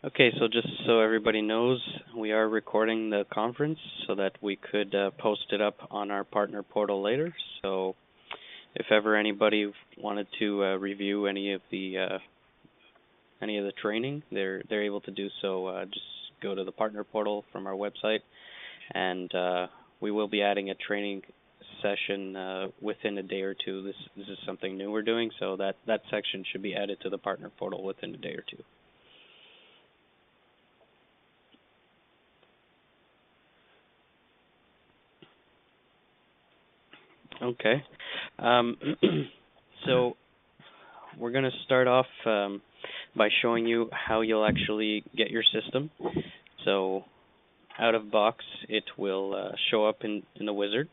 Okay, so just so everybody knows, we are recording the conference so that we could post it up on our partner portal later. So if ever anybody wanted to review any of the training, they're able to do so. Just go to the partner portal from our website, and we will be adding a training session within a day or two. This is something new we're doing, so that section should be added to the partner portal within a day or two. Okay. So we're going to start off by showing you how you'll actually get your system. So out of box, it will show up in the wizard.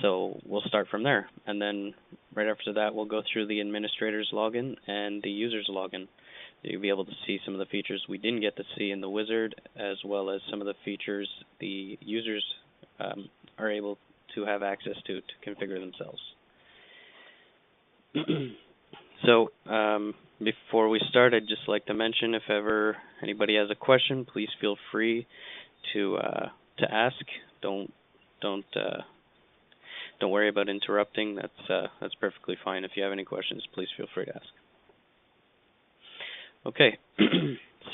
So we'll start from there. And then right after that, we'll go through the administrator's login and the user's login. You'll be able to see some of the features we didn't get to see in the wizard, as well as some of the features the users are able to have access to configure themselves. So before we start, I'd just like to mention, if ever anybody has a question, please feel free to ask. Don't worry about interrupting. That's perfectly fine. If you have any questions, please feel free to ask. Okay,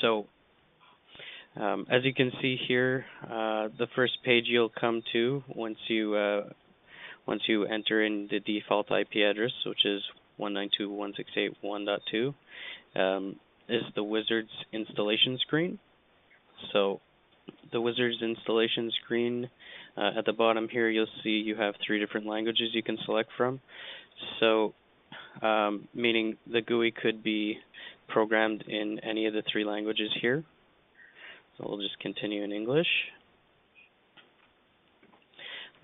so as you can see here, the first page you'll come to once you enter in the default IP address, which is 192.168.1.2, is the Wizard's installation screen. So the Wizard's installation screen, at the bottom here, you'll see you have 3 different languages you can select from. So meaning the GUI could be programmed in any of the 3 languages here. So we'll just continue in English.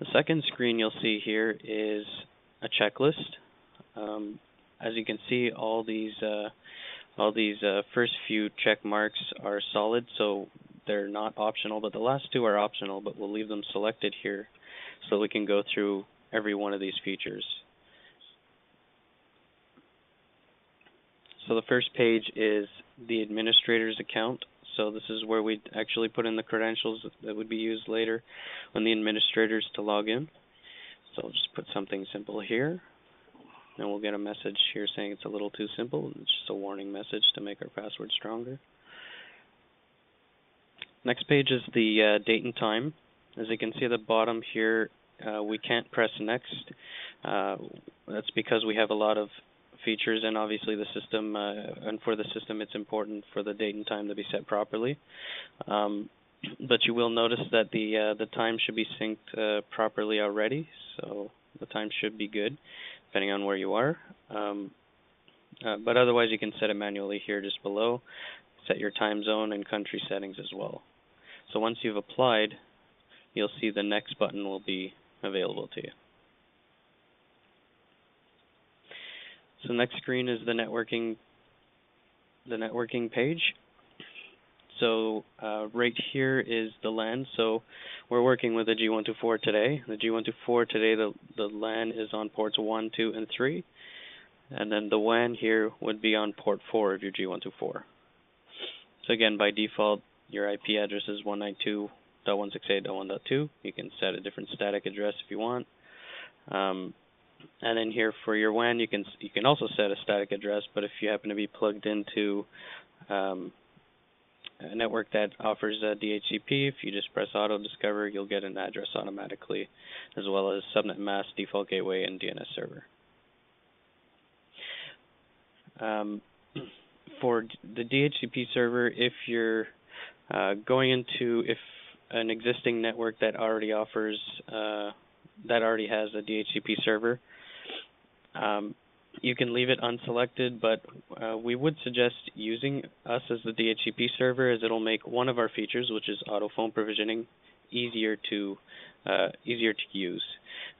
The second screen you'll see here is a checklist. As you can see, all these first few check marks are solid, so they're not optional, but the last 2 are optional, but we'll leave them selected here so we can go through every one of these features. So the first page is the administrator's account. So this is where we actually put in the credentials that would be used later when the administrators to log in. So I'll just put something simple here. And we'll get a message here saying it's a little too simple. It's just a warning message to make our password stronger. Next page is the date and time. As you can see at the bottom here, we can't press next. That's because we have a lot of features, and obviously the system, and for the system it's important for the date and time to be set properly. But you will notice that the time should be synced properly already, so the time should be good, depending on where you are. But otherwise you can set it manually here just below. Set your time zone and country settings as well. So once you've applied, you'll see the next button will be available to you. So next screen is the networking page. So right here is the LAN. So we're working with the G124 today. The G124 today, the LAN is on ports 1, 2, and 3. And then the WAN here would be on port 4 of your G124. So again, by default, your IP address is 192.168.1.2. You can set a different static address if you want. And then here for your WAN, you can also set a static address, but if you happen to be plugged into a network that offers DHCP, if you just press Auto Discover, you'll get an address automatically, as well as subnet mask, default gateway, and DNS server. For the DHCP server, if you're going into an existing network that already offers that already has a DHCP server, you can leave it unselected, but we would suggest using us as the DHCP server, as it'll make one of our features, which is auto phone provisioning, easier to use.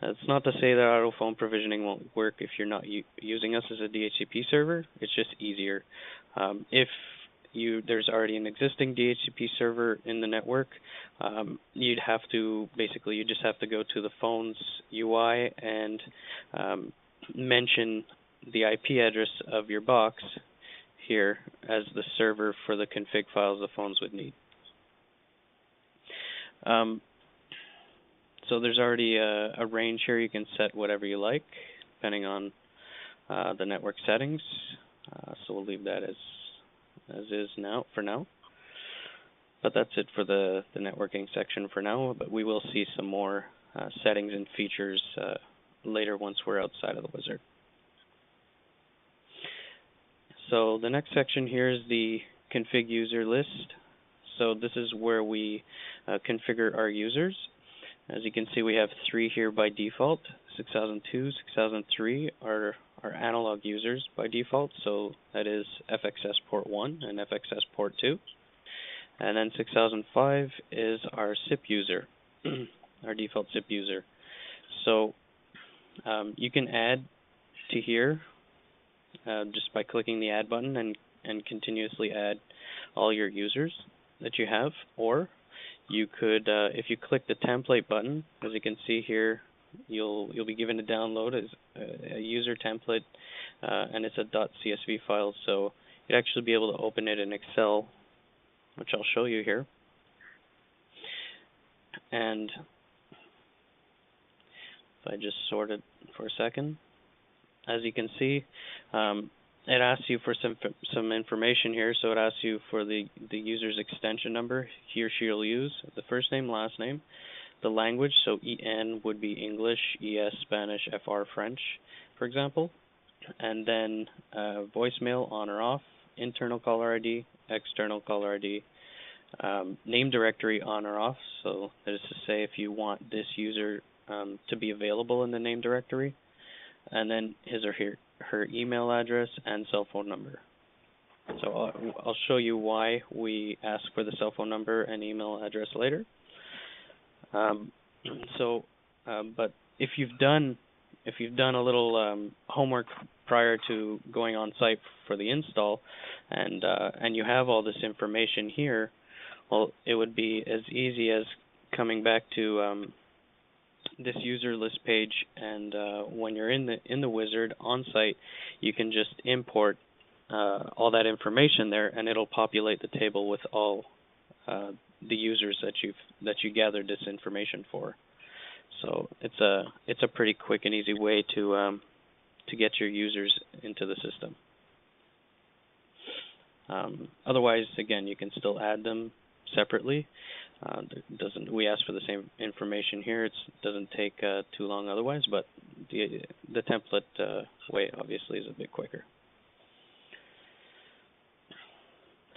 It's not to say that auto phone provisioning won't work if you're not using us as a DHCP server. It's just easier. If there's already an existing DHCP server in the network, you just have to go to the phone's UI and mention the IP address of your box here as the server for the config files the phones would need. So there's already a range here. You can set whatever you like, depending on the network settings. So we'll leave that as is now for now. But that's it for the networking section for now. But we will see some more settings and features later once we're outside of the wizard. So the next section here is the config user list. So this is where we configure our users. As you can see, we have 3 here by default. 6002, 6003 are our analog users by default, so that is FXS port 1 and FXS port 2. And then 6005 is our SIP user, our default SIP user. So you can add to here just by clicking the add button and continuously add all your users that you have, or you could, if you click the template button, as you can see here, you'll be given a download as a user template, and it's a .csv file, so you'd actually be able to open it in Excel, which I'll show you here. And if I just sort it for a second, as you can see, it asks you for some information here. So it asks you for the user's extension number he or she will use, the first name, last name, the language, so EN would be English, ES Spanish, FR French, for example, and then voicemail on or off, internal caller ID, external caller ID, name directory on or off, so that is to say if you want this user to be available in the name directory, and then his or her email address and cell phone number. So I'll show you why we ask for the cell phone number and email address later. But if you've done a little homework prior to going on site for the install, and you have all this information here, well, it would be as easy as coming back to this user list page, and when you're in the wizard on site, you can just import all that information there, and it'll populate the table with all the users that you gathered this information for. So it's a pretty quick and easy way to get your users into the system. Otherwise, again, you can still add them separately. We ask for the same information here. It doesn't take too long otherwise, but the template way obviously is a bit quicker.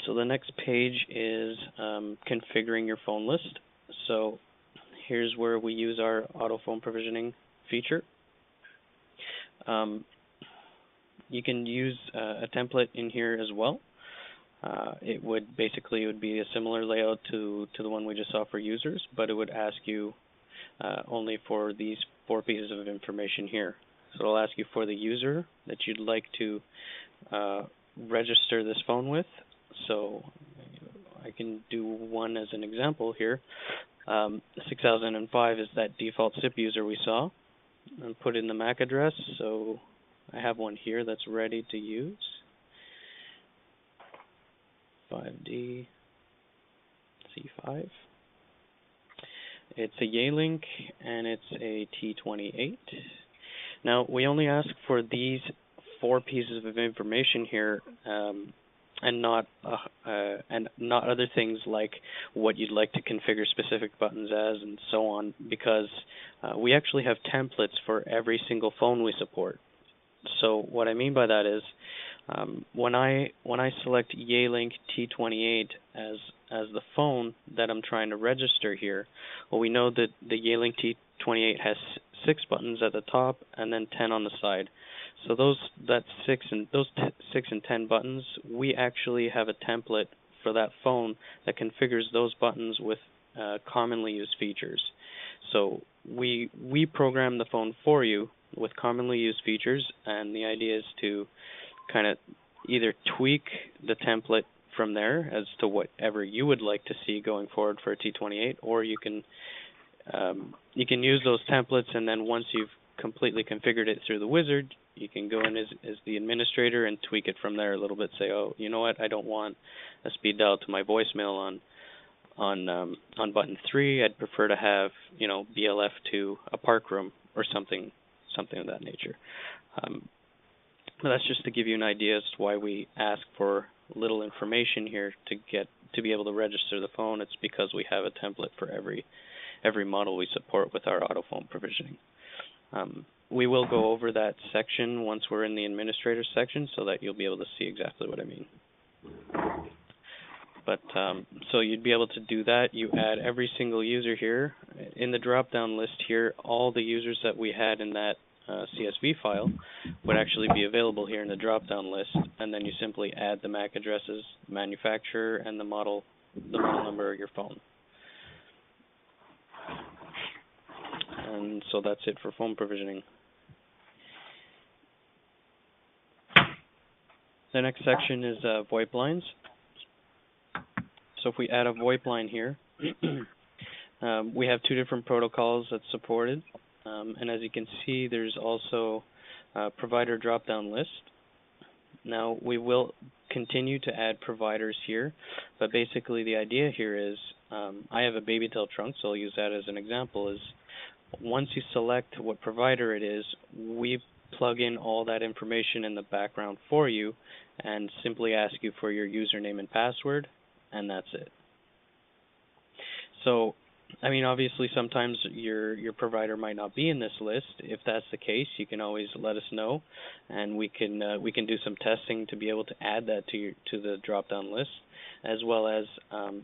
So the next page is configuring your phone list. So here's where we use our auto phone provisioning feature. You can use a template in here as well. It would be a similar layout to the one we just saw for users, but it would ask you only for these 4 pieces of information here. So it'll ask you for the user that you'd like to register this phone with. So I can do one as an example here. 6005 is that default SIP user we saw, and put in the MAC address. So I have one here that's ready to use. 5D C5. It's a Yealink and it's a T28. Now we only ask for these 4 pieces of information here, and not other things like what you'd like to configure specific buttons as and so on, because we actually have templates for every single phone we support. So what I mean by that is, when I select Yealink T28 as the phone that I'm trying to register here, well, we know that the Yealink T28 has 6 buttons at the top and then 10 on the side. So those 6 and 10 buttons, we actually have a template for that phone that configures those buttons with commonly used features. So we program the phone for you with commonly used features, and the idea is to kind of either tweak the template from there as to whatever you would like to see going forward for a T28, or you can use those templates, and then once you've completely configured it through the wizard, you can go in as the administrator and tweak it from there a little bit. Say, oh, you know what? I don't want a speed dial to my voicemail on button 3. I'd prefer to have, you know, BLF to a park room or something of that nature. But that's just to give you an idea as to why we ask for little information here to be able to register the phone. It's because we have a template for every model we support with our auto phone provisioning. We will go over that section once we're in the administrator section so that you'll be able to see exactly what I mean. But so you'd be able to do that. You add every single user here. In the drop-down list here, all the users that we had in that CSV file would actually be available here in the drop-down list, and then you simply add the MAC addresses, manufacturer, and the model number of your phone. And so that's it for phone provisioning. The next section is VoIP lines. So if we add a VoIP line here, we have 2 different protocols that's supported. And as you can see, there's also a provider drop-down list. Now, we will continue to add providers here, but basically the idea here is, I have a BabyTel trunk, so I'll use that as an example, is once you select what provider it is, we plug in all that information in the background for you and simply ask you for your username and password, and that's it. So, I mean, obviously sometimes your provider might not be in this list. If that's the case, you can always let us know, and we can do some testing to be able to add that to the drop-down list, as well as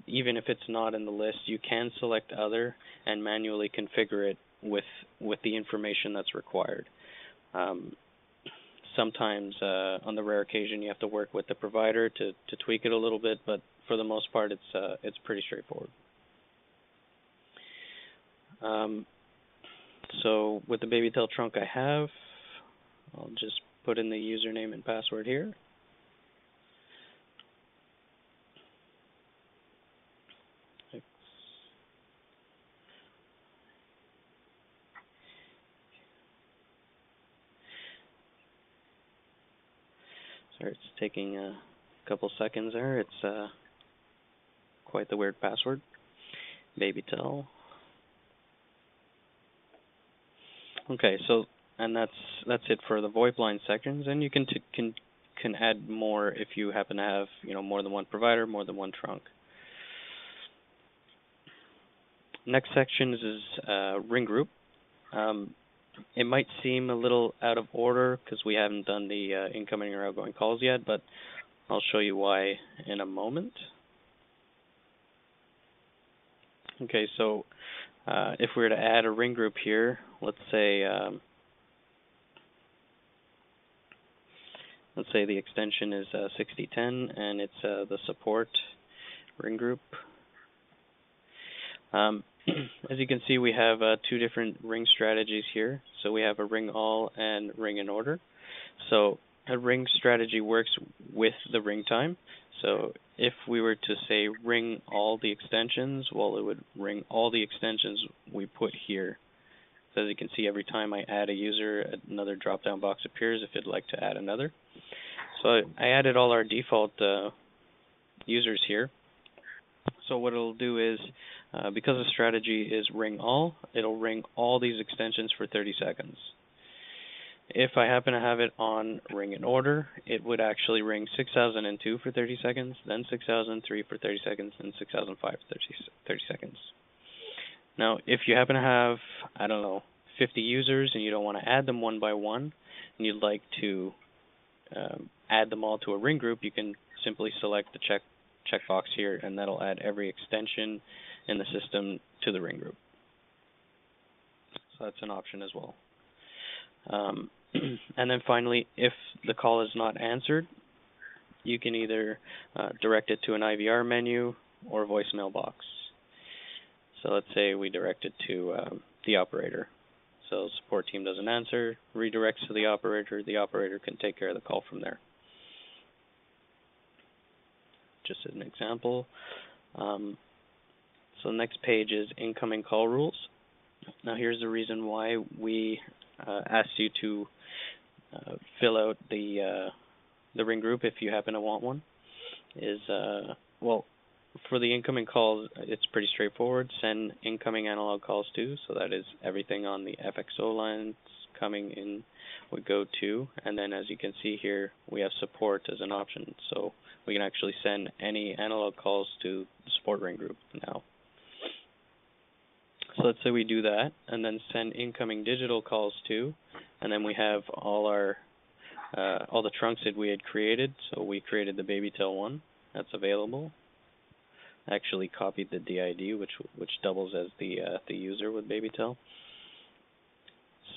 even if it's not in the list, you can select other and manually configure it with the information that's required. Sometimes, on the rare occasion, you have to work with the provider to tweak it a little bit, but for the most part, it's pretty straightforward. So with the BabyTel trunk I have, I'll just put in the username and password here. Sorry, it's taking a couple seconds there. It's quite the weird password. BabyTel. Okay, so and that's it for the VoIP line sections, and you can add more if you happen to have, you know, more than one provider, more than one trunk. Next section is ring group. It might seem a little out of order because we haven't done the incoming or outgoing calls yet, but I'll show you why in a moment. Okay, so if we were to add a ring group here, let's say the extension is 6010 and it's the support ring group. As you can see, we have 2 different ring strategies here. So we have a ring all and ring in order. So a ring strategy works with the ring time. So if we were to say ring all the extensions, well, it would ring all the extensions we put here. So as you can see, every time I add a user, another drop-down box appears if you'd like to add another. So I added all our default users here. So what it'll do is, because the strategy is ring all, it'll ring all these extensions for 30 seconds. If I happen to have it on ring in order, it would actually ring 6002 for 30 seconds, then 6003 for 30 seconds, and 6005 for 30 seconds. Now, if you happen to have, I don't know, 50 users and you don't want to add them one by one, and you'd like to add them all to a ring group, you can simply select the checkbox here, and that'll add every extension in the system to the ring group. So that's an option as well. And then finally, if the call is not answered, you can either direct it to an IVR menu or voicemail box. So let's say we direct it to the operator. So the support team doesn't answer, redirects to the operator can take care of the call from there. Just as an example. So the next page is incoming call rules. Now here's the reason why we asks you to fill out the ring group if you happen to want one. Is well, for the incoming calls, it's pretty straightforward. Send incoming analog calls to, so that is everything on the FXO lines coming in would go to, and then as you can see here, we have support as an option, so we can actually send any analog calls to the support ring group now. So let's say we do that, and then send incoming digital calls to, and then we have all the trunks that we had created. So we created the BabyTel one that's available. Actually copied the DID, which doubles as the user with BabyTel.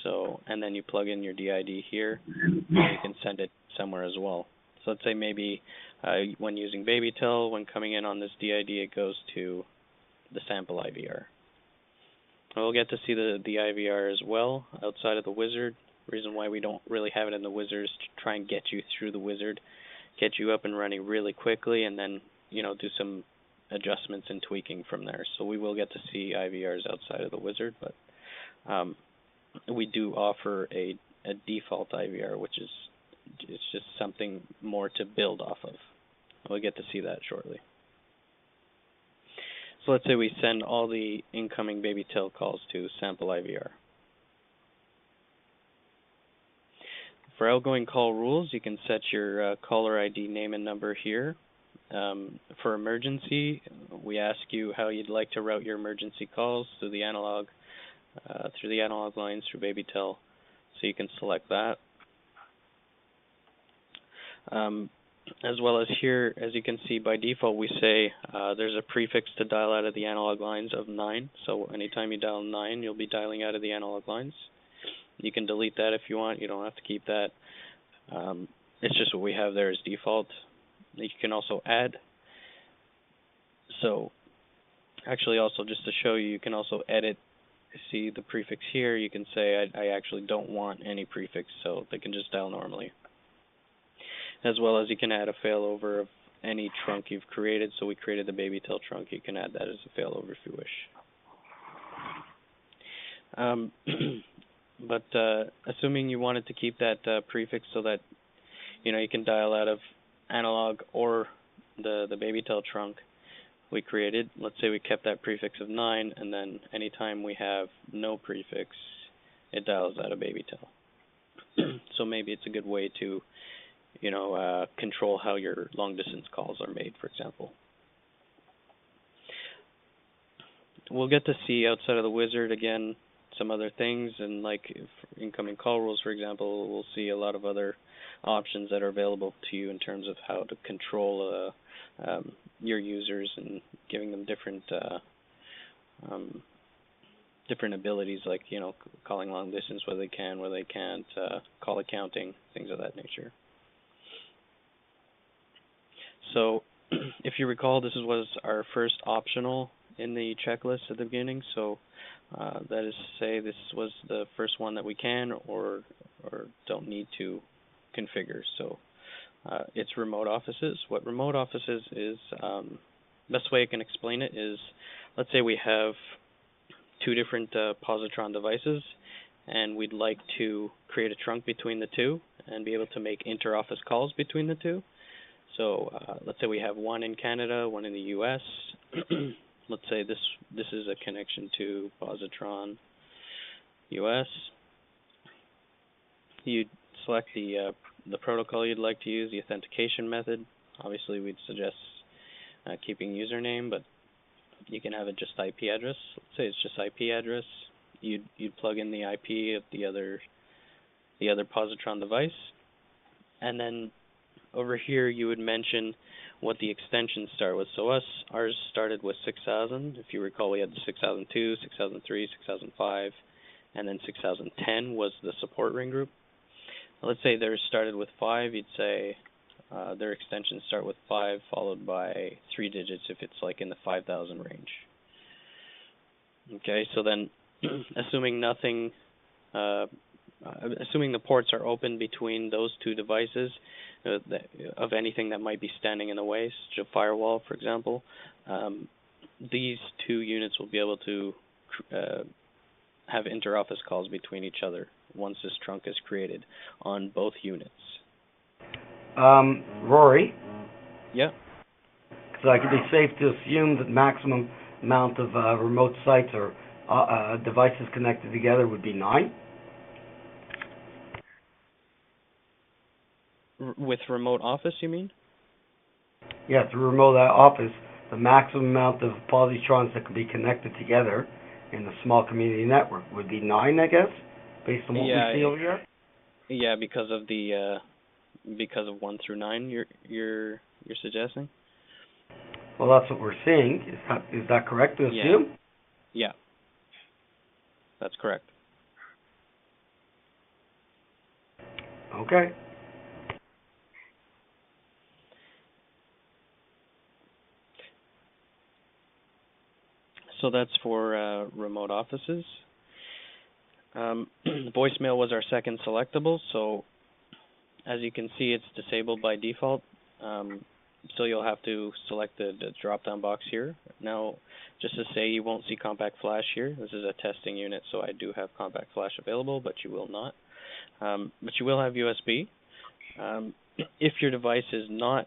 So, and then you plug in your DID here, and you can send it somewhere as well. So let's say maybe when using BabyTel, when coming in on this DID, it goes to the sample IVR. We'll get to see the IVR as well outside of the wizard. The reason why we don't really have it in the wizard is to try and get you through the wizard, get you up and running really quickly, and then do some adjustments and tweaking from there. So we will get to see IVRs outside of the wizard, but we do offer a default IVR, which is it's just something more to build off of. We'll get to see that shortly. So let's say we send all the incoming BabyTel calls to sample IVR. For outgoing call rules, you can set your caller ID name and number here. For emergency, we ask you how you'd like to route your emergency calls through the analog lines through BabyTel, so you can select that. As well as here, as you can see, by default we say there's a prefix to dial out of the analog lines of 9. So anytime you dial 9, you'll be dialing out of the analog lines. You can delete that if you want. You don't have to keep that. It's just what we have there as default. You can also add. So actually also just to show you, you can also edit. See the prefix here, you can say I actually don't want any prefix, so they can just dial normally. As well as you can add a failover of any trunk you've created. So we created the BabyTel trunk. You can add that as a failover if you wish. But assuming you wanted to keep that prefix so that you can dial out of analog or the BabyTel trunk we created, let's say we kept that prefix of 9, and then anytime we have no prefix, it dials out of BabyTel. So maybe it's a good way to control how your long distance calls are made, for example. We'll get to see outside of the wizard again some other things, and like incoming call rules, for example, we'll see a lot of other options that are available to you in terms of how to control your users and giving them different abilities, like calling long distance where they can, where they can't, call accounting, things of that nature. So if you recall, this was our first optional in the checklist at the beginning. So that is to say this was the first one that we can or don't need to configure. So it's remote offices. What remote offices is, best way I can explain it is, let's say we have two different Positron devices, and we'd like to create a trunk between the two and be able to make inter-office calls between the two. So let's say we have one in Canada, one in the U.S. Let's say this is a connection to Positron US. You'd select the protocol you'd like to use, the authentication method. Obviously, we'd suggest keeping username, but you can have it just IP address. Let's say it's just IP address. You'd plug in the IP of the other Positron device, and then over here you would mention what the extensions start with. So ours started with 6000. If you recall, we had the 6002, 6003, 6005, and then 6010 was the support ring group. Let's say theirs started with 5. You'd say their extensions start with 5 followed by 3 digits if it's like in the 5000 range. Okay, so then assuming nothing, assuming the ports are open between those two devices, of anything that might be standing in the way, such a firewall, for example, these two units will be able to have inter-office calls between each other once this trunk is created on both units. Rory? Yeah. So I could be safe to assume that maximum amount of remote sites or devices connected together would be 9? With remote office, you mean? Yeah, through remote office, the maximum amount of positrons that could be connected together in a small community network would be 9, I guess, based on what we see over here. Yeah, because of the because of 1 through 9, you're suggesting? Well, that's what we're seeing. Is that correct to assume? Yeah. That's correct. Okay. So that's for remote offices. Voicemail was our second selectable, so as you can see, it's disabled by default. So you'll have to select the drop-down box here. Now, just to say, you won't see compact flash here. This is a testing unit, so I do have compact flash available, but you will not. But you will have USB. If your device is not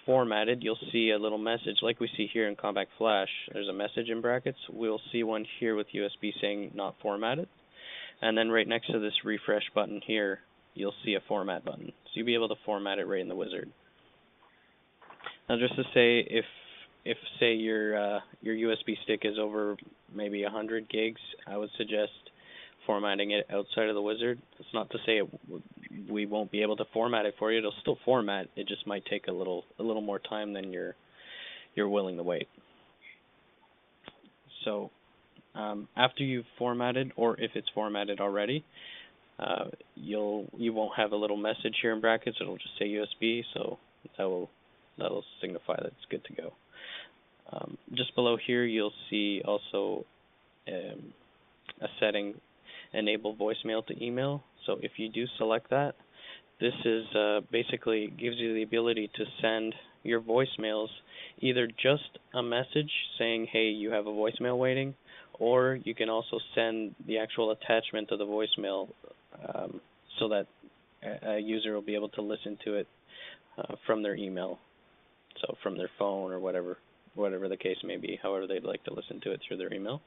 formatted, you'll see a little message like we see here in compact flash. There's a message in brackets. We'll see one here with USB saying not formatted. And then right next to this refresh button here, you'll see a format button. So you'll be able to format it right in the wizard. Now, just to say, if say your USB stick is over maybe 100 gigs, I would suggest formatting it outside of the wizard. It's not to say we won't be able to format it for you. It'll still format. It just might take a little more time than you're willing to wait. So after you've formatted, or if it's formatted already, you won't have a little message here in brackets. It'll just say USB. So that'll signify that it's good to go. Just below here, you'll see also a setting, enable voicemail to email. So if you do select that, this is basically gives you the ability to send your voicemails either just a message saying, hey, you have a voicemail waiting, or you can also send the actual attachment to the voicemail so that a user will be able to listen to it from their email, so from their phone or whatever the case may be, however they'd like to listen to it through their email.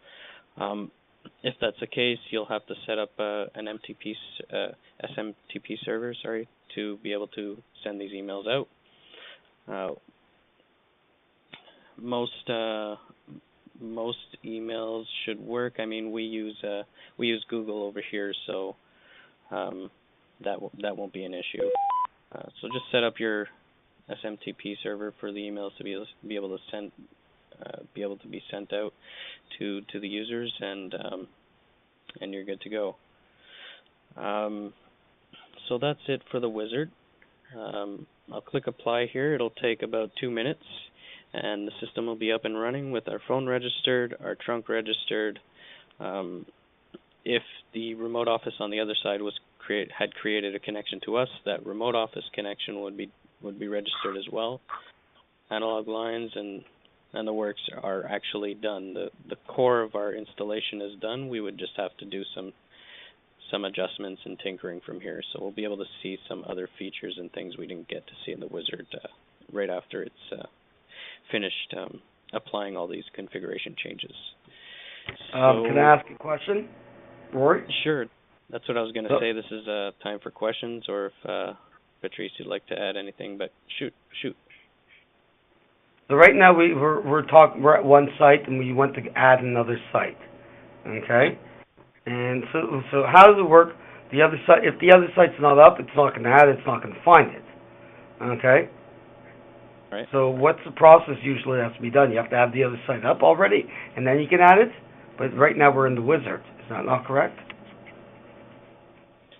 If that's the case, you'll have to set up an SMTP server, to be able to send these emails out. Most emails should work. I mean, we use Google over here, so that won't be an issue. So just set up your SMTP server for the emails to be able to be sent out to the users, and you're good to go. So that's it for the wizard. I'll click apply here. It'll take about 2 minutes, and the system will be up and running with our phone registered, our trunk registered. If the remote office on the other side had created a connection to us, that remote office connection would be registered as well. Analog lines and the works are actually done. The core of our installation is done. We would just have to do some adjustments and tinkering from here. So we'll be able to see some other features and things we didn't get to see in the wizard right after it's finished applying all these configuration changes. Can I ask a question, Rory? Sure. That's what I was going to say. This is time for questions, or if Patrice, you'd like to add anything, but shoot. So right now we're at one site and we want to add another site, okay? And so how does it work? The other site, if the other site's not up, it's not going to add it, it's not going to find it, okay? Right. So what's the process usually has to be done? You have to have the other site up already, and then you can add it. But right now we're in the wizard. Is that not correct?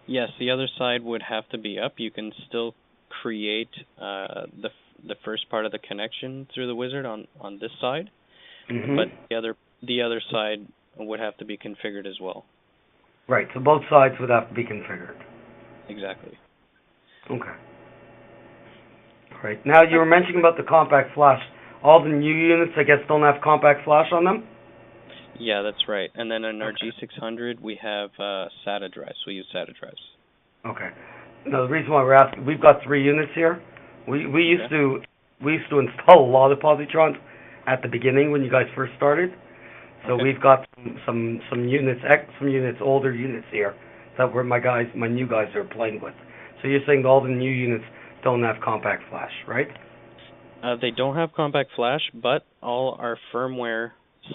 Yes, the other side would have to be up. You can still create the first part of the connection through the wizard on this side, but the other side would have to be configured as well. Right. So both sides would have to be configured. Exactly. Okay. Right. Now you were mentioning about the compact flash. All the new units, I guess, don't have compact flash on them? Yeah, that's right. And then in our G600, we have SATA drives. We use SATA drives. Okay. Now the reason why we're asking, we've got 3 units here. We used to install a lot of positrons at the beginning when you guys first started. So we've got some units, older units here that were my new guys are playing with. So you're saying all the new units don't have compact flash, right? They don't have compact flash, but all our firmware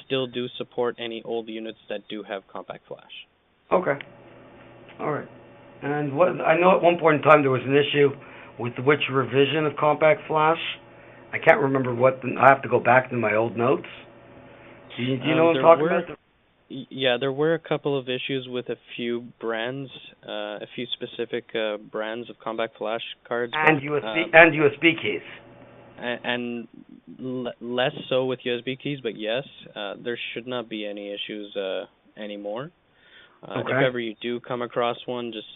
still do support any old units that do have compact flash. Okay. All right. And what I know at one point in time there was an issue with which revision of compact flash. I can't remember I have to go back to my old notes. Do you know what I'm talking about? Yeah, there were a couple of issues with a few brands, a few specific brands of compact flash cards. And USB keys. And less so with USB keys, but yes, there should not be any issues anymore. If ever you do come across one, just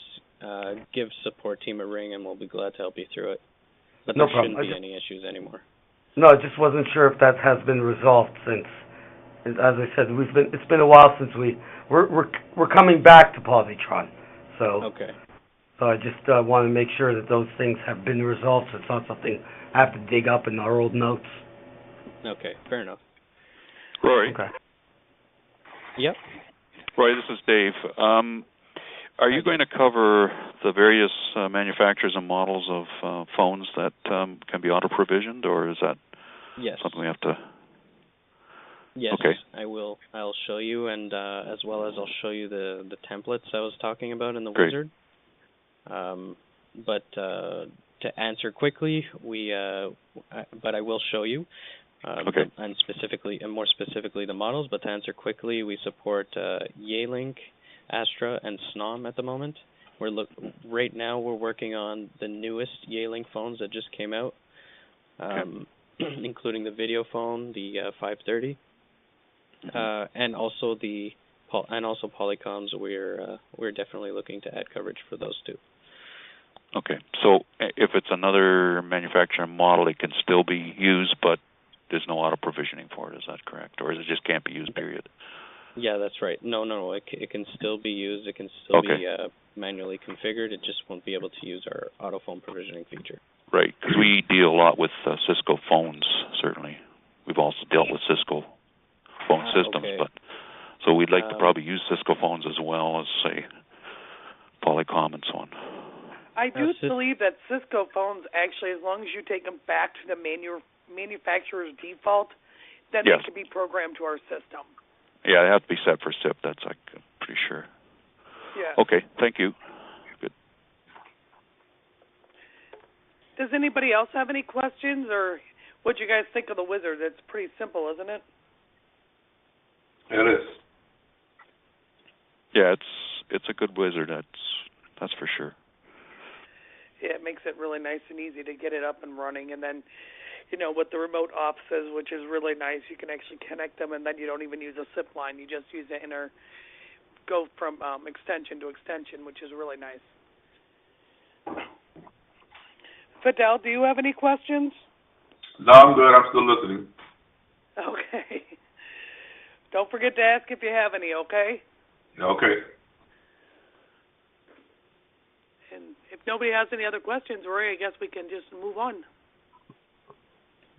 give support team a ring and we'll be glad to help you through it. But there shouldn't be any issues anymore. No, I just wasn't sure if that has been resolved since. As I said, it's been a while since we're coming back to Positron. So I just want to make sure that those things have been resolved, so it's not something I have to dig up in our old notes. Okay, fair enough. Rory. Okay. Yep. Rory, this is Dave. Are you going to cover the various manufacturers and models of phones that can be auto-provisioned, or is that something we have to... Yes, I will. I'll show you, and as well as I'll show you the templates I was talking about in the wizard. But to answer quickly, but I will show you, and more specifically the models. But to answer quickly, we support Yealink, Astra, and Snom at the moment. Right now we're working on the newest Yealink phones that just came out, including the video phone, the 530. And also Polycoms. We're definitely looking to add coverage for those two. Okay, so if it's another manufacturer model, it can still be used, but there's no auto provisioning for it. Is that correct, or it just can't be used? Period. Yeah, that's right. No. It can still be used. It can still be manually configured. It just won't be able to use our auto phone provisioning feature. Right, because we deal a lot with Cisco phones. Certainly, we've also dealt with Cisco phone systems, but so we'd like to probably use Cisco phones as well as, say, Polycom and so on. I do believe that Cisco phones, actually, as long as you take them back to the manufacturer's default, then they can be programmed to our system. Yeah, they have to be set for SIP. That's I'm pretty sure. Yeah. Okay, thank you. Good. Does anybody else have any questions, or what do you guys think of the wizard? It's pretty simple, isn't it? It is. Yeah, it's a good wizard. That's for sure. Yeah, it makes it really nice and easy to get it up and running, and then, with the remote offices, which is really nice, you can actually connect them, and then you don't even use a SIP line. You just use the go from extension to extension, which is really nice. Fidel, do you have any questions? No, I'm good. I'm still listening. Okay. Don't forget to ask if you have any, okay? Okay. And if nobody has any other questions, Rory, I guess we can just move on.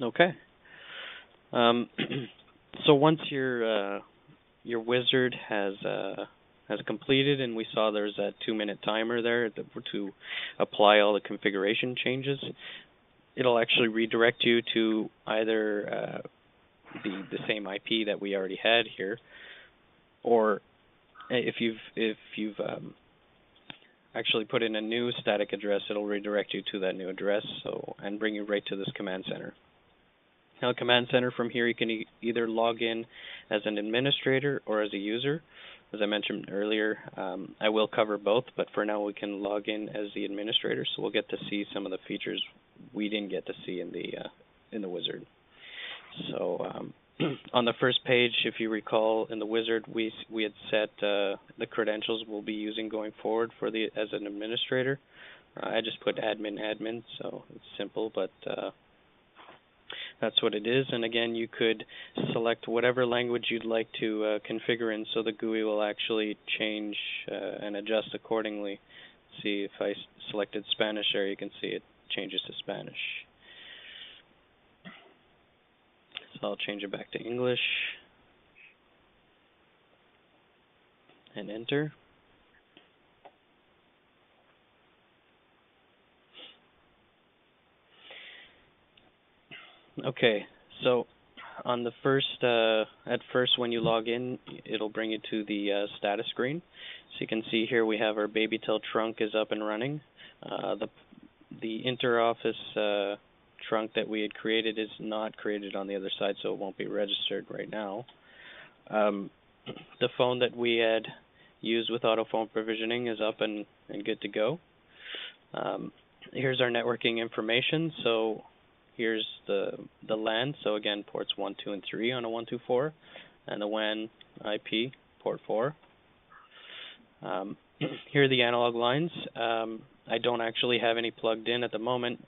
Okay. So once your wizard has completed, and we saw there's a 2-minute timer there to apply all the configuration changes, it'll actually redirect you to either the same IP that we already had here, or if you've actually put in a new static address, it'll redirect you to that new address, and bring you right to this command center. Now, command center, from here you can either log in as an administrator or as a user. As I mentioned earlier, I will cover both, but for now we can log in as the administrator, so we'll get to see some of the features we didn't get to see in the wizard. So on the first page, if you recall, in the wizard, we had set the credentials we'll be using going forward as an administrator. I just put admin, so it's simple, but That's what it is, and again, you could select whatever language you'd like to configure in, so the GUI will actually change and adjust accordingly. See, if I selected Spanish there, you can see it changes to Spanish. So I'll change it back to English, and enter. Okay, so on the at first when you log in, it'll bring you to the status screen. So you can see here we have our Babytel trunk is up and running. The inter-office trunk that we had created is not created on the other side, so it won't be registered right now. The phone that we had used with auto phone provisioning is up and good to go. Here's our networking information. So here's the LAN, so again, ports 1, 2, and 3 on a 124, and the WAN IP, port 4. Here are the analog lines. I don't actually have any plugged in at the moment.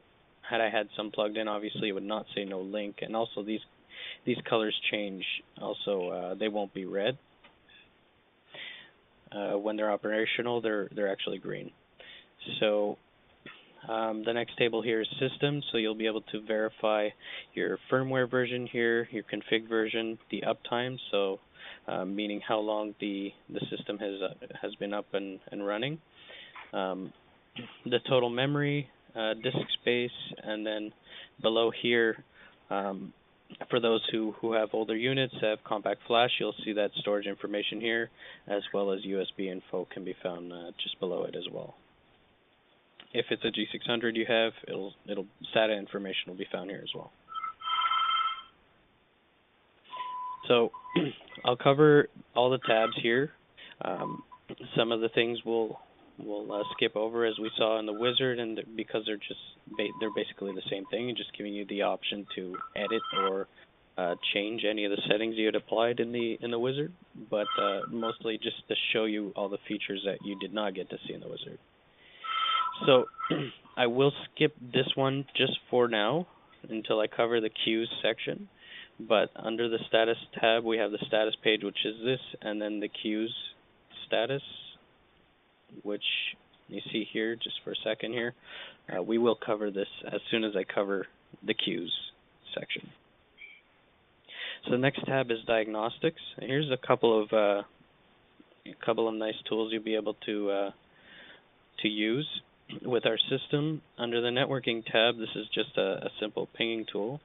Had I had some plugged in, obviously it would not say no link, and also these colors change. Also, they won't be red. When they're operational, they're actually green. So the next table here is system, so you'll be able to verify your firmware version here, your config version, the uptime, so meaning how long the system has been up and running, the total memory, disk space, and then below here, for those who have older units, have compact flash, you'll see that storage information here, as well as USB info can be found just below it as well. If it's a G600 you have, it'll SATA information will be found here as well. So I'll cover all the tabs here. Some of the things we'll skip over as we saw in the wizard, and because they're basically the same thing, and just giving you the option to edit or change any of the settings you had applied in the wizard, but mostly just to show you all the features that you did not get to see in the wizard. So I will skip this one just for now until I cover the queues section. But under the status tab, we have the status page, which is this, and then the queues status, which you see here just for a second here. We will cover this as soon as I cover the queues section. So the next tab is diagnostics. And here's a couple of nice tools you'll be able to use with our system. Under the networking tab, this is just a simple pinging tool.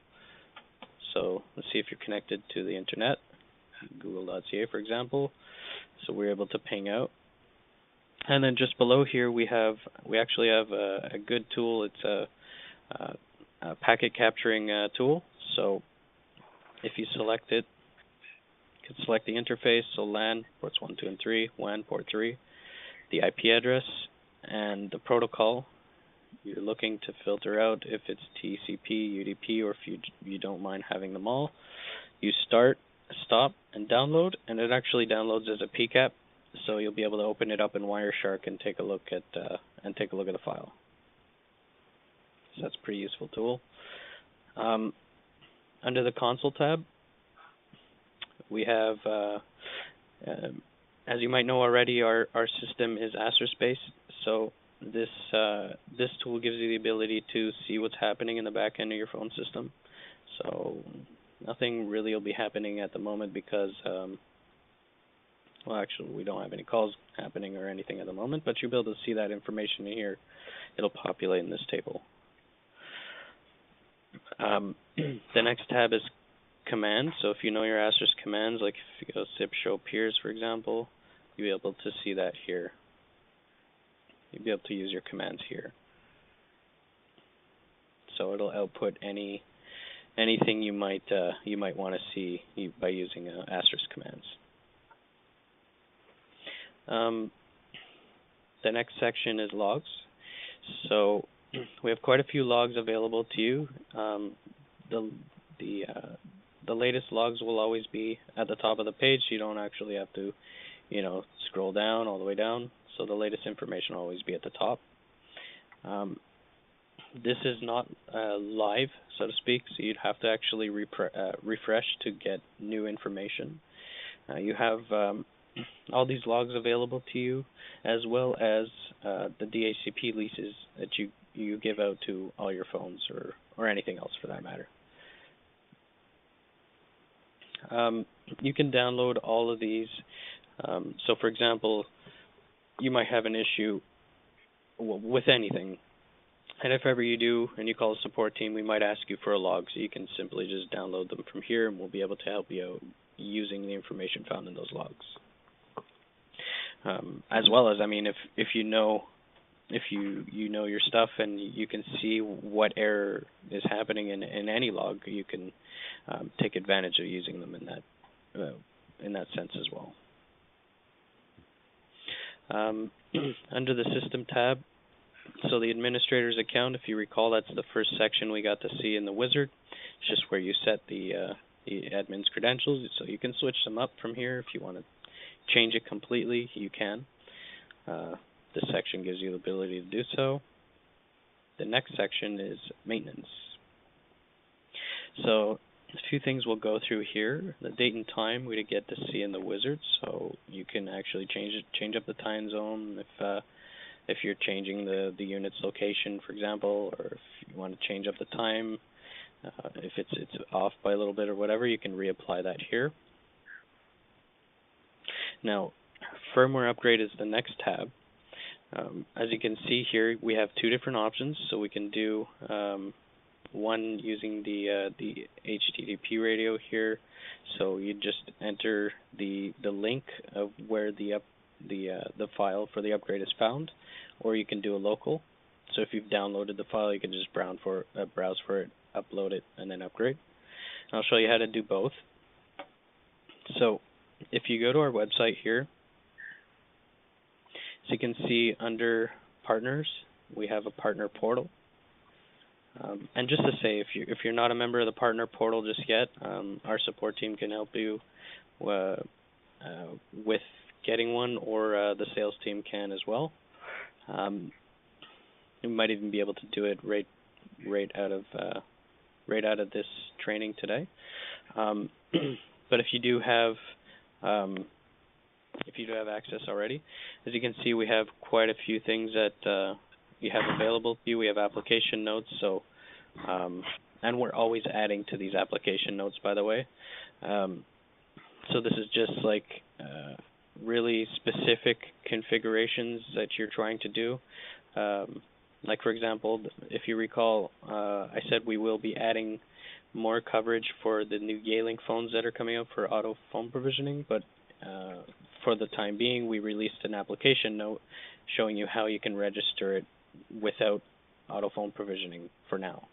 So let's see if you're connected to the internet, google.ca for example. So we're able to ping out. And then just below here we actually have a good tool. It's a packet capturing tool. So if you select it, you can select the interface, so LAN, ports 1, 2, and 3, WAN, port 3, the IP address, and the protocol. You're looking to filter out if it's TCP, UDP, or if you don't mind having them all. You start, stop, and download, and it actually downloads as a PCAP, so you'll be able to open it up in Wireshark and take a look at the file. So that's a pretty useful tool. Under the console tab, we have, as you might know already, our system is Asterisk based, so this tool gives you the ability to see what's happening in the back end of your phone system. So nothing really will be happening at the moment because, well, actually, we don't have any calls happening or anything at the moment, but you'll be able to see that information in here. It'll populate in this table. The next tab is commands. So if you know your Asterisk commands, like if you go zip show peers, for example, you'll be able to see that here. You'll be able to use your commands here. So it'll output anything you might want to see by using Asterisk commands. The next section is logs. So we have quite a few logs available to you. The latest logs will always be at the top of the page, so you don't actually have to, scroll down all the way down. So the latest information will always be at the top. this is not live, so to speak, so you'd have to actually refresh to get new information. You have all these logs available to you, as well as the DHCP leases that you give out to all your phones or anything else for that matter. You can download all of these. So, for example, you might have an issue with anything, and if ever you do and you call the support team, we might ask you for a log, so you can simply just download them from here, and we'll be able to help you out using the information found in those logs. As well as, I mean, if you know your stuff and you can see what error is happening in any log, you can take advantage of using them in that sense as well. Under the System tab, so the administrator's account, if you recall, that's the first section we got to see in the wizard. It's just where you set the admin's credentials, so you can switch them up from here. If you want to change it completely, you can. This section gives you the ability to do so. The next section is maintenance. So a few things we'll go through here. The date and time we get to see in the wizard, so you can actually change up the time zone if you're changing the unit's location, for example, or if you want to change up the time. If it's off by a little bit or whatever, you can reapply that here. Now, firmware upgrade is the next tab. As you can see here, we have two different options. So we can do one using the HTTP radio here. So you just enter the link of where the file for the upgrade is found, or you can do a local. So if you've downloaded the file, you can just browse for it, upload it, and then upgrade. And I'll show you how to do both. So if you go to our website here, so you can see under partners, we have a partner portal. And just to say, if you're not a member of the partner portal just yet, our support team can help you with getting one, or the sales team can as well. You might even be able to do it right out of this training today. But if you do have access already, as you can see, we have quite a few things that you have available to you. We have application notes, so and we're always adding to these application notes, by the way. So this is just like really specific configurations that you're trying to do. Like, for example, if you recall, I said we will be adding more coverage for the new Yealink phones that are coming out for auto phone provisioning, but for the time being, we released an application note showing you how you can register it without auto phone provisioning for now.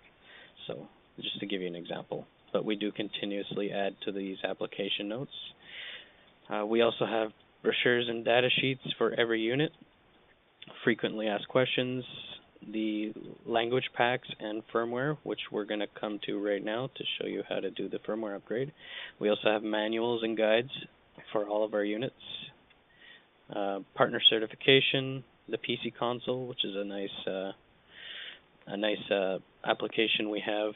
So just to give you an example. But we do continuously add to these application notes. We also have brochures and data sheets for every unit, frequently asked questions, the language packs and firmware, which we're going to come to right now to show you how to do the firmware upgrade. We also have manuals and guides for all of our units. Partner certification, the PC console, which is a nice application we have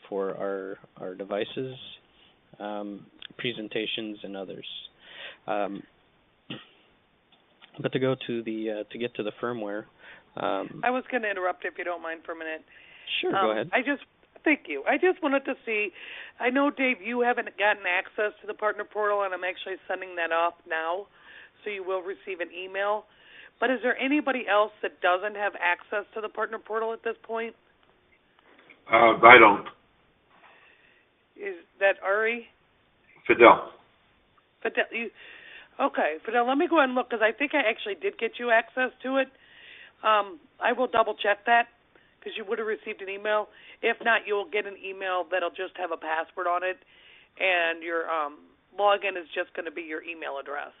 for our devices, presentations, and others. But to go to to get to the firmware. I was going to interrupt if you don't mind for a minute. Sure, go ahead. Thank you. I just wanted to see, I know, Dave, you haven't gotten access to the partner portal, and I'm actually sending that off now, so you will receive an email. But is there anybody else that doesn't have access to the partner portal at this point? I don't. Is that Ari? Fidel. Okay, Fidel, let me go ahead and look, because I think I actually did get you access to it. I will double-check that, because you would have received an email. If not, you'll get an email that'll just have a password on it, and your login is just going to be your email address.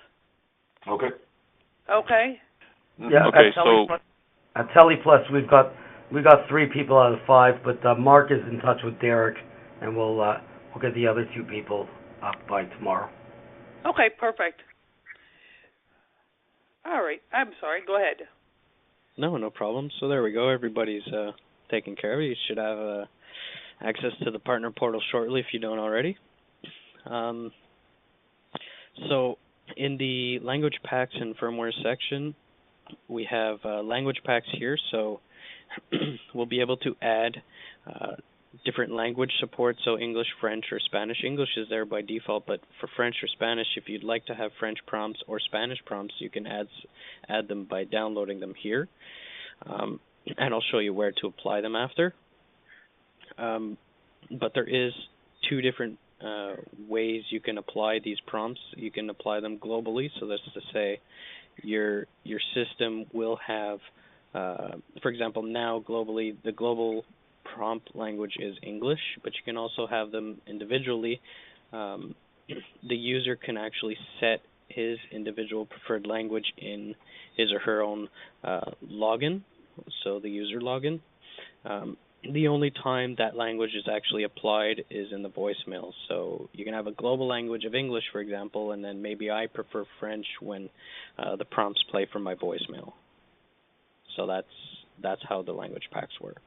Okay. Okay? Yeah. Okay, At TelePlus, we've got 3 people out of 5, but Mark is in touch with Derek, and we'll get the other 2 people up by tomorrow. Okay, perfect. All right. I'm sorry. Go ahead. No problem. So there we go. Everybody's taken care of. You should have access to the partner portal shortly if you don't already. Um, so in the language packs and firmware section, we have language packs here. So we'll be able to add different language support, so English, French, or Spanish. English is there by default, but for French or Spanish, if you'd like to have French prompts or Spanish prompts, you can add them by downloading them here. And I'll show you where to apply them after. But there is two different ways you can apply these prompts. You can apply them globally, so that's to say your system will have, for example, now globally, the global prompt language is English, but you can also have them individually. The user can actually set his individual preferred language in his or her own login, so the user login. The only time that language is actually applied is in the voicemail. So you can have a global language of English, for example, and then maybe I prefer French when the prompts play from my voicemail. So that's how the language packs work.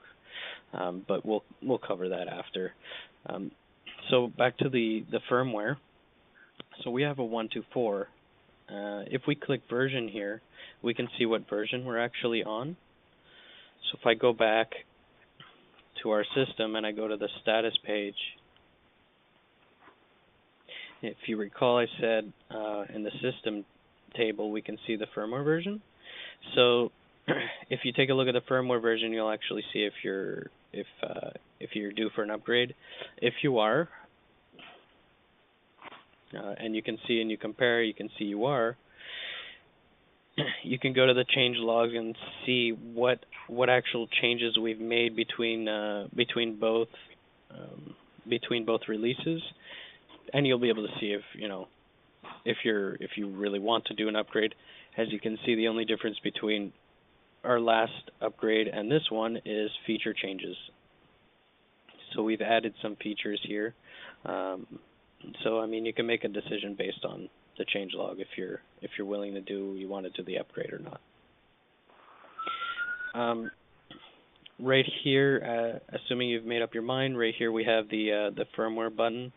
But we'll cover that after. So back to the firmware. So we have a 124. If we click version here, we can see what version we're actually on. So if I go back to our system and I go to the status page, if you recall, I said in the system table we can see the firmware version. So if you take a look at the firmware version, you'll actually see if you're due for an upgrade. If you are, and you can see and you compare, you can see you are. You can go to the change logs and see what actual changes we've made between both releases, and you'll be able to see if you really want to do an upgrade. As you can see, the only difference between our last upgrade and this one is feature changes. So we've added some features here. So I mean, you can make a decision based on the change log if you're willing to you want to do the upgrade or not. Right here, assuming you've made up your mind, right here we have the firmware button.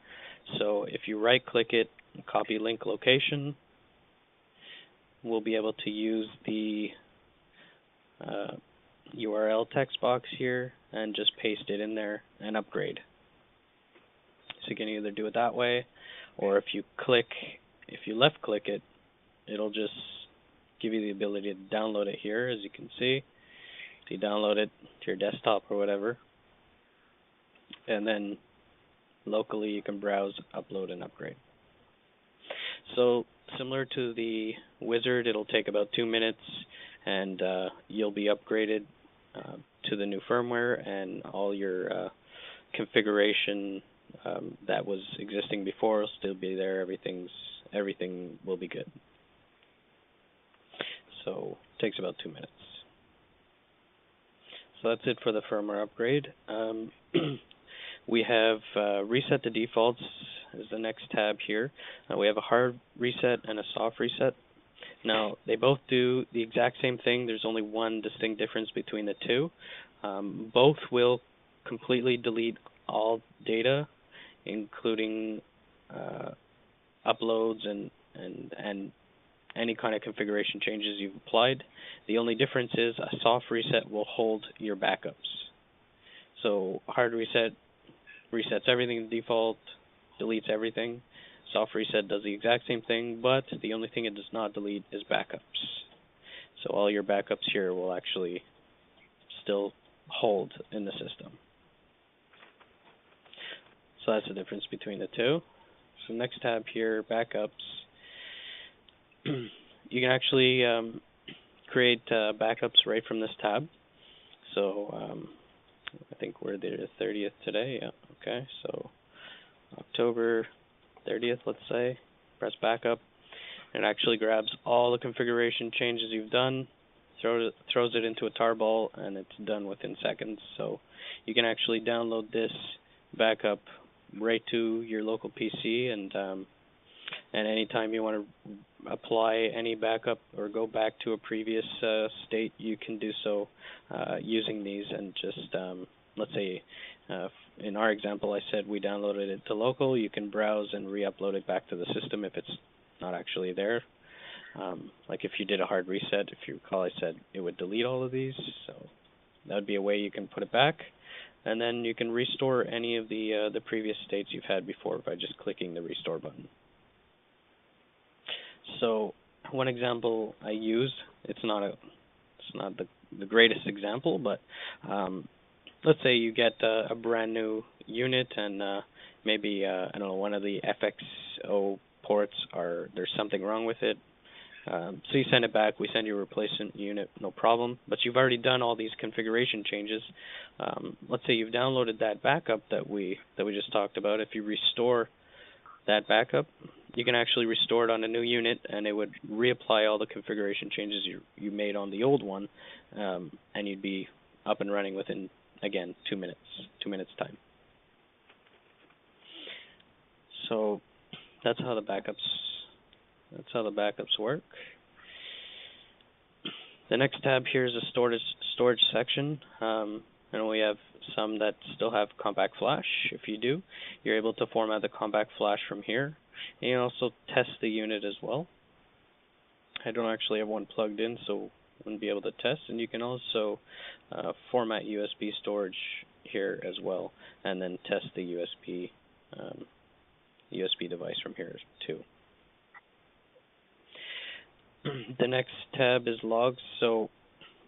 So if you right click it, copy link location, we'll be able to use the URL text box here and just paste it in there and upgrade. So you can either do it that way, or if you left click it, it'll just give you the ability to download it here, as you can see. So you download it to your desktop or whatever, and then locally you can browse, upload, and upgrade. So similar to the wizard, it'll take about 2 minutes, and you'll be upgraded to the new firmware, and all your configuration that was existing before will still be there. Everything will be good. So it takes about 2 minutes. So that's it for the firmware upgrade. We have reset the defaults is the next tab here. We have a hard reset and a soft reset. Now, they both do the exact same thing. There's only one distinct difference between the two. Both will completely delete all data, including uploads and any kind of configuration changes you've applied. The only difference is a soft reset will hold your backups. So hard reset resets everything to default, deletes everything. Soft reset does the exact same thing, but the only thing it does not delete is backups. So all your backups here will actually still hold in the system. So that's the difference between the two. So next tab here, backups. You can actually create backups right from this tab. So I think we're the 30th today. Yeah. Okay. So October 30th, let's say. Press backup. And it actually grabs all the configuration changes you've done, throws it into a tarball, and it's done within seconds. So you can actually download this backup right to your local PC, and And anytime you want to apply any backup or go back to a previous state, you can do so using these. And just let's say in our example, I said we downloaded it to local. You can browse and re-upload it back to the system if it's not actually there. Like if you did a hard reset, if you recall, I said it would delete all of these. So that would be a way you can put it back. And then you can restore any of the previous states you've had before by just clicking the restore button. So one example I use, it's not the greatest example, but let's say you get a brand new unit and maybe I don't know, one of the FXO ports there's something wrong with it. So you send it back, we send you a replacement unit, no problem. But you've already done all these configuration changes. Let's say you've downloaded that backup that we just talked about. If you restore that backup, you can actually restore it on a new unit, and it would reapply all the configuration changes you made on the old one, and you'd be up and running within, again, 2 minutes time. So that's how the backups work. The next tab here is a storage section. And we have some that still have compact flash. If you do, you're able to format the compact flash from here. And you can also test the unit as well. I don't actually have one plugged in, so wouldn't be able to test. And you can also format USB storage here as well, and then test the USB device from here too. The next tab is logs. So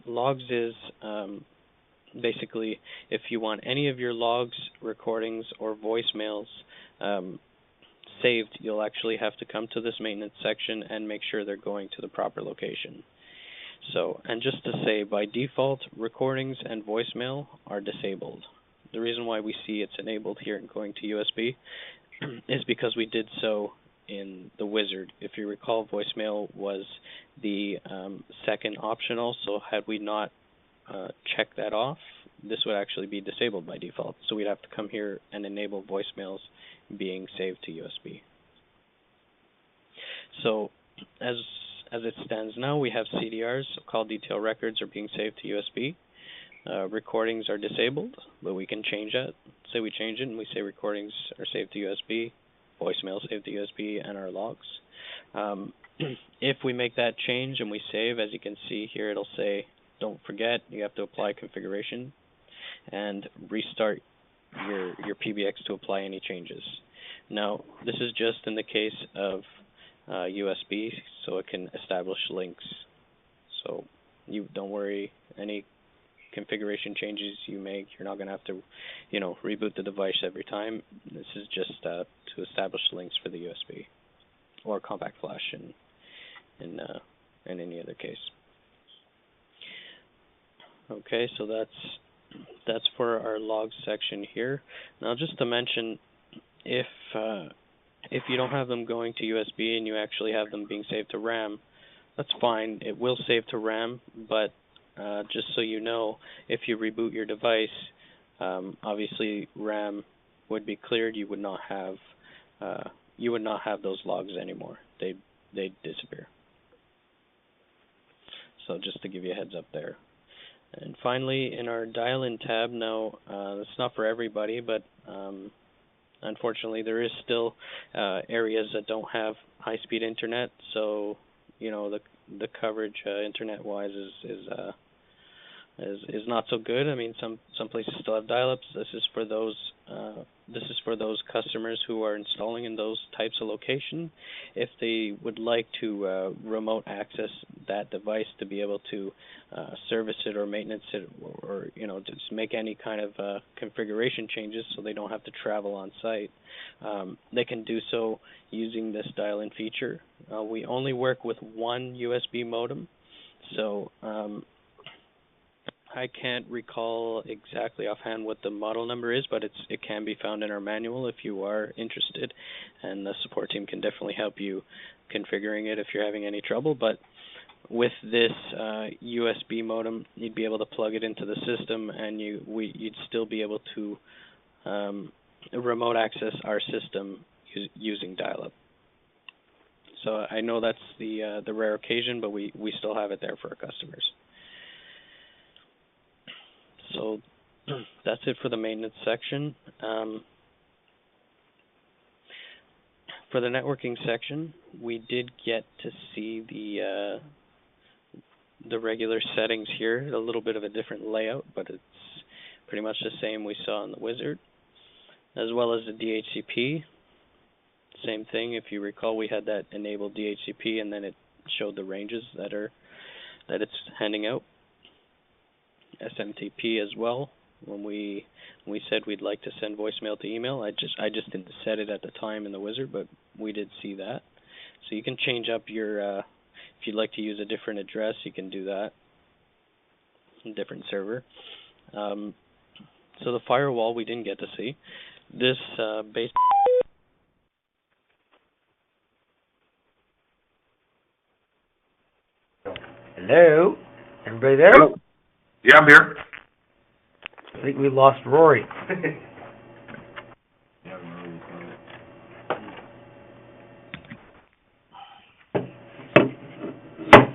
logs is basically if you want any of your logs, recordings, or voicemails saved, you'll actually have to come to this maintenance section and make sure they're going to the proper location. So, and just to say, by default, recordings and voicemail are disabled. The reason why we see it's enabled here and going to USB is because we did so in the wizard. If you recall, voicemail was the second optional, so had we not checked that off, this would actually be disabled by default. So we'd have to come here and enable voicemails being saved to USB. So as it stands now, we have CDRs, so call detail records, are being saved to USB. Recordings are disabled, but we can change that. Say we change it and we say recordings are saved to USB, voicemail saved to USB, and our logs. If we make that change and we save, as you can see here, it'll say, don't forget, you have to apply configuration and restart your PBX to apply any changes. Now, this is just in the case of USB, so it can establish links. So you don't worry, any configuration changes you make, you're not going to have to, reboot the device every time. This is just to establish links for the USB or compact flash in any other case. Okay, so that's for our logs section here. Now, just to mention, if you don't have them going to USB and you actually have them being saved to RAM, that's fine. It will save to RAM, but just so you know, if you reboot your device, obviously RAM would be cleared. You would not have those logs anymore. They'd disappear. So just to give you a heads up there. And finally, in our dial-in tab, now it's not for everybody, but unfortunately there is still areas that don't have high-speed internet. So the coverage internet-wise is not so good. I mean, some places still have dial-ups. This is for those customers who are installing in those types of location. If they would like to remote access that device to be able to service it or maintenance it, or just make any kind of configuration changes, so they don't have to travel on site, they can do so using this dial-in feature. We only work with one USB modem, so I can't recall exactly offhand what the model number is, but it can be found in our manual if you are interested, and the support team can definitely help you configuring it if you're having any trouble. But with this USB modem, you'd be able to plug it into the system, and you'd still be able to remote access our system using dial-up. So I know that's the rare occasion, but we still have it there for our customers. So that's it for the maintenance section. For the networking section, we did get to see the regular settings here, a little bit of a different layout, but it's pretty much the same we saw in the Wizard, as well as the DHCP. Same thing, if you recall, we had that enabled DHCP, and then it showed the ranges that it's handing out. SMTP as well. When we said we'd like to send voicemail to email, I just didn't set it at the time in the Wizard, but we did see that. So you can change up your if you'd like to use a different address, you can do that. A different server. So the firewall we didn't get to see. This base. Hello? Everybody there? Hello? Yeah, I'm here. I think we lost Rory.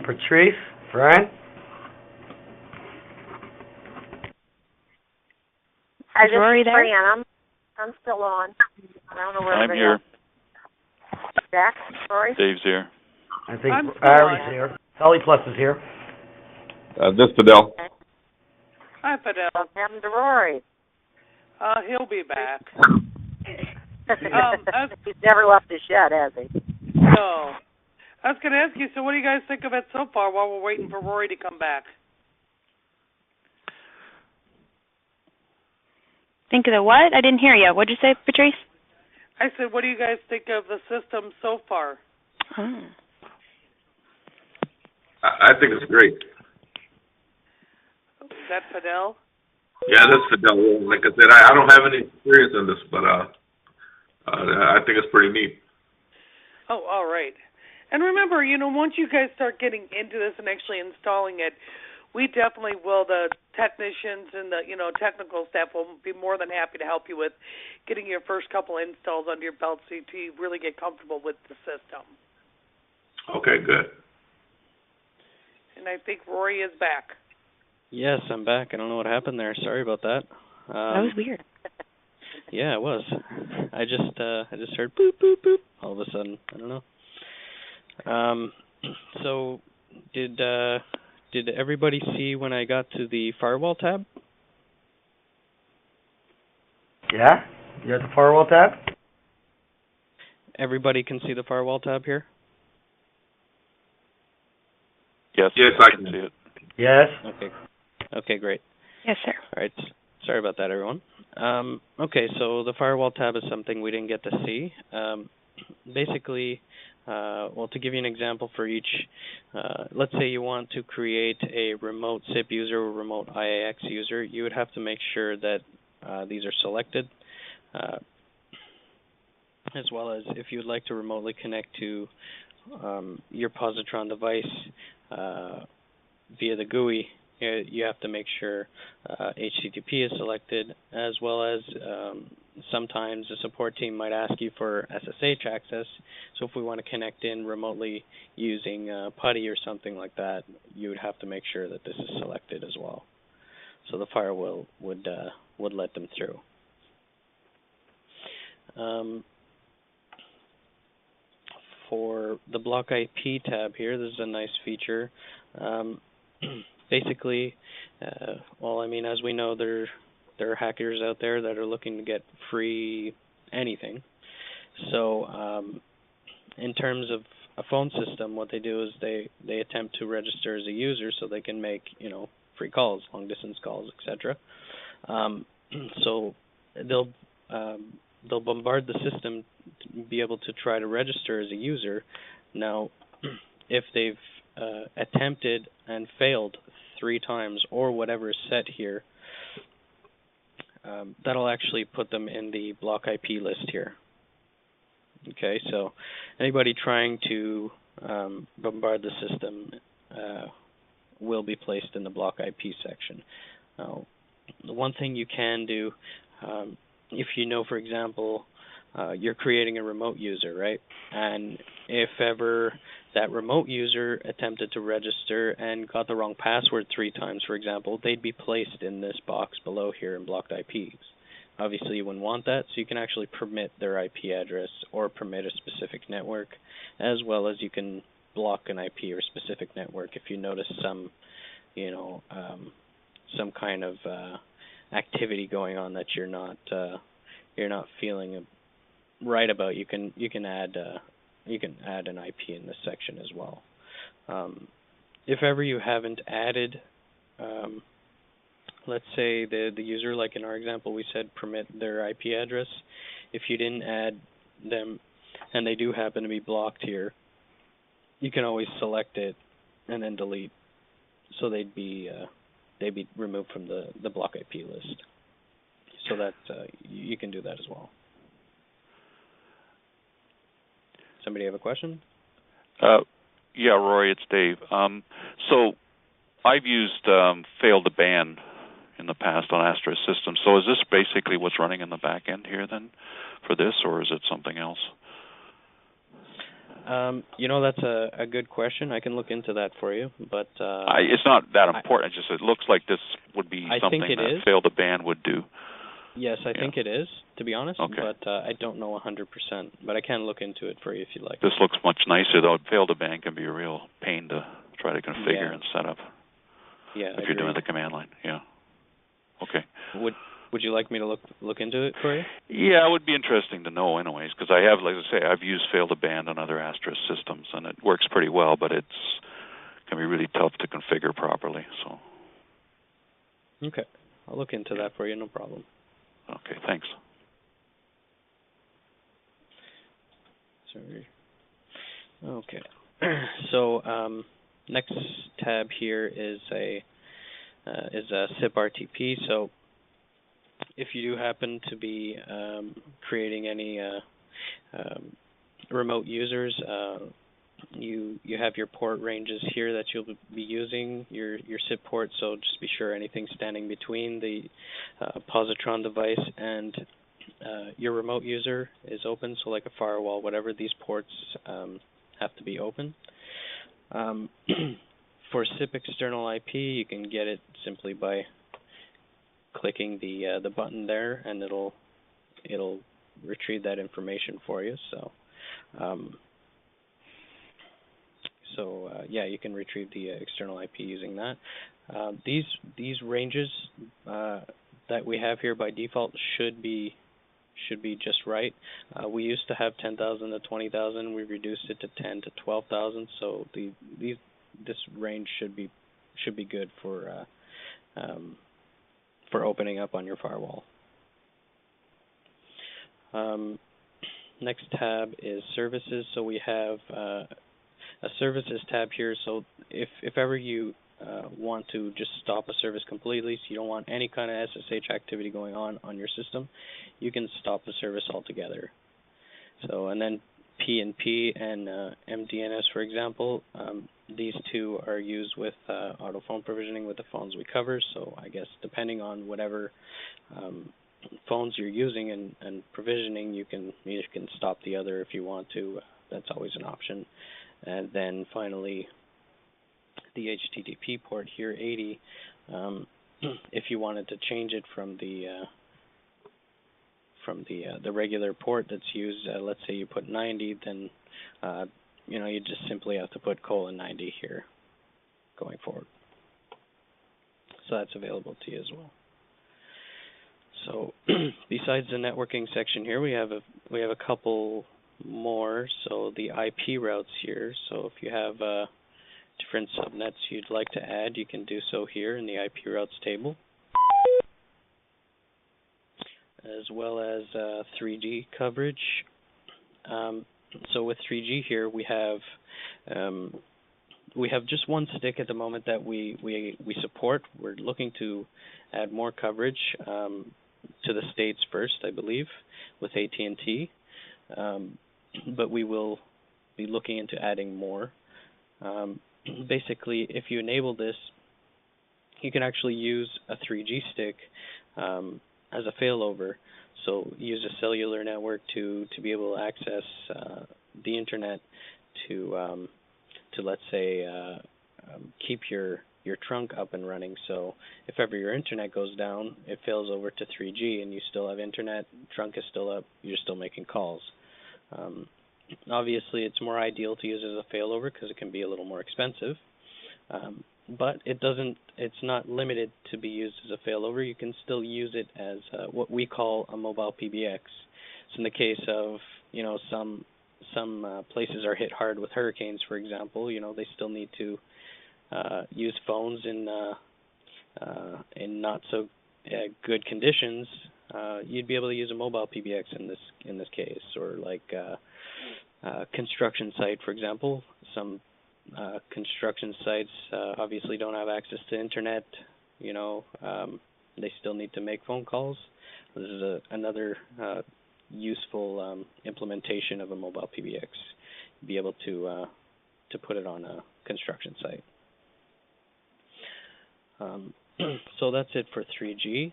Patrice? Brian? Is Rory there? Brian, I'm still on. I don't know where I'm here. Jack? Rory? Dave's here. I think I'm Ari's here. Holly Plus is here. This is Fidel. Hi, Fidel. What happened to Rory? He'll be back. He's never left the shed, has he? No. I was going to ask you, so what do you guys think of it so far while we're waiting for Rory to come back? Think of the what? I didn't hear you. What'd you say, Patrice? I said, what do you guys think of the system so far? Oh. I think it's great. Is that Fidel? Yeah, that's Fidel. Like I said, I don't have any experience in this, but I think it's pretty neat. Oh, all right. And remember, once you guys start getting into this and actually installing it, we definitely will, the technicians and the, technical staff will be more than happy to help you with getting your first couple installs under your belt so you really get comfortable with the system. Okay, good. And I think Rory is back. Yes, I'm back. I don't know what happened there. Sorry about that. That was weird. Yeah, it was. I just heard boop boop boop all of a sudden. I don't know. So did everybody see when I got to the firewall tab? Yeah? You at the firewall tab? Everybody can see the firewall tab here? Yes, I can see it. Yes. Okay, great. Yes, sir. All right. Sorry about that, everyone. Okay, so the firewall tab is something we didn't get to see. Basically, to give you an example for each, let's say you want to create a remote SIP user or remote IAX user, you would have to make sure that these are selected, as well as if you would like to remotely connect to your Positron device via the GUI, you have to make sure HTTP is selected, as well as sometimes the support team might ask you for SSH access. So if we want to connect in remotely using PuTTY or something like that, you would have to make sure that this is selected as well. So the firewall would let them through. For the block IP tab here, this is a nice feature. Basically, as we know, there are hackers out there that are looking to get free anything. So, in terms of a phone system, what they do is they attempt to register as a user so they can make free calls, long distance calls, etc. So they'll bombard the system to be able to try to register as a user. Now, if they've attempted and failed 3 times or whatever is set here, that'll actually put them in the block IP list here. Okay, so anybody trying to bombard the system will be placed in the block IP section. Now, the one thing you can do, if you know, for example, you're creating a remote user, right? And if ever that remote user attempted to register and got the wrong password 3 times, for example, they'd be placed in this box below here in blocked IPs. Obviously, you wouldn't want that, so you can actually permit their IP address or permit a specific network, as well as you can block an IP or specific network if you notice some, some kind of activity going on that you're not feeling right about. You can add an IP in this section as well. If ever you haven't added, let's say the user, like in our example, we said permit their IP address. If you didn't add them and they do happen to be blocked here, you can always select it and then delete, so they'd be removed from the block IP list. So that you can do that as well. Somebody have a question? Yeah, Roy, it's Dave. So I've used fail to ban in the past on Astra systems. So is this basically what's running in the back end here then for this, or is it something else? That's a good question. I can look into that for you, but it's not that important. It looks like this would be something that fail to ban would do. Yes, I think it is, to be honest, okay. But I don't know 100%. But I can look into it for you if you like. This looks much nicer, though. Fail to ban can be a real pain to try to configure and set up. Yeah, if you're doing the command line. Yeah. Okay. Would you like me to look into it for you? Yeah, it would be interesting to know, anyways, because I have, like I say, I've used fail to ban on other Astra systems, and it works pretty well, but can be really tough to configure properly. So. Okay, I'll look into that for you. No problem. Okay, thanks. Sorry. Okay. So next tab here is a SIP RTP. So if you do happen to be creating any remote users, you have your port ranges here that you'll be using, your SIP port, so just be sure anything standing between the Positron device and your remote user is open, so like a firewall, whatever, these ports have to be open. For SIP external IP, you can get it simply by clicking the button there, and it'll retrieve that information for you. So you can retrieve the external IP using that. These ranges that we have here by default should be just right. We used to have 10,000 to 20,000. We reduced it to 10 to 12,000. So this range should be good for opening up on your firewall. Next tab is services. So we have a services tab here. So if ever you want to just stop a service completely, so you don't want any kind of SSH activity going on your system, you can stop the service altogether. So, and then P&P and MDNS, for example, these two are used with auto phone provisioning with the phones we cover. So I guess depending on whatever phones you're using and provisioning, you can stop the other if you want to. That's always an option. And then finally, the HTTP port here, 80. If you wanted to change it from the regular port that's used, let's say you put 90, then you just simply have to put :90 here going forward. So that's available to you as well. So besides the networking section here, we have a couple more. So the IP routes here. So if you have different subnets you'd like to add, you can do so here in the IP routes table, as well as 3G coverage. So with 3G here, we have just one stick at the moment that we support. We're looking to add more coverage to the States first, I believe, with AT&T. But we will be looking into adding more. Basically, if you enable this, you can actually use a 3G stick as a failover. So use a cellular network to be able to access the internet to let's say keep your trunk up and running. So if ever your internet goes down, it fails over to 3G and you still have internet, trunk is still up, you're still making calls. Obviously, it's more ideal to use as a failover because it can be a little more expensive. But it's not limited to be used as a failover. You can still use it as what we call a mobile PBX. So in the case of, some places are hit hard with hurricanes, for example, they still need to use phones in not so good conditions. You'd be able to use a mobile PBX in this case, or like construction site, for example. Some construction sites obviously don't have access to internet. They still need to make phone calls. This is another useful implementation of a mobile PBX. Be able to put it on a construction site. So that's it for 3G.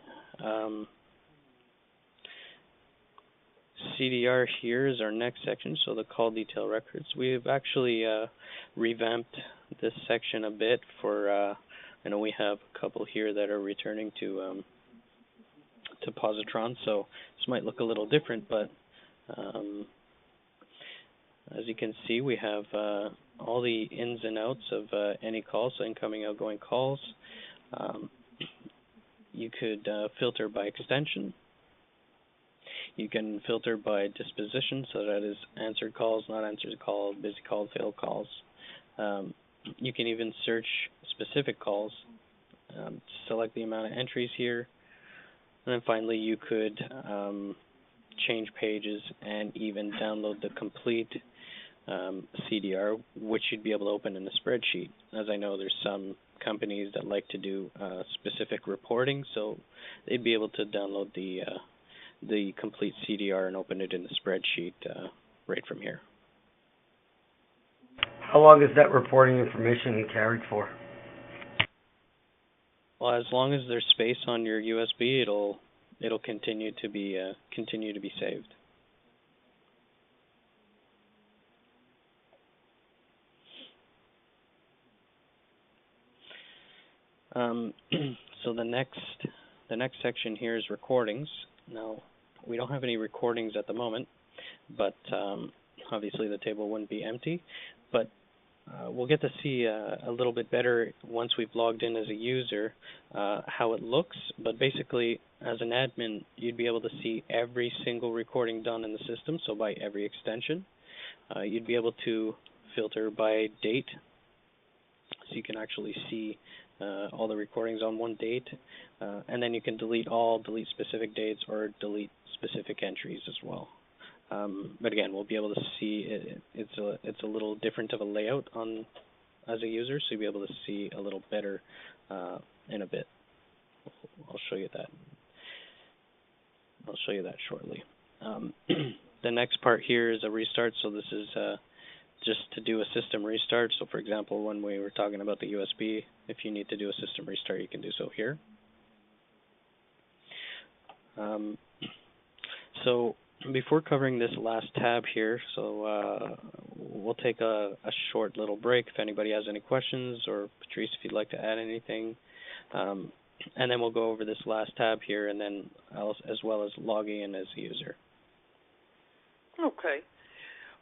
CDR here is our next section, so the call detail records. We've actually revamped this section a bit for, I know we have a couple here that are returning to Positron, so this might look a little different, but as you can see, we have all the ins and outs of any call, so incoming, outgoing calls. You could filter by extension. You can filter by disposition, so that is answered calls, not answered calls, busy calls, failed calls. You can even search specific calls, select the amount of entries here, and then finally you could change pages and even download the complete CDR, which you'd be able to open in a spreadsheet. As I know, there's some companies that like to do specific reporting, so they'd be able to download the complete CDR and open it in the spreadsheet right from here. How long is that reporting information carried for? Well, as long as there's space on your USB, it'll continue to be saved. So the next section here is recordings. Now, we don't have any recordings at the moment, but obviously the table wouldn't be empty. But we'll get to see a little bit better once we've logged in as a user how it looks. But basically, as an admin, you'd be able to see every single recording done in the system, so by every extension. You'd be able to filter by date, so you can actually see all the recordings on one date, and then you can delete specific dates, or delete specific entries as well. But again, we'll be able to see it's a little different of a layout as a user, so you'll be able to see a little better in a bit. I'll show you that. I'll show you that shortly. The next part here is a restart, so this is just to do a system restart. So for example, when we were talking about the USB, if you need to do a system restart, you can do so here. So before covering this last tab here, so we'll take a short little break if anybody has any questions, or Patrice, if you'd like to add anything. And then we'll go over this last tab here, and then as well as logging in as a user. Okay.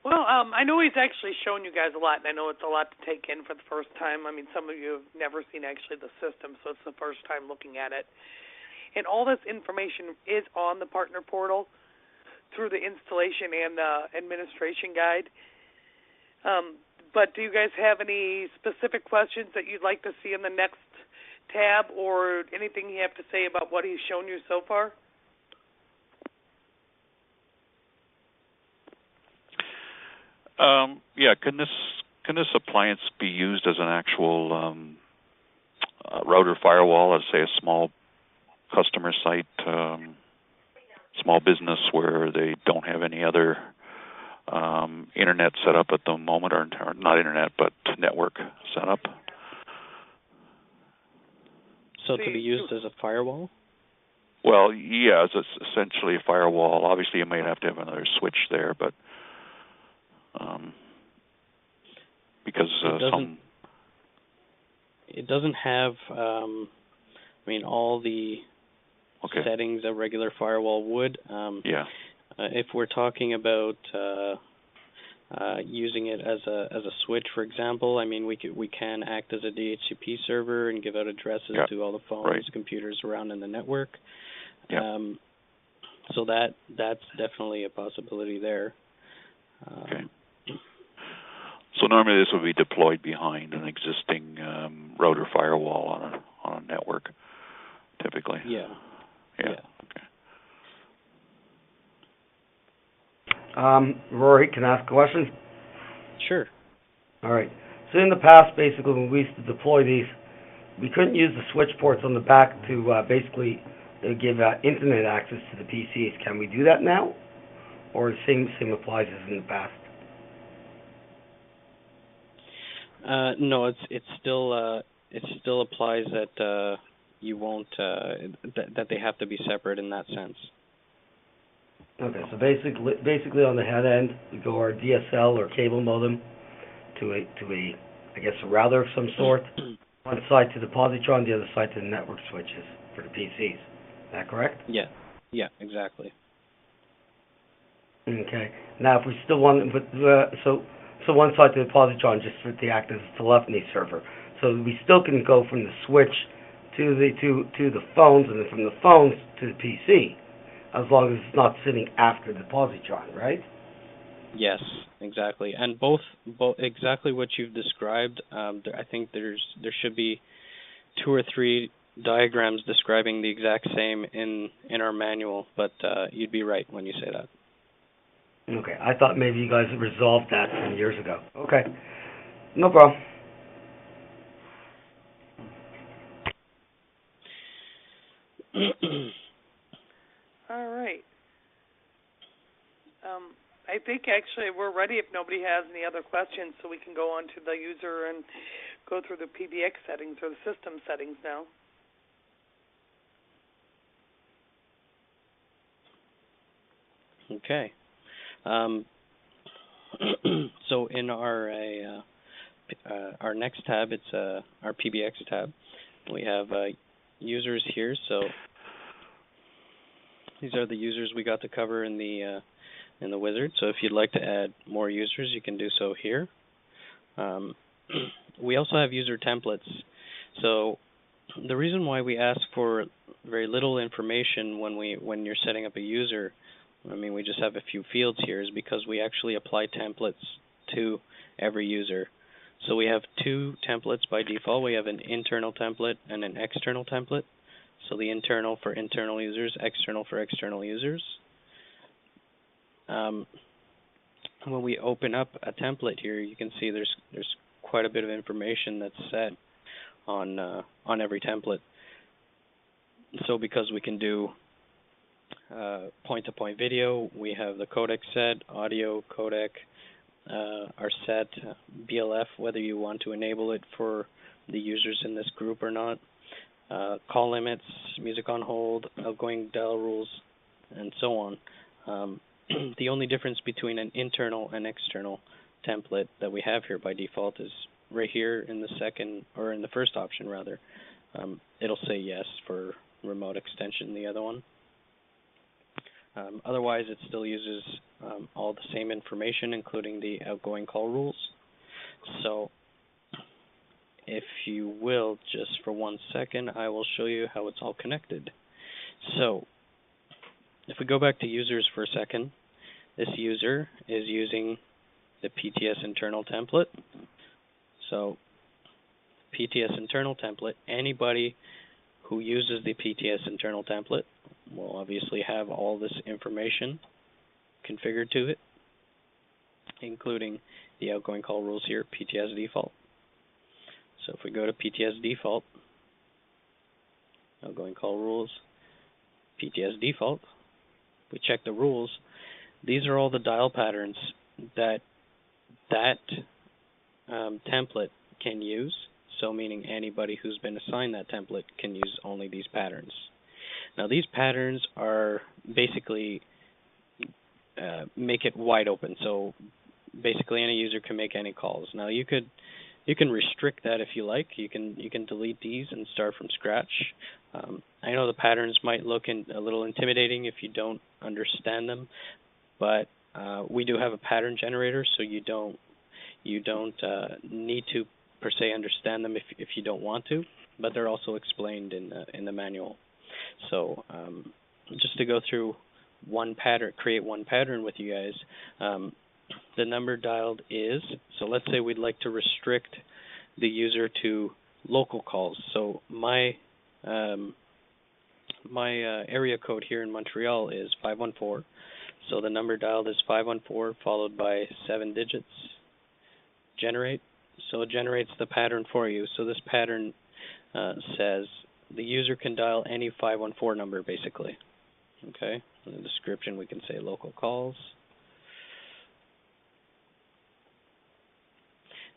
Well, I know he's actually shown you guys a lot, and I know it's a lot to take in for the first time. I mean, some of you have never seen actually the system, so it's the first time looking at it. And all this information is on the partner portal through the installation and the administration guide. But do you guys have any specific questions that you'd like to see in the next tab, or anything you have to say about what he's shown you so far? Yeah, can this appliance be used as an actual router firewall, as say a small customer site, small business where they don't have any other internet set up at the moment, or not internet, but network set up? So to be used as a firewall? Well, yeah, it's essentially a firewall. Obviously, you might have to have another switch there, but because it doesn't have, all the settings a regular firewall would. If we're talking about using it as a switch, for example, we can act as a DHCP server and give out addresses to all the phones, computers around in the network. So that's definitely a possibility there. Okay. So normally this would be deployed behind an existing router firewall on a network, typically. Yeah. Okay. Rory, can I ask a question? Sure. All right. So in the past, basically, when we used to deploy these, we couldn't use the switch ports on the back to basically give internet access to the PCs. Can we do that now, or the same applies as in the past? No, it still applies that you won't that they have to be separate in that sense. Okay, so basically on the head end, we go our DSL or cable modem to a I guess a router of some sort. One side to the Positron, the other side to the network switches for the PCs. Is that correct? Yeah, exactly. Okay. Now, if we still want, so one side to the Positron just for the act as a telephony server. So we still can go from the switch to the phones, and then from the phones to the PC, as long as it's not sitting after the Positron, right? Yes, exactly. And both exactly what you've described. I think there should be 2 or 3 diagrams describing the exact same in our manual, but you'd be right when you say that. Okay, I thought maybe you guys had resolved that some years ago. Okay, no problem. All right. I think actually we're ready if nobody has any other questions, so we can go on to the user and go through the PBX settings or the system settings now. Okay. So in our next tab, it's our PBX tab. We have users here. So these are the users we got to cover in the wizard. So if you'd like to add more users, you can do so here. We also have user templates. So the reason why we ask for very little information when you're setting up a user, we just have a few fields here, is because we actually apply templates to every user. So we have 2 templates by default. We have an internal template and an external template. So the internal for internal users, external for external users. When we open up a template here, you can see there's quite a bit of information that's set on every template. So because we can do point-to-point video, we have the codec set, audio codec, are set, BLF, whether you want to enable it for the users in this group or not, call limits, music on hold, outgoing dial rules, and so on. The only difference between an internal and external template that we have here by default is right here in the first option rather. It'll say yes for remote extension, the other one. Otherwise, it still uses all the same information, including the outgoing call rules. So if you will, just for 1 second, I will show you how it's all connected. So if we go back to users for a second, this user is using the PTS internal template. So PTS internal template, anybody who uses the PTS internal template will obviously have all this information configured to it, including the outgoing call rules here, PTS default. So if we go to PTS default, outgoing call rules, PTS default, we check the rules. These are all the dial patterns that template can use. So meaning anybody who's been assigned that template can use only these patterns. Now these patterns are basically make it wide open. So basically any user can make any calls. Now you can restrict that if you like. You can delete these and start from scratch. I know the patterns might look a little intimidating if you don't understand them, but we do have a pattern generator, so you don't need to per se understand them if you don't want to, but they're also explained in the manual. So just to go through one pattern, create one pattern with you guys. The number dialed is, so let's say we'd like to restrict the user to local calls. So my area code here in Montreal is 514. So the number dialed is 514 followed by 7 digits. Generate. So it generates the pattern for you. So this pattern says the user can dial any 514 number basically. Okay. In the description we can say local calls.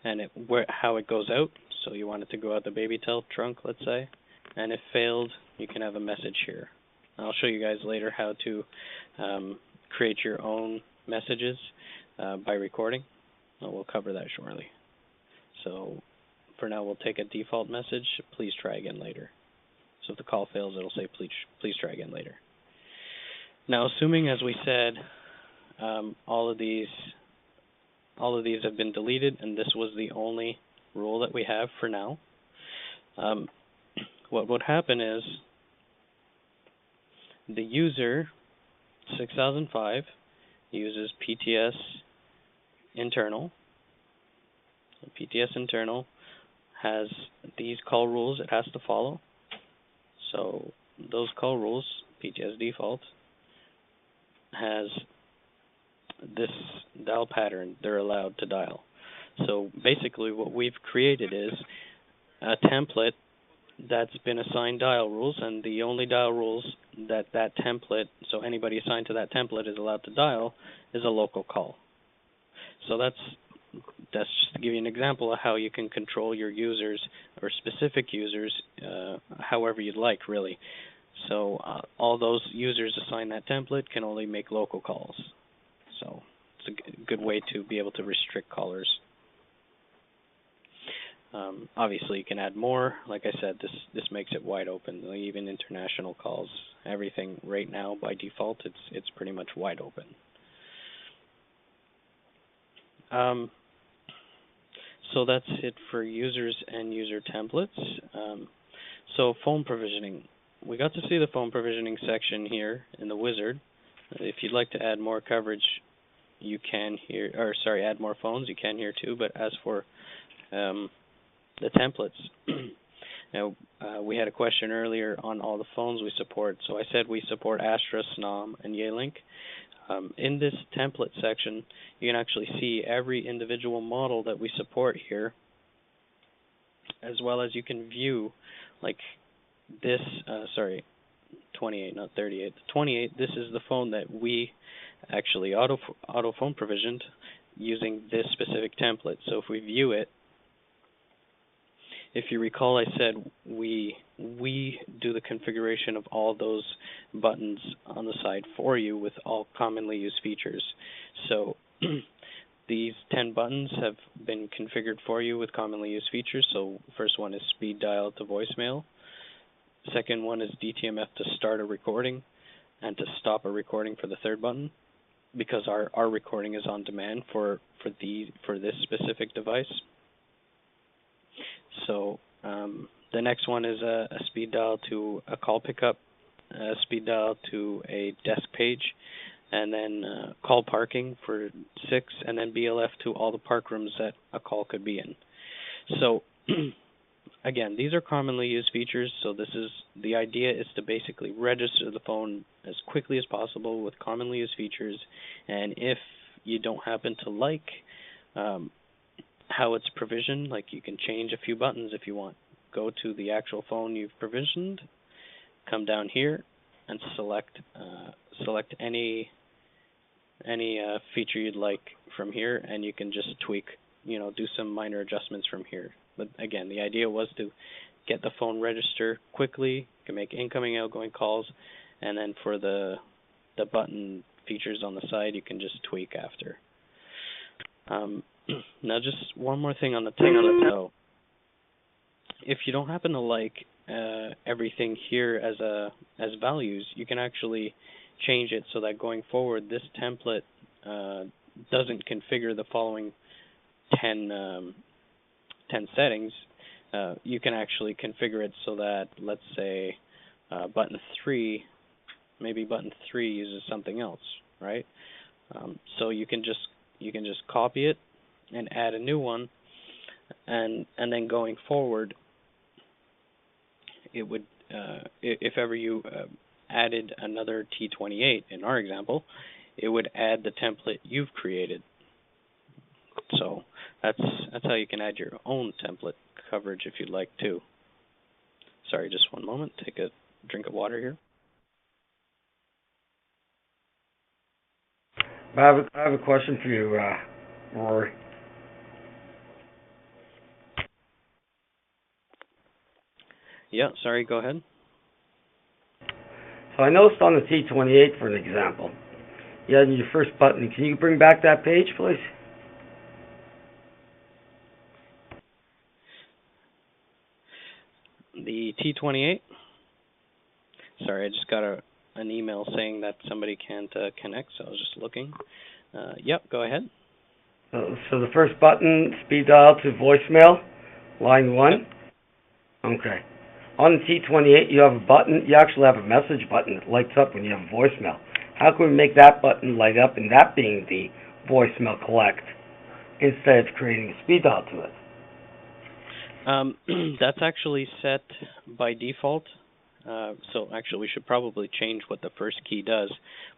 And how it goes out. So you want it to go out the baby tail trunk, let's say. And if failed, you can have a message here. I'll show you guys later how to create your own messages by recording. We'll cover that shortly. So for now, we'll take a default message. Please try again later. So if the call fails, it'll say please try again later. Now, assuming, as we said, all of these have been deleted, and this was the only rule that we have for now. What would happen is the user 6005 uses PTS internal. So PTS internal has these call rules it has to follow. So those call rules, PTS default, has this dial pattern they're allowed to dial. So basically what we've created is a template that's been assigned dial rules, and the only dial rules that template, so anybody assigned to that template is allowed to dial, is a local call. So that's just to give you an example of how you can control your users or specific users however you'd like, really. So all those users assigned that template can only make local calls. So it's a good way to be able to restrict callers. Obviously, you can add more. Like I said, this makes it wide open. Even international calls, everything right now by default, it's pretty much wide open. So that's it for users and user templates. So phone provisioning. We got to see the phone provisioning section here in the wizard. If you'd like to add more coverage, you can here, or sorry, add more phones, you can here too. But as for the templates, now we had a question earlier on all the phones we support. So I said we support Astra, Snom, and Yealink. In this template section, you can actually see every individual model that we support here, as well as you can view, like this, 28, not 38. The 28, this is the phone that we actually auto phone provisioned using this specific template. So if we view it, if you recall, I said we do the configuration of all those buttons on the side for you with all commonly used features. So these 10 buttons have been configured for you with commonly used features. So first one is speed dial to voicemail. Second one is DTMF to start a recording and to stop a recording for the third button, because our recording is on demand for this specific device. So the next one is a speed dial to a call pickup, a speed dial to a desk page, and then call parking for 6, and then BLF to all the park rooms that a call could be in. So again, these are commonly used features, so the idea is to basically register the phone as quickly as possible with commonly used features, and if you don't happen to like how it's provisioned, like you can change a few buttons if you want. Go to the actual phone you've provisioned, come down here, and select any feature you'd like from here, and you can just tweak, do some minor adjustments from here. But again, the idea was to get the phone register quickly. You can make incoming, outgoing calls, and then for the button features on the side, you can just tweak after. Now, just one more thing on the template, though. If you don't happen to like everything here as values, you can actually change it so that going forward, this template doesn't configure the following 10 settings. You can actually configure it so that, let's say, button 3, maybe button 3 uses something else, right? So you can just copy it and add a new one, and then going forward, it would if ever you added another T28 in our example, it would add the template you've created. So that's how you can add your own template coverage if you'd like to. Sorry, just one moment. Take a drink of water here. I have a question for you, Rory. Yeah, sorry, go ahead. So I noticed on the T28, for an example, you had your first button. Can you bring back that page, please? The T28? Sorry, I just got an email saying that somebody can't connect, so I was just looking. Yep, go ahead. So the first button, speed dial to voicemail, line 1. Yep. Okay. On the T28, you have a button. You actually have a message button that lights up when you have a voicemail. How can we make that button light up and that being the voicemail collect instead of creating a speed dial to it? That's actually set by default. So actually, we should probably change what the first key does,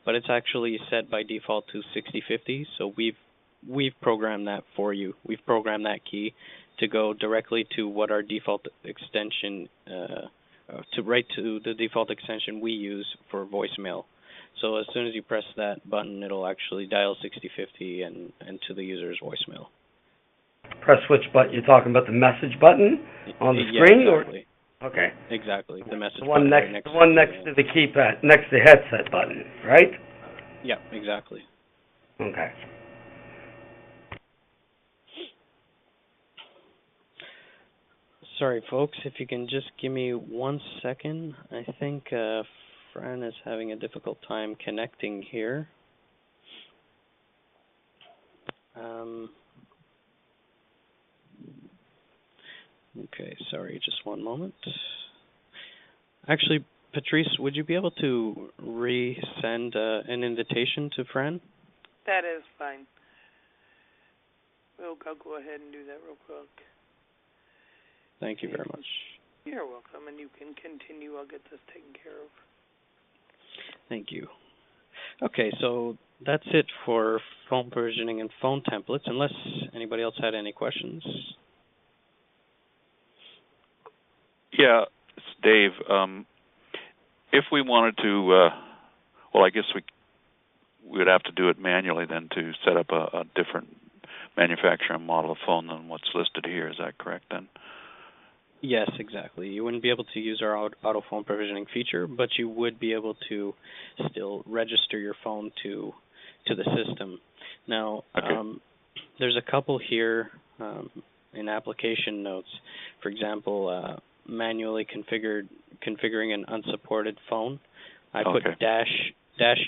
but it's actually set by default to 6050. So we've programmed that for you. We've programmed that key to go directly to what our default extension, to the default extension we use for voicemail. So as soon as you press that button, it'll actually dial 6050 and to the user's voicemail. Press which button? You're talking about the message button on the screen, exactly. Or okay, exactly. The message the one button next to the keypad, next to the headset button, right? Yeah, exactly. Okay. Sorry, folks, if you can just give me 1 second. I think Fran is having a difficult time connecting here. Okay, sorry, just one moment. Actually, Patrice, would you be able to resend an invitation to Fran? That is fine. I'll go ahead and do that real quick. Thank you very much. You're welcome, and you can continue. I'll get this taken care of. Thank you. Okay, so that's it for phone provisioning and phone templates, unless anybody else had any questions. Yeah, it's Dave. If we wanted to, well, I guess we would have to do it manually then to set up a different manufacturer and model of phone than what's listed here. Is that correct then? Yes, exactly. You wouldn't be able to use our auto phone provisioning feature, but you would be able to still register your phone to the system. Now, okay. There's a couple here in application notes. For example, manually configuring an unsupported phone. I put dash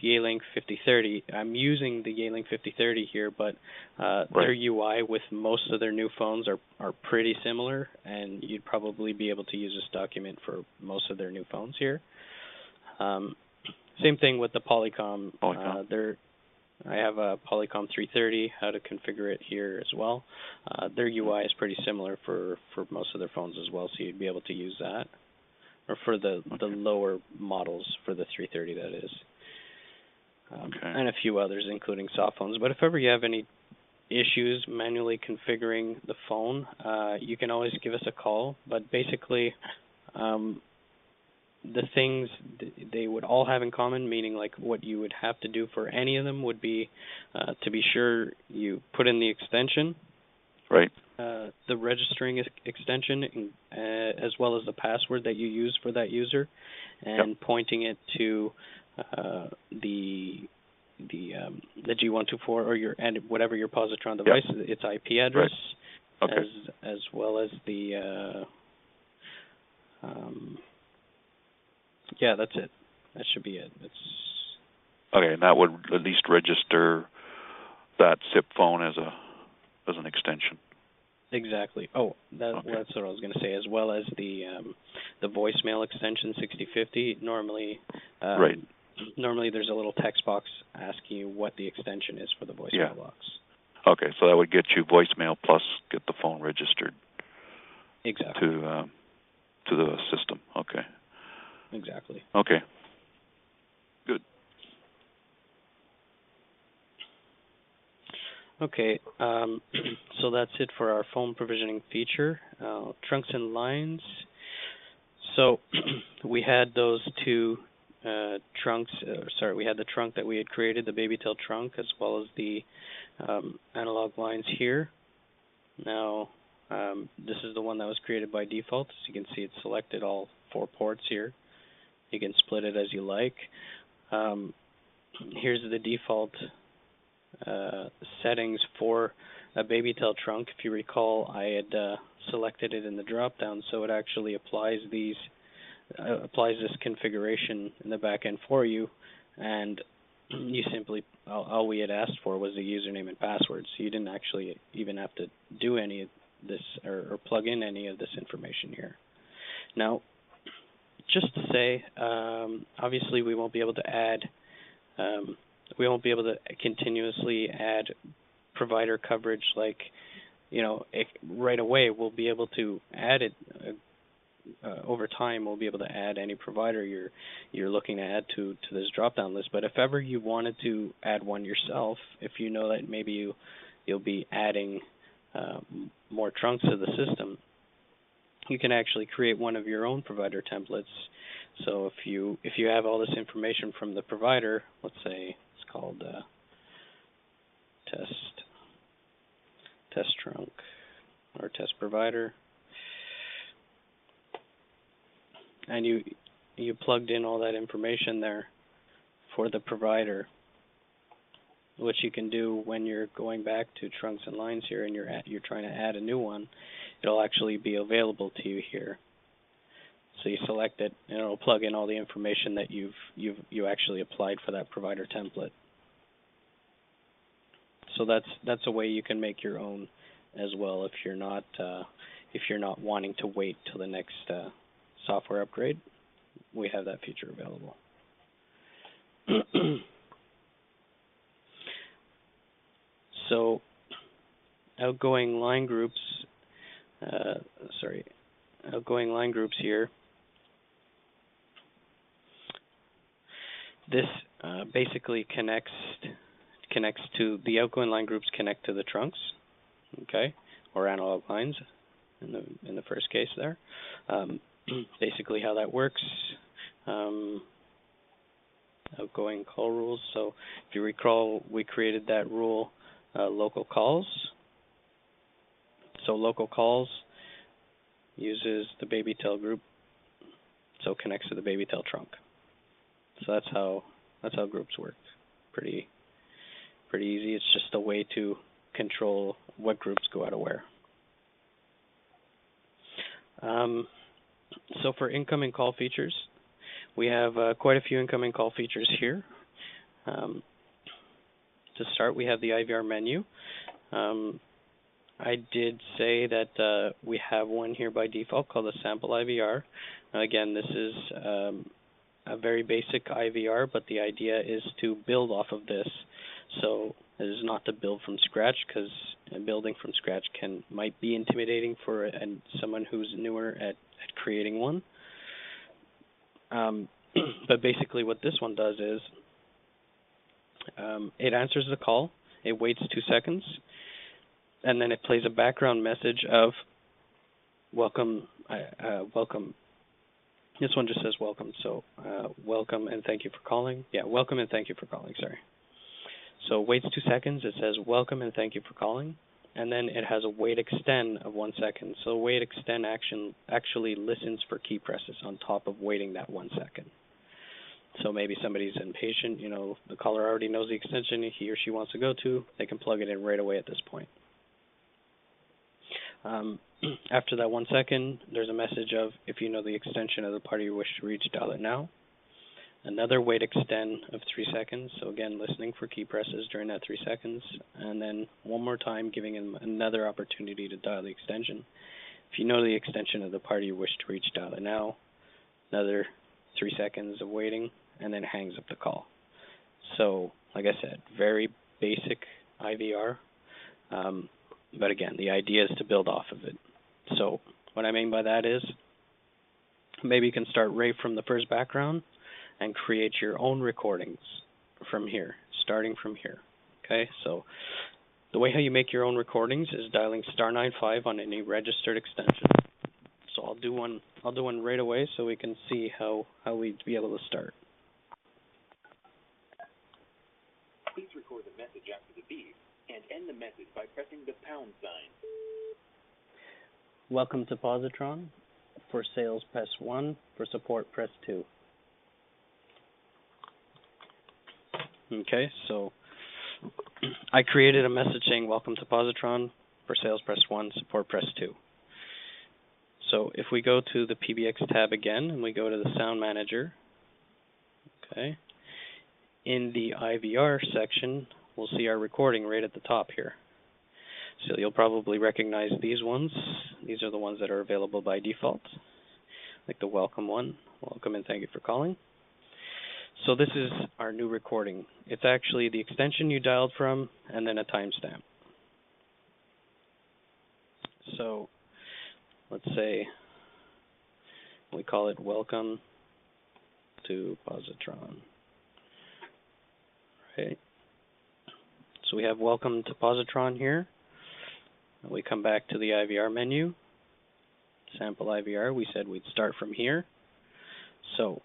Yealink 5030. I'm using the Yealink 5030 here, but their UI with most of their new phones are pretty similar, and you'd probably be able to use this document for most of their new phones here. Same thing with the Polycom. I have a Polycom 330, how to configure it here as well. Their UI is pretty similar for most of their phones as well, so you'd be able to use that. Or for the lower models for the 330, that is. And a few others, including soft phones. But if ever you have any issues manually configuring the phone, you can always give us a call. But basically, the things they would all have in common, meaning like what you would have to do for any of them would be to be sure you put in the extension. Right. the registering extension as well as the password that you use for that user, and pointing it to the G124 or and whatever your Positron device, its IP address, as well as the that's it. That should be it. Okay, and that would at least register that SIP phone as an extension. Exactly. Oh, that's what I was going to say, as well as the voicemail extension 6050. Normally, normally there's a little text box asking you what the extension is for the voicemail box. Okay, so that would get you voicemail plus get the phone registered. Exactly. To the system. Okay. Exactly. Okay. Good. Okay, so that's it for our phone provisioning feature. Trunks and lines. So we had those two trunks. We had the trunk that we had created, the BabyTel trunk, as well as the analog lines here. Now, this is the one that was created by default. As you can see, it's selected all 4 ports here. You can split it as you like. Here's the default settings for a BabyTel trunk. If you recall, I had selected it in the drop-down, so it actually applies this configuration in the back end for you, and you simply all we had asked for was the username and password, so you didn't actually even have to do any of this or plug in any of this information here. Now, just to say, obviously we won't be able to add. We won't be able to continuously add provider coverage right away. We'll be able to add it over time. We'll be able to add any provider you're looking to add to this drop-down list. But if ever you wanted to add one yourself, if you know that maybe you'll be adding more trunks to the system, you can actually create one of your own provider templates. So if you have all this information from the provider, let's say it's called test trunk or test provider, and you plugged in all that information there for the provider, which you can do when you're going back to trunks and lines here and you're trying to add a new one. It'll actually be available to you here. So you select it, and it'll plug in all the information that you actually applied for that provider template. So that's a way you can make your own as well if you're not wanting to wait till the next software upgrade. We have that feature available. So outgoing line groups here. This basically connects to the outgoing line groups, connect to the trunks, okay, or analog lines in the first case there. Basically how that works, outgoing call rules. So if you recall, we created that rule, local calls. So local calls uses the BabyTel group, so connects to the BabyTel trunk. So that's how groups work. Pretty easy. It's just a way to control what groups go out of where. So for incoming call features, we have quite a few incoming call features here. To start, we have the IVR menu. I did say that we have one here by default called the sample IVR. Again, this is a very basic IVR, but the idea is to build off of this. So it is not to build from scratch, because building from scratch might be intimidating for someone who's newer at creating one. But basically what this one does is it answers the call, it waits 2 seconds, and then it plays a background message of welcome. This one just says welcome, so welcome and thank you for calling. Yeah, welcome and thank you for calling, sorry. So it waits 2 seconds, it says welcome and thank you for calling, and then it has a wait extend of 1 second. So wait extend actually listens for key presses on top of waiting that 1 second. So maybe somebody's impatient, the caller already knows the extension he or she wants to go to, they can plug it in right away at this point. After that 1 second, there's a message of, if you know the extension of the party you wish to reach, dial it now. Another wait extend of 3 seconds, so again, listening for key presses during that 3 seconds, and then one more time, giving him another opportunity to dial the extension. If you know the extension of the party you wish to reach, dial it now. Another 3 seconds of waiting, and then hangs up the call. So, like I said, very basic IVR, but again, the idea is to build off of it. So, what I mean by that is, maybe you can start right from the first background and create your own recordings from here, starting from here. Okay, so the way how you make your own recordings is dialing *95 on any registered extension. So I'll do one right away so we can see how we'd be able to start. Please record the message after the beep and end the message by pressing the # sign. Welcome to Positron. For sales, press 1. For support, press 2. Okay, so I created a message saying, welcome to Positron. For sales, press 1. Support, press 2. So if we go to the PBX tab again, and we go to the Sound Manager, okay, in the IVR section, we'll see our recording right at the top here. So you'll probably recognize these ones. These are the ones that are available by default, like the welcome one. Welcome and thank you for calling. So this is our new recording. It's actually the extension you dialed from and then a timestamp. So let's say we call it welcome to Positron. Right. So we have welcome to Positron here. And we come back to the IVR menu. Sample IVR. We said we'd start from here. So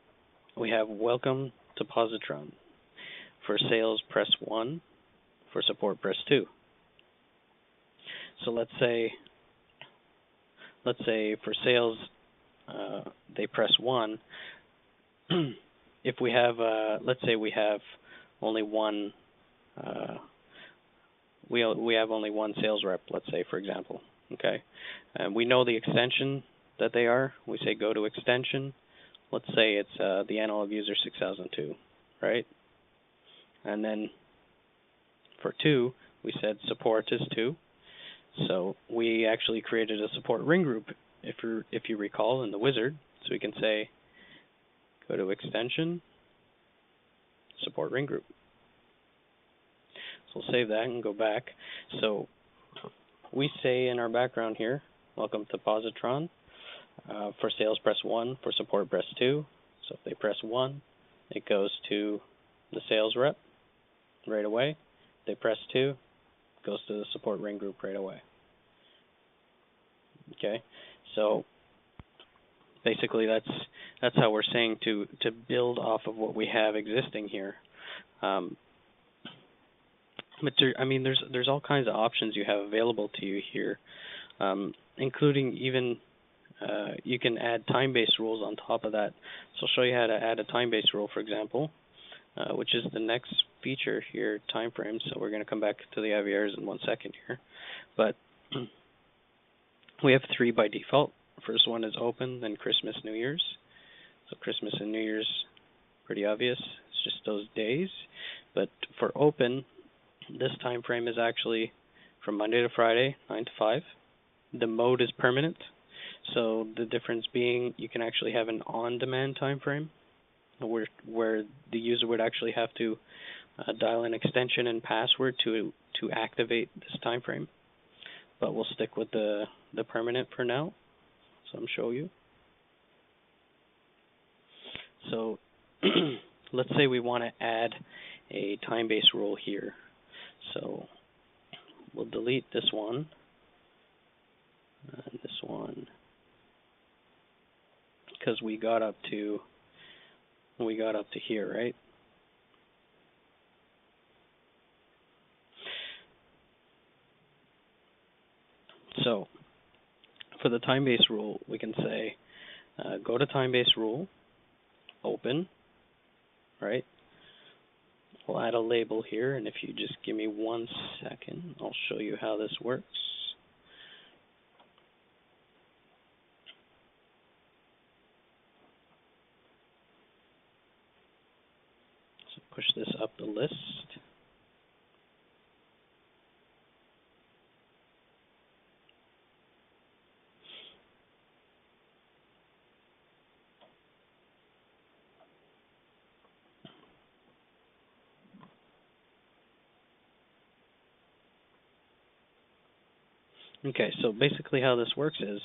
we have welcome to Positron. For sales, press 1. For support, press 2. So let's say for sales, they press 1. If we have, let's say we have only one, we have only one sales rep, let's say, for example, okay? And we know the extension that they are. We say go to extension. Let's say it's the analog user 6002, right? And then for 2, we said support is 2. So we actually created a support ring group, if you recall, in the wizard. So we can say go to extension, support ring group. So we'll save that and go back. So we say in our background here, welcome to Positron. For sales, press 1. For support, press 2. So if they press 1, it goes to the sales rep right away. If they press 2, it goes to the support ring group right away. Okay, so basically that's how we're saying to build off of what we have existing here. But there's all kinds of options you have available to you here, including even you can add time-based rules on top of that. So I'll show you how to add a time-based rule, for example, which is the next feature here, time frames. So we're going to come back to the IVRs in 1 second here, but we have 3 by default. First one is open, then Christmas, New Year's. So Christmas and New Year's, pretty obvious. It's just those days. But for open, this time frame is actually from Monday to Friday, 9 to 5. The mode is permanent. So the difference being you can actually have an on-demand time frame where the user would actually have to dial an extension and password to activate this time frame. But we'll stick with the permanent for now. So I'm showing you. So let's say we want to add a time-based rule here. So we'll delete this one and this one because we got up to here, right? So for the time-based rule, we can say go to time-based rule, open, right? We'll add a label here, and if you just give me 1 second, I'll show you how this works. So push this up the list. Okay, so basically how this works is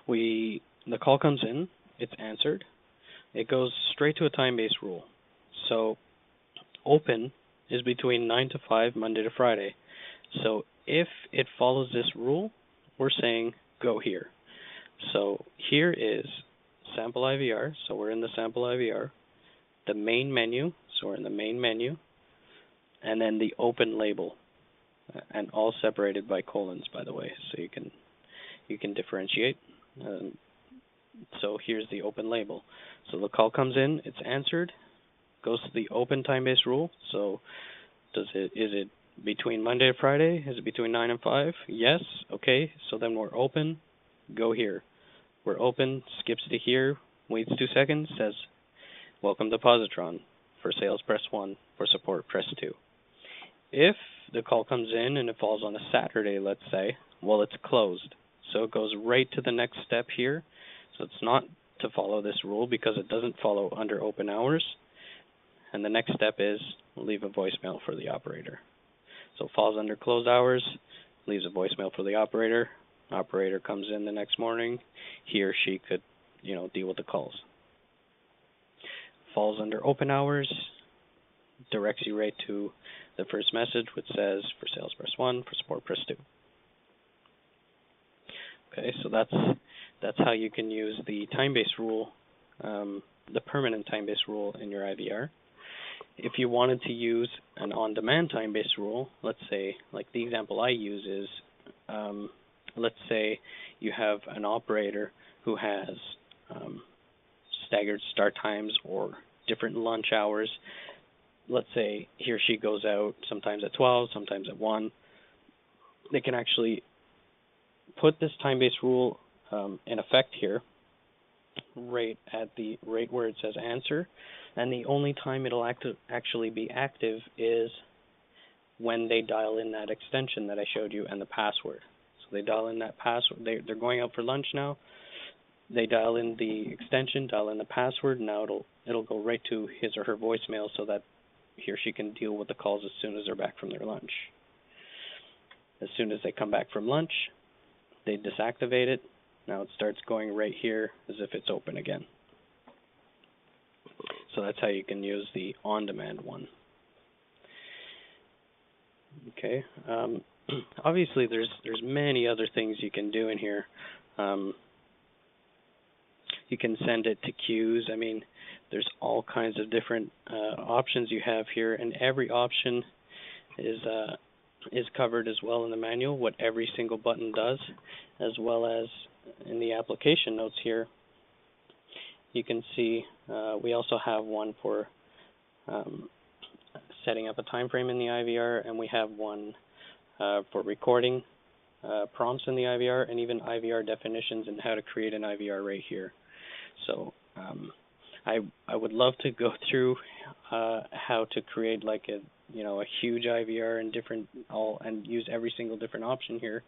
the call comes in, it's answered, it goes straight to a time-based rule. So open is between 9 to 5, Monday to Friday. So if it follows this rule, we're saying go here. So here is sample IVR, so we're in the sample IVR, the main menu, so we're in the main menu, and then the open label. And all separated by colons, by the way, so you can differentiate. So here's the open label. So the call comes in, it's answered, goes to the open time-based rule. So is it between Monday to Friday? Is it between 9 and 5? Yes. Okay. So then we're open. Go here. We're open. Skips to here. Waits 2 seconds. Says, "Welcome to Positron. For sales, press 1. For support, press 2." If the call comes in and it falls on a Saturday, let's say, well, it's closed. So it goes right to the next step here. So it's not to follow this rule because it doesn't follow under open hours. And the next step is leave a voicemail for the operator. So it falls under closed hours, leaves a voicemail for the operator. Operator comes in the next morning. He or she could, deal with the calls. Falls under open hours, directs you right to the first message, which says for sales press 1, for support press 2. Okay, so that's how you can use the time-based rule, the permanent time-based rule in your IVR. If you wanted to use an on-demand time-based rule, let's say, like the example I use is, let's say you have an operator who has staggered start times or different lunch hours. Let's say he or she goes out sometimes at 12, sometimes at 1. They can actually put this time-based rule in effect here, right where it says answer, and the only time it'll actually be active is when they dial in that extension that I showed you and the password. So they dial in that password. They're going out for lunch now. They dial in the extension, dial in the password. Now it'll go right to his or her voicemail so that he or she can deal with the calls as soon as they're back from their lunch. As soon as they come back from lunch, they deactivate it. Now it starts going right here as if it's open again. So that's how you can use the on-demand one. Okay. Obviously, there's many other things you can do in here. You can send it to queues. I mean, there's all kinds of different options you have here, and every option is covered as well in the manual, what every single button does, as well as in the application notes here. You can see we also have one for setting up a time frame in the IVR, and we have one for recording prompts in the IVR, and even IVR definitions and how to create an IVR right here. So I would love to go through how to create like a huge IVR and use every single different option here.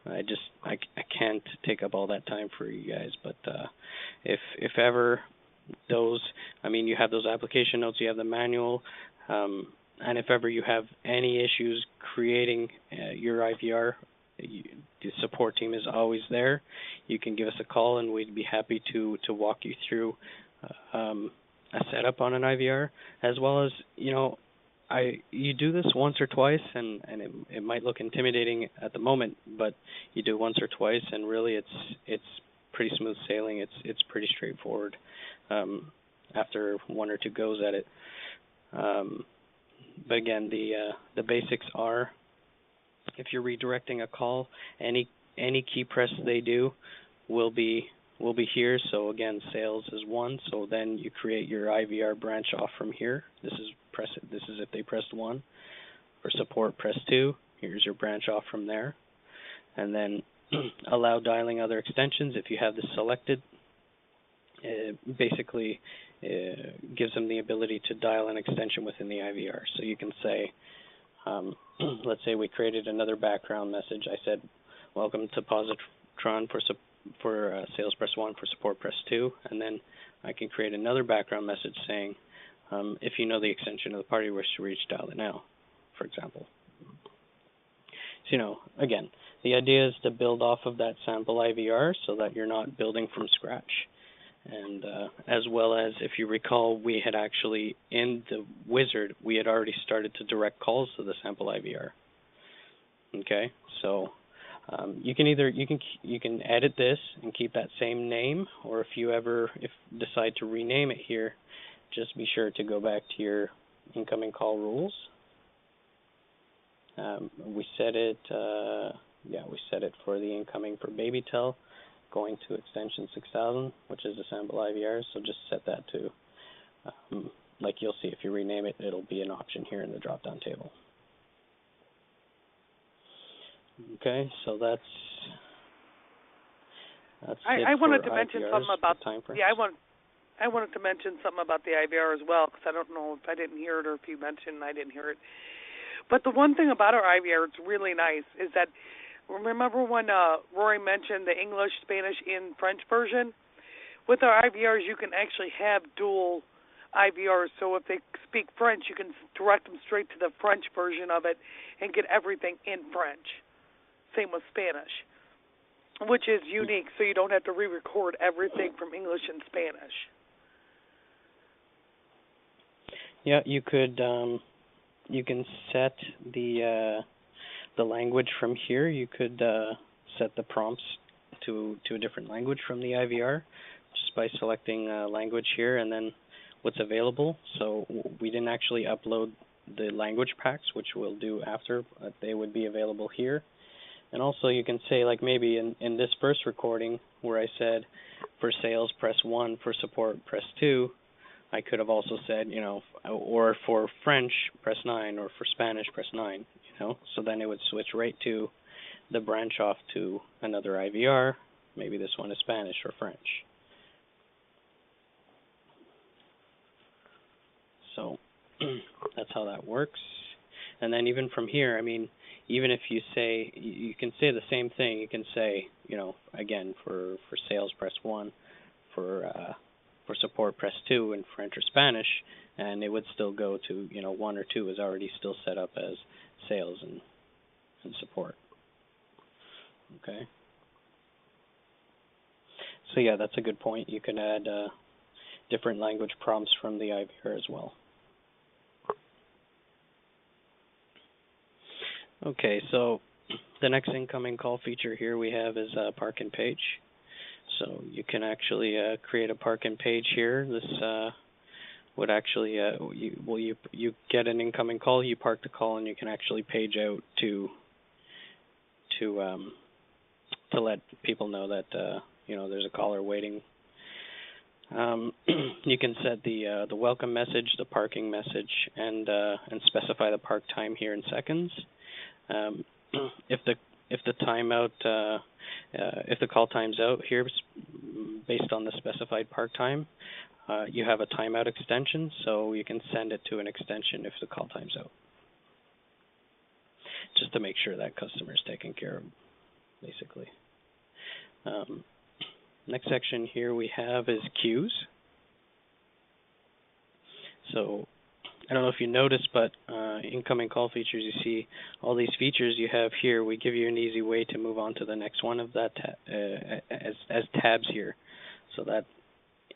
I can't take up all that time for you guys, but if ever you have those application notes, you have the manual, and if ever you have any issues creating your IVR, the support team is always there. You can give us a call, and we'd be happy to walk you through a setup on an IVR, as well as you do this once or twice, and it might look intimidating at the moment, but you do it once or twice, and really it's pretty smooth sailing. It's pretty straightforward after one or two goes at it. But again, the basics are if you're redirecting a call, any key press they do will be here. So again, sales is 1. So then you create your IVR branch off from here. This is if they pressed 1. For support, press 2. Here's your branch off from there. And then allow dialing other extensions if you have this selected. It basically gives them the ability to dial an extension within the IVR. So you can say, let's say we created another background message. I said, welcome to Positron for sales, press 1, for support, press 2. And then I can create another background message saying, if you know the extension of the party you wish to reach, dial it now, for example. So, again, the idea is to build off of that sample IVR so that you're not building from scratch. And as well as, if you recall, we had actually, in the wizard, we had already started to direct calls to the sample IVR. Okay, so you can either you can edit this and keep that same name, or if you decide to rename it here, just be sure to go back to your incoming call rules. We set it, we set it for the incoming for BabyTel, going to extension 6000, which is the sample IVR. So just set that to, like you'll see if you rename it, it'll be an option here in the drop-down table. Okay, so that's I wanted to mention IVRs, something about time frames. I wanted to mention something about the IVR as well, because I don't know if I didn't hear it or if you mentioned and I didn't hear it. But the one thing about our IVR, it's really nice, is that, remember when Rory mentioned the English, Spanish, and French version? With our IVRs, you can actually have dual IVRs. So if they speak French, you can direct them straight to the French version of it and get everything in French. Same with Spanish, which is unique, so you don't have to re-record everything from English and Spanish. Yeah, you could. You can set the language from here. You could set the prompts to a different language from the IVR just by selecting language here and then what's available. So we didn't actually upload the language packs, which we'll do after, but they would be available here. And also you can say, like maybe in this first recording where I said for sales press 1, for support press 2, I could have also said, or for French press 9, or for Spanish press 9, so then it would switch right to the branch off to another IVR. Maybe this one is Spanish or French. So that's how that works. And then even from here, even if you say, you can say the same thing. You can say, again, for sales press 1, for support press 2 in French or Spanish, and it would still go to, 1 or 2 is already still set up as sales and support. Okay. So yeah, that's a good point. You can add different language prompts from the IVR as well. Okay, so the next incoming call feature here we have is park and page. So you can actually create a park and page here. This would actually, you get an incoming call, you park the call, and you can actually page out to let people know that there's a caller waiting. You can set the welcome message, the parking message, and specify the park time here in seconds. If the timeout, if the call time's out here, based on the specified park time, you have a timeout extension, so you can send it to an extension if the call time's out, just to make sure that customer is taken care of, basically. Next section here we have is queues. So I don't know if you noticed, but incoming call features, you see all these features you have here. We give you an easy way to move on to the next one of that as tabs here. So that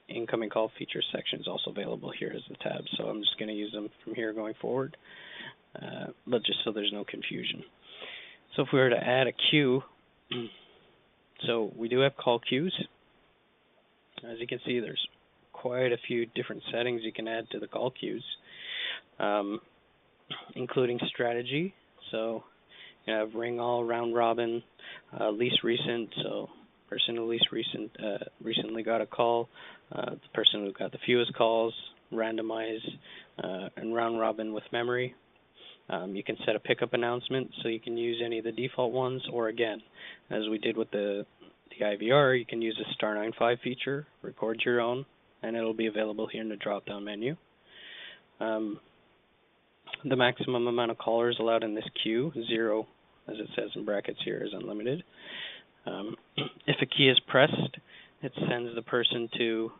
incoming call features section is also available here as a tab. So I'm just going to use them from here going forward, but just so there's no confusion. So if we were to add a queue, so we do have call queues. As you can see, there's quite a few different settings you can add to the call queues, including strategy. So You have ring all, round robin, least recent. So person who recently got a call, the person who got the fewest calls, randomize, and round robin with memory. You can set a pickup announcement, so you can use any of the default ones, or again, as we did with the IVR, you can use the star 95 feature, record your own, and it'll be available here in the drop-down menu. The maximum amount of callers allowed in this queue, 0, as it says in brackets here, is unlimited. If a key is pressed, it sends the person to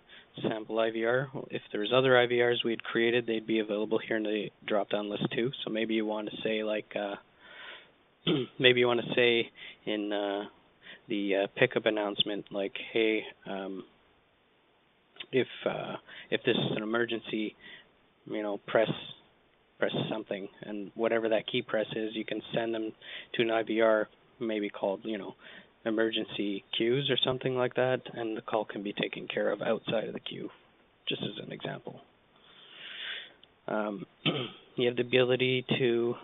sample IVR. If there's other IVRs we had created, they'd be available here in the drop-down list too. So maybe you want to say maybe you want to say in the pickup announcement, like, hey, if this is an emergency, press something, and whatever that key press is, you can send them to an IVR, maybe called, emergency queues or something like that, and the call can be taken care of outside of the queue, just as an example. You have the ability to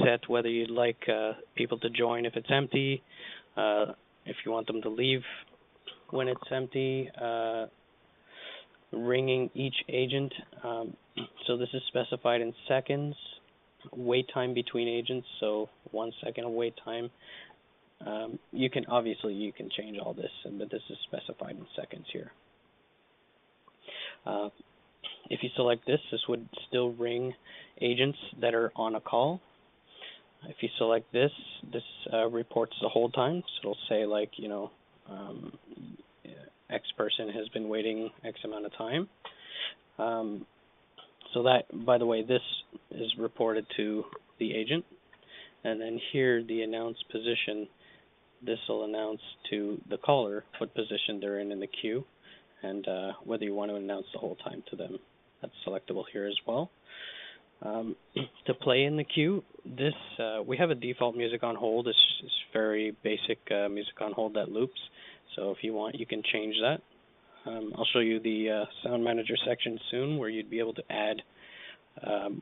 set whether you'd like people to join if it's empty, if you want them to leave when it's empty, ringing each agent. So this is specified in seconds, wait time between agents, so 1 second of wait time. You can change all this, but this is specified in seconds here. If you select this would still ring agents that are on a call. If you select this reports the hold time, so it'll say like, X person has been waiting X amount of time. So that, by the way, this is reported to the agent. And then here, the announced position, this will announce to the caller what position they're in the queue, and whether you want to announce the whole time to them. That's selectable here as well. To play in the queue, we have a default music on hold. It's very basic music on hold that loops. So if you want, you can change that. I'll show you the Sound Manager section soon, where you'd be able to add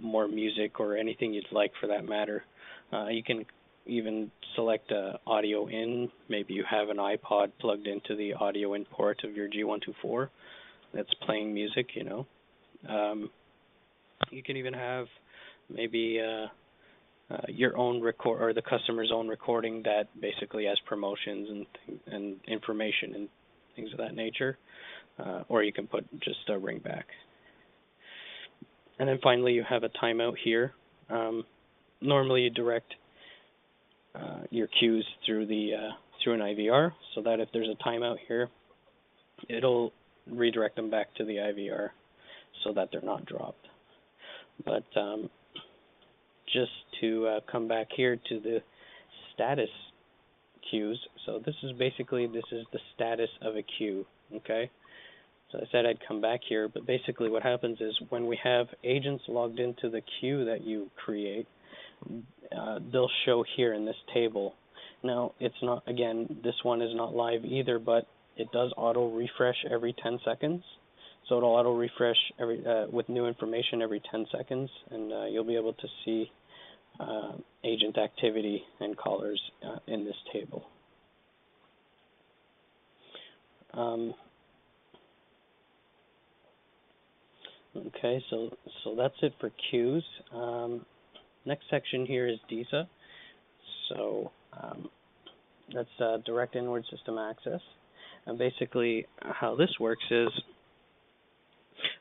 more music or anything you'd like for that matter. You can even select audio in. Maybe you have an iPod plugged into the audio in port of your G124 that's playing music, You can even have maybe your own record, or the customer's own recording that basically has promotions and information and things of that nature. Or you can put just a ring back. And then finally, you have a timeout here. Normally, you direct your queues through an IVR, so that if there's a timeout here, it'll redirect them back to the IVR, so that they're not dropped. But just to come back here to the status queues, so this is the status of a queue. Okay. So I said I'd come back here, but basically what happens is when we have agents logged into the queue that you create, they'll show here in this table. Now, it's not, again, this one is not live either, but it does auto-refresh every 10 seconds. So it'll auto-refresh with new information every 10 seconds, and you'll be able to see agent activity and callers in this table. Okay, so that's it for queues. Next section here is DISA. So that's direct inward system access. And basically how this works is,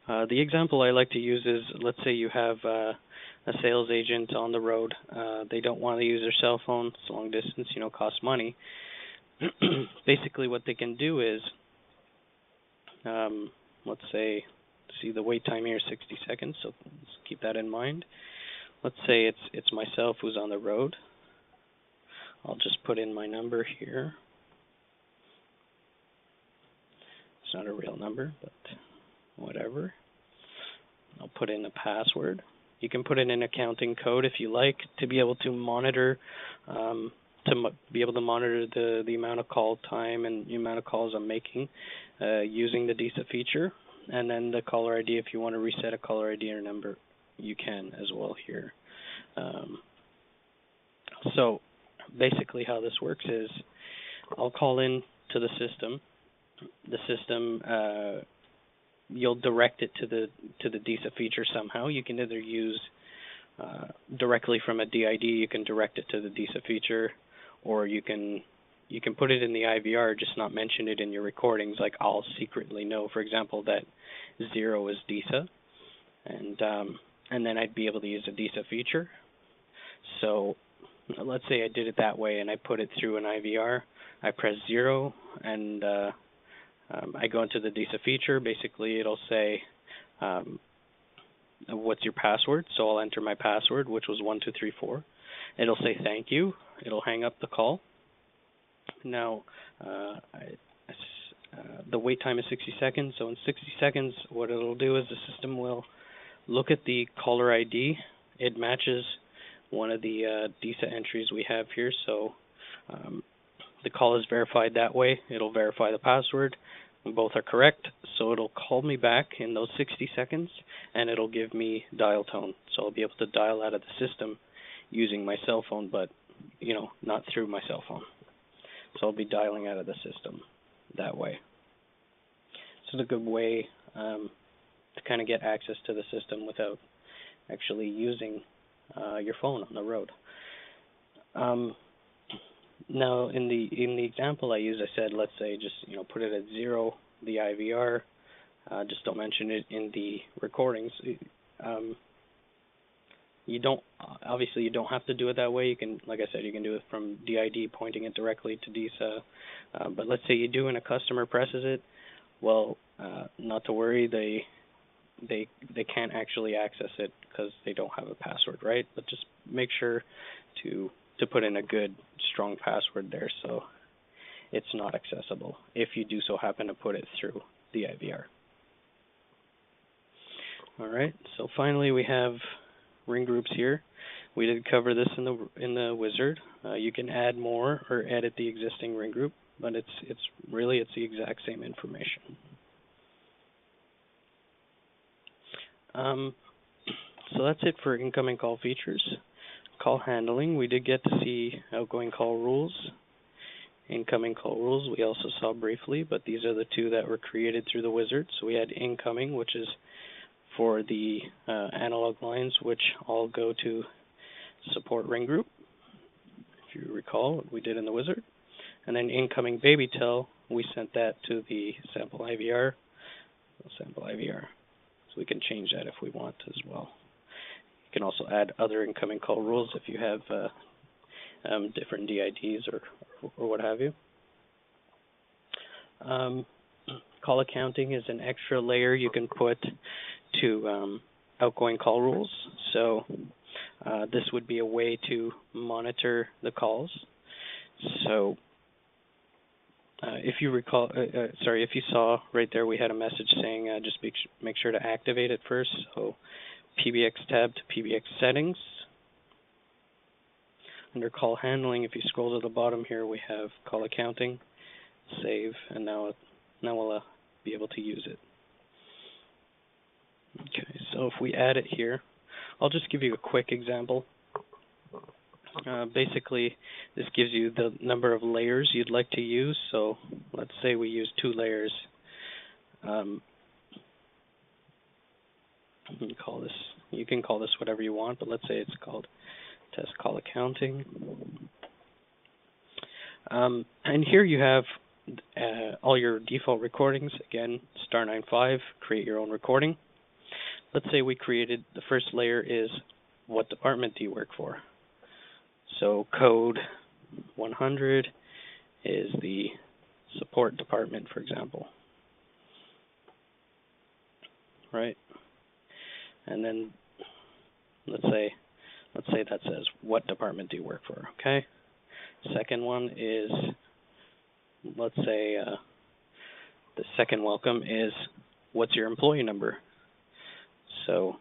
the example I like to use is, let's say you have a sales agent on the road. They don't want to use their cell phone. It's long distance, costs money. Basically what they can do is, let's say, see the wait time here is 60 seconds, so let's keep that in mind. Let's say it's myself who's on the road. I'll just put in my number here. It's not a real number, but whatever. I'll put in a password. You can put in an accounting code if you like to be able to monitor the amount of call time and the amount of calls I'm making using the DISA feature. And then the caller ID, if you want to reset a caller ID or number, you can as well here. So basically how this works is I'll call in to the system. The system, you'll direct it to the DISA feature somehow. You can either use directly from a DID, you can direct it to the DISA feature, or you can put it in the IVR, just not mention it in your recordings. Like I'll secretly know, for example, that 0 is DISA, and then I'd be able to use a DISA feature. So let's say I did it that way and I put it through an IVR. I press 0 and I go into the DISA feature. Basically, it'll say, what's your password? So I'll enter my password, which was 1234. It'll say thank you. It'll hang up the call. Now, the wait time is 60 seconds. So in 60 seconds, what it'll do is the system will look at the caller ID. It matches one of the DISA entries we have here. So the call is verified that way. It'll verify the password. Both are correct. So it'll call me back in those 60 seconds, and it'll give me dial tone. So I'll be able to dial out of the system using my cell phone, but, not through my cell phone. So I'll be dialing out of the system that way. This is a good way to kind of get access to the system without actually using your phone on the road. Now, in the example I used, I said, let's say just put it at 0, the IVR. Just don't mention it in the recordings. You don't have to do it that way. You can, like I said, you can do it from DID, pointing it directly to DISA. But let's say you do and a customer presses it. Well, not to worry, they can't actually access it because they don't have a password, right? But just make sure to put in a good, strong password there so it's not accessible if you do so happen to put it through the IVR. All right, so finally we have ring groups here. We did cover this in the wizard. You can add more or edit the existing ring group, but it's the exact same information. So that's it for incoming call features. Call handling, we did get to see outgoing call rules. Incoming call rules we also saw briefly, but these are the two that were created through the wizard. So we had incoming, which is for the analog lines, which all go to support ring group, if you recall what we did in the wizard. And then incoming baby tel, we sent that to the sample IVR. So we can change that if we want as well. You can also add other incoming call rules if you have different DIDs or what have you. Call accounting is an extra layer you can put to outgoing call rules. So this would be a way to monitor the calls. So if you recall, if you saw right there, we had a message saying just make sure to activate it first. So PBX tab to PBX settings. Under call handling, if you scroll to the bottom here, we have call accounting, save, and now we'll be able to use it. Okay, so if we add it here, I'll just give you a quick example. Basically, this gives you the number of layers you'd like to use. So let's say we use 2 layers. You can call this whatever you want, but let's say it's called test call accounting. And here you have all your default recordings. Again, *95, create your own recording. Let's say we created, the first layer is what department do you work for? So code 100 is the support department, for example. Right? And then let's say that says what department do you work for, okay? Second one is, let's say the second welcome is what's your employee number? So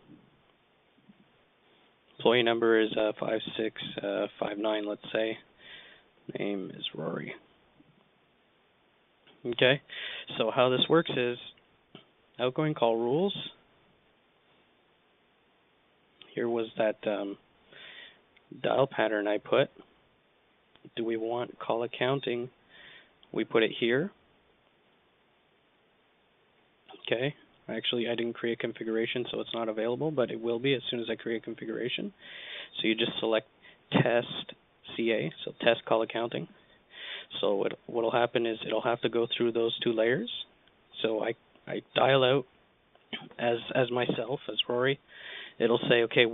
employee number is 5659, let's say. Name is Rory. Okay, so how this works is outgoing call rules. Here was that dial pattern I put. do we want call accounting? We put it here. Okay. Actually, I didn't create configuration, so it's not available, but it will be as soon as I create configuration. So you just select test CA, so test call accounting. So what will happen is it'll have to go through those two layers. So I dial out as myself, as Rory. It'll say, okay,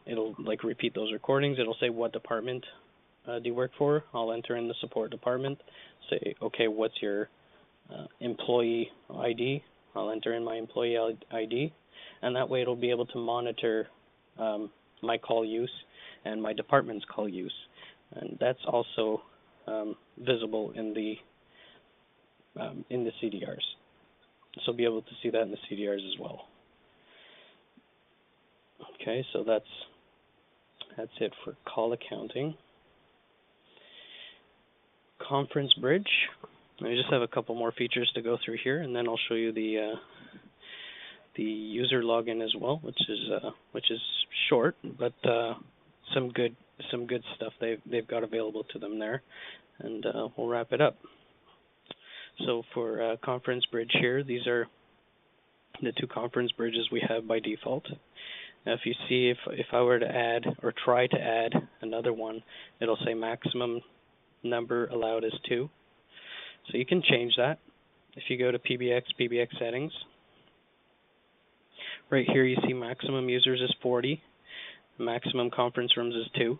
it'll like repeat those recordings. It'll say what department do you work for? I'll enter in the support department. Say, okay, what's your employee ID? I'll enter in my employee ID, and that way it'll be able to monitor my call use and my department's call use, and that's also visible in the CDRs. So be able to see that in the CDRs as well. Okay, so that's it for call accounting. Conference Bridge. I just have a couple more features to go through here, and then I'll show you the user login as well, which is short, but some good stuff they've got available to them there, and we'll wrap it up. So for Conference Bridge here, these are the two conference bridges we have by default. Now, if you see, if I were to add or try to add another one, it'll say maximum number allowed is 2. So you can change that. If you go to PBX settings, right here you see maximum users is 40, maximum conference rooms is 2.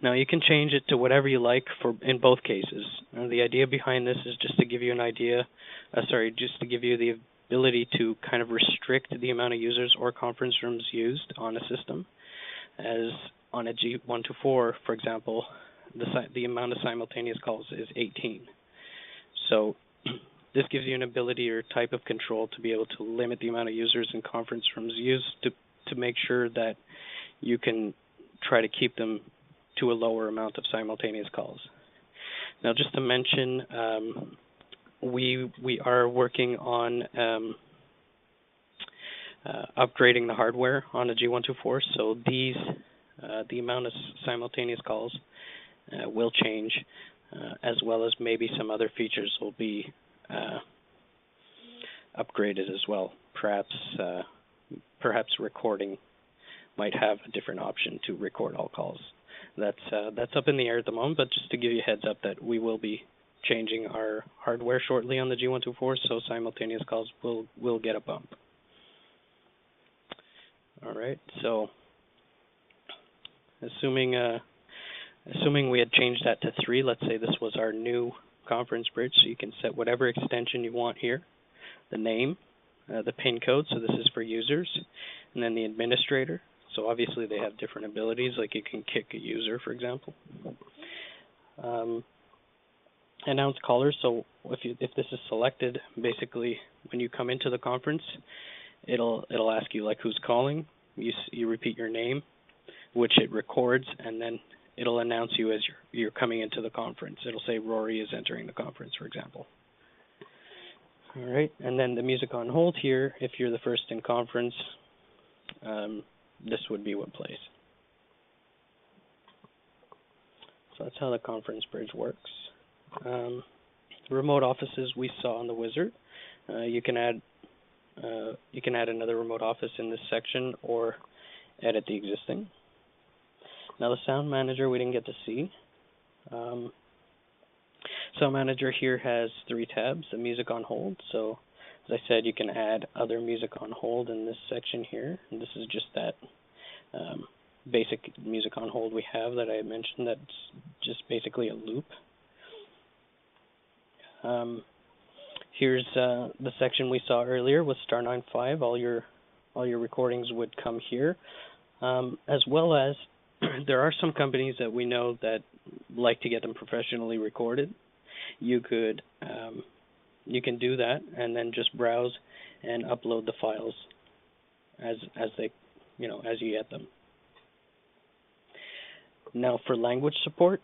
Now you can change it to whatever you like in both cases. The idea behind this is just to give you an idea, just to give you the ability to kind of restrict the amount of users or conference rooms used on a system. As on a G124, for example, the amount of simultaneous calls is 18. So this gives you an ability or type of control to be able to limit the amount of users and conference rooms used to make sure that you can try to keep them to a lower amount of simultaneous calls. Now, just to mention, we are working on upgrading the hardware on a G124, so the amount of simultaneous calls will change, as well as maybe some other features will be upgraded as well. Perhaps recording might have a different option to record all calls. That's up in the air at the moment, but just to give you a heads up that we will be changing our hardware shortly on the G124, so simultaneous calls will get a bump. All right, so assuming we had changed that to 3, let's say this was our new conference bridge, so you can set whatever extension you want here, the name, the PIN code, so this is for users, and then the administrator. So obviously they have different abilities, like you can kick a user, for example. Announce callers, so if this is selected, basically when you come into the conference, it'll ask you like who's calling. You repeat your name, which it records, and then it'll announce you as you're coming into the conference. It'll say Rory is entering the conference, for example. All right, and then the music on hold here, if you're the first in conference, this would be what plays. So that's how the conference bridge works. The remote offices we saw on the wizard. You can add another remote office in this section or edit the existing. Now the sound manager we didn't get to see. Sound manager here has 3 tabs. The music on hold. So as I said, you can add other music on hold in this section here. And this is just that basic music on hold we have that I mentioned. That's just basically a loop. Here's the section we saw earlier with star 95. All your recordings would come here, as well as there are some companies that we know that like to get them professionally recorded. You can do that and then just browse and upload the files as they, as you get them. Now for language support,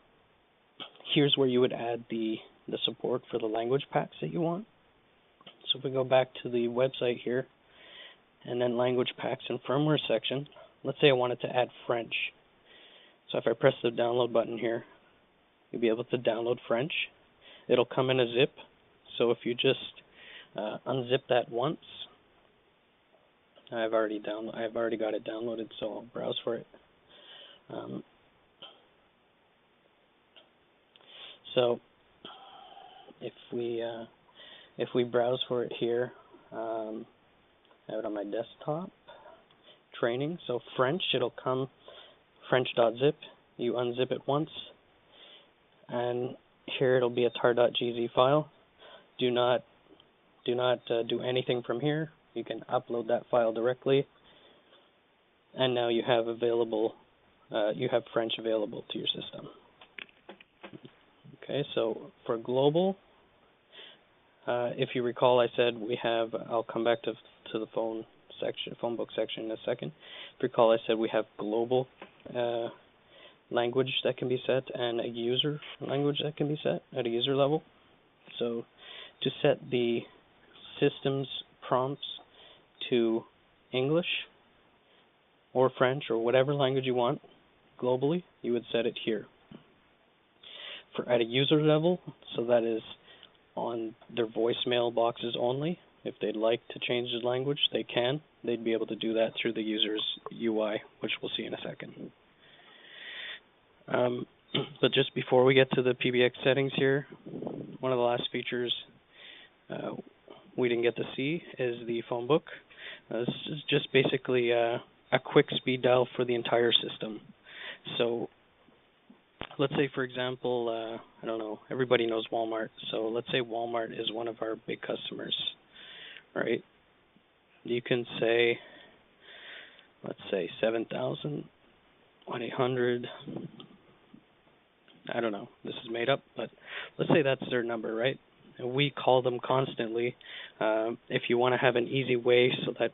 here's where you would add the support for the language packs that you want. So if we go back to the website here, and then language packs and firmware section, let's say I wanted to add French. So if I press the download button here, you'll be able to download French. It'll come in a zip, so if you just unzip that once, I've already got it downloaded, so I'll browse for it. So if we browse for it here, I have it on my desktop. Training, so French, it'll come French.zip. You unzip it once, and here it'll be a tar.gz file. Do not do anything from here. You can upload that file directly, and now you have French available to your system. Okay, so for global, if you recall, I said we have. I'll come back to the phone book section in a second. If you recall, I said we have global language that can be set and a user language that can be set at a user level. So to set the system's prompts to English or French or whatever language you want globally, you would set it here. For at a user level, so that is on their voicemail boxes only. If they'd like to change the language, they can. They'd be able to do that through the user's UI, which we'll see in a second. But just before we get to the PBX settings here, one of the last features we didn't get to see is the phone book. This is just basically a quick speed dial for the entire system. So let's say, for example, I don't know, everybody knows Walmart. So let's say Walmart is one of our big customers, right? You can say, let's say 7,000, 1-800, I don't know, this is made up, but let's say that's their number, right? And we call them constantly. If you want to have an easy way so that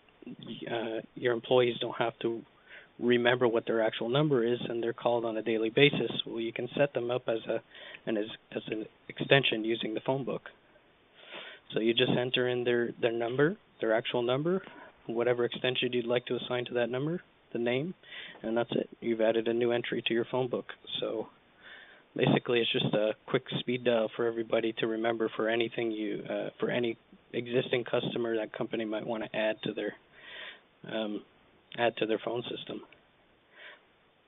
your employees don't have to remember what their actual number is and they're called on a daily basis, well, you can set them up as an extension using the phone book. So you just enter in their number, their actual number, whatever extension you'd like to assign to that number, the name, and that's it. You've added a new entry to your phone book. So basically, it's just a quick speed dial for everybody to remember for anything for any existing customer that company might want to add to their phone system.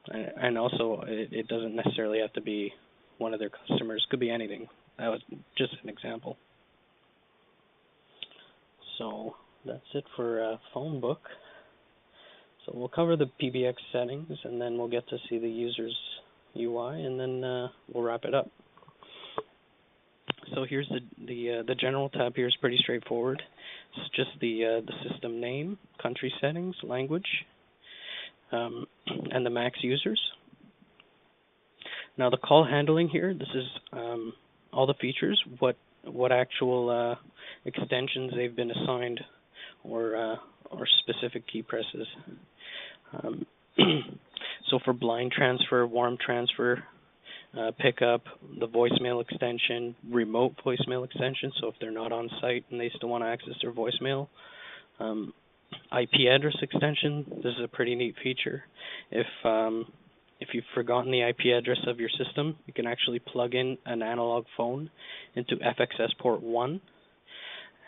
And also, it doesn't necessarily have to be one of their customers. It could be anything. That was just an example. So that's it for phone book. So we'll cover the PBX settings, and then we'll get to see the user's UI, and then we'll wrap it up. So here's the general tab. Here is pretty straightforward. It's just the system name, country settings, language, and the max users. Now the call handling here. This is all the features. What actual extensions they've been assigned, or specific key presses. So for blind transfer, warm transfer, pickup, the voicemail extension, remote voicemail extension, so if they're not on site and they still want to access their voicemail. IP address extension, this is a pretty neat feature. If you've forgotten the IP address of your system, you can actually plug in an analog phone into FXS port 1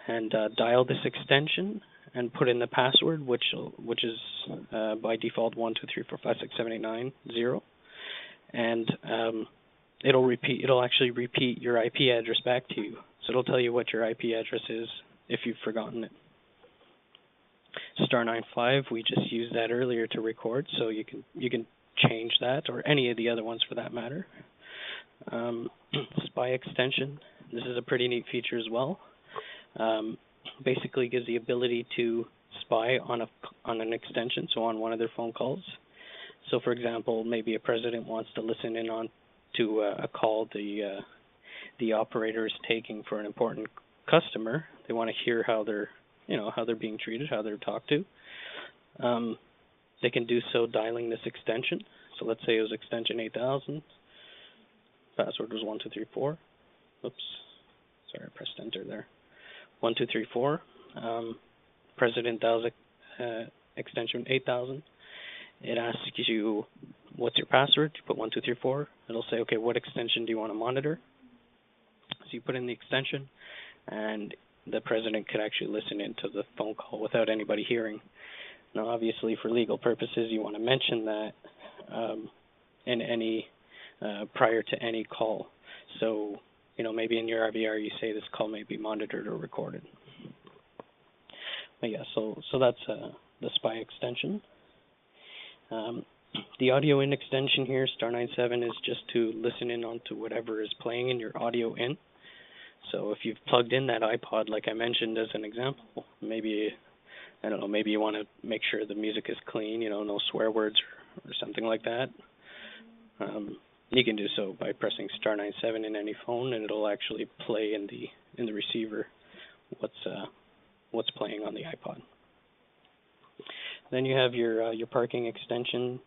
and dial this extension and put in the password, which is by default 123456789 and it'll actually repeat your IP address back to you. So it'll tell you what your IP address is if you've forgotten it. *95, we just used that earlier to record, so you can change that, or any of the other ones for that matter. Spy extension, this is a pretty neat feature as well. Basically gives the ability to spy on an extension, so on one of their phone calls. So for example, maybe a president wants to listen in on to a call the operator is taking for an important customer. They want to hear how they're being treated, how they're talked to. They can do so dialing this extension. So let's say it was extension 8000. Password was 1234. Oops. Sorry, I pressed enter there. 1234. President dials extension 8000. It asks you what's your password? You put 1234. It'll say, okay, what extension do you want to monitor? So you put in the extension, and the president could actually listen into the phone call without anybody hearing. Now, obviously, for legal purposes, you want to mention that in any prior to any call. So, maybe in your RVR you say this call may be monitored or recorded. But yeah, so that's the SPY extension. The audio in extension here, star 97, is just to listen in onto whatever is playing in your audio in. So if you've plugged in that iPod, like I mentioned as an example, maybe, I don't know, maybe you want to make sure the music is clean, no swear words or something like that. You can do so by pressing star 97 in any phone, and it'll actually play in the receiver what's playing on the iPod. Then you have your parking extension,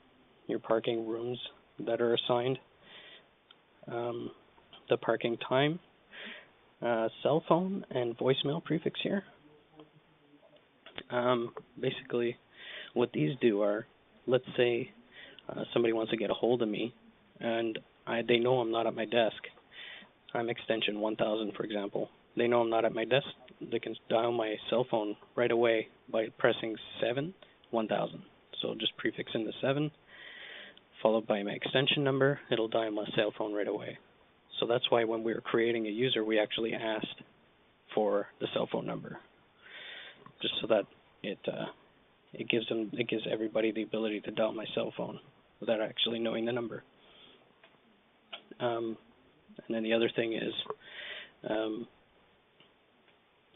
your parking rooms that are assigned, the parking time, cell phone and voicemail prefix here. Basically, what these do are, let's say somebody wants to get a hold of me, and they know I'm not at my desk. I'm extension 1000, for example. They know I'm not at my desk. They can dial my cell phone right away by pressing 1000. So just prefix in the 7, followed by my extension number. It'll dial my cell phone right away. So that's why when we were creating a user, we actually asked for the cell phone number, just so that it gives everybody the ability to dial my cell phone without actually knowing the number. And then the other thing is,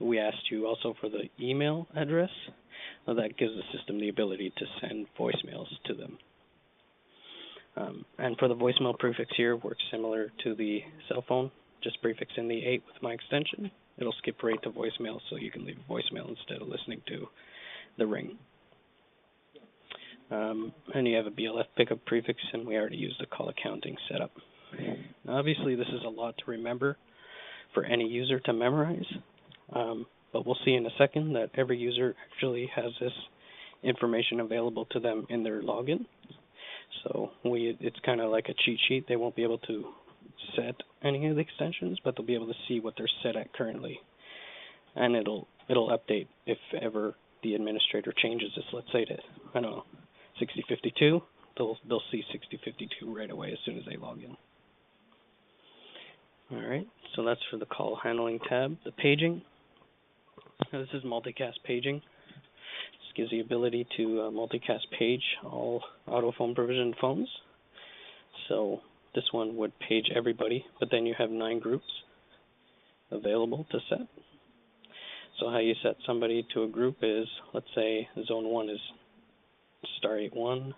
we asked you also for the email address. Well, that gives the system the ability to send voicemails to them. And for the voicemail prefix here, works similar to the cell phone. Just prefix in the 8 with my extension. It'll skip right to voicemail, so you can leave a voicemail instead of listening to the ring. And you have a BLF pickup prefix, and we already used the call accounting setup. Now, obviously, this is a lot to remember for any user to memorize, but we'll see in a second that every user actually has this information available to them in their login. So it's kind of like a cheat sheet. They won't be able to set any of the extensions, but they'll be able to see what they're set at currently, and it'll update if ever the administrator changes this. Let's say to 6052, they'll see 6052 right away as soon as they log in. All right, so that's for the call handling tab. The paging. Now this is multicast paging. This gives the ability to multicast page all autophone provisioned phones. So this one would page everybody, but then you have 9 groups available to set. So how you set somebody to a group is, let's say zone 1 is star 81.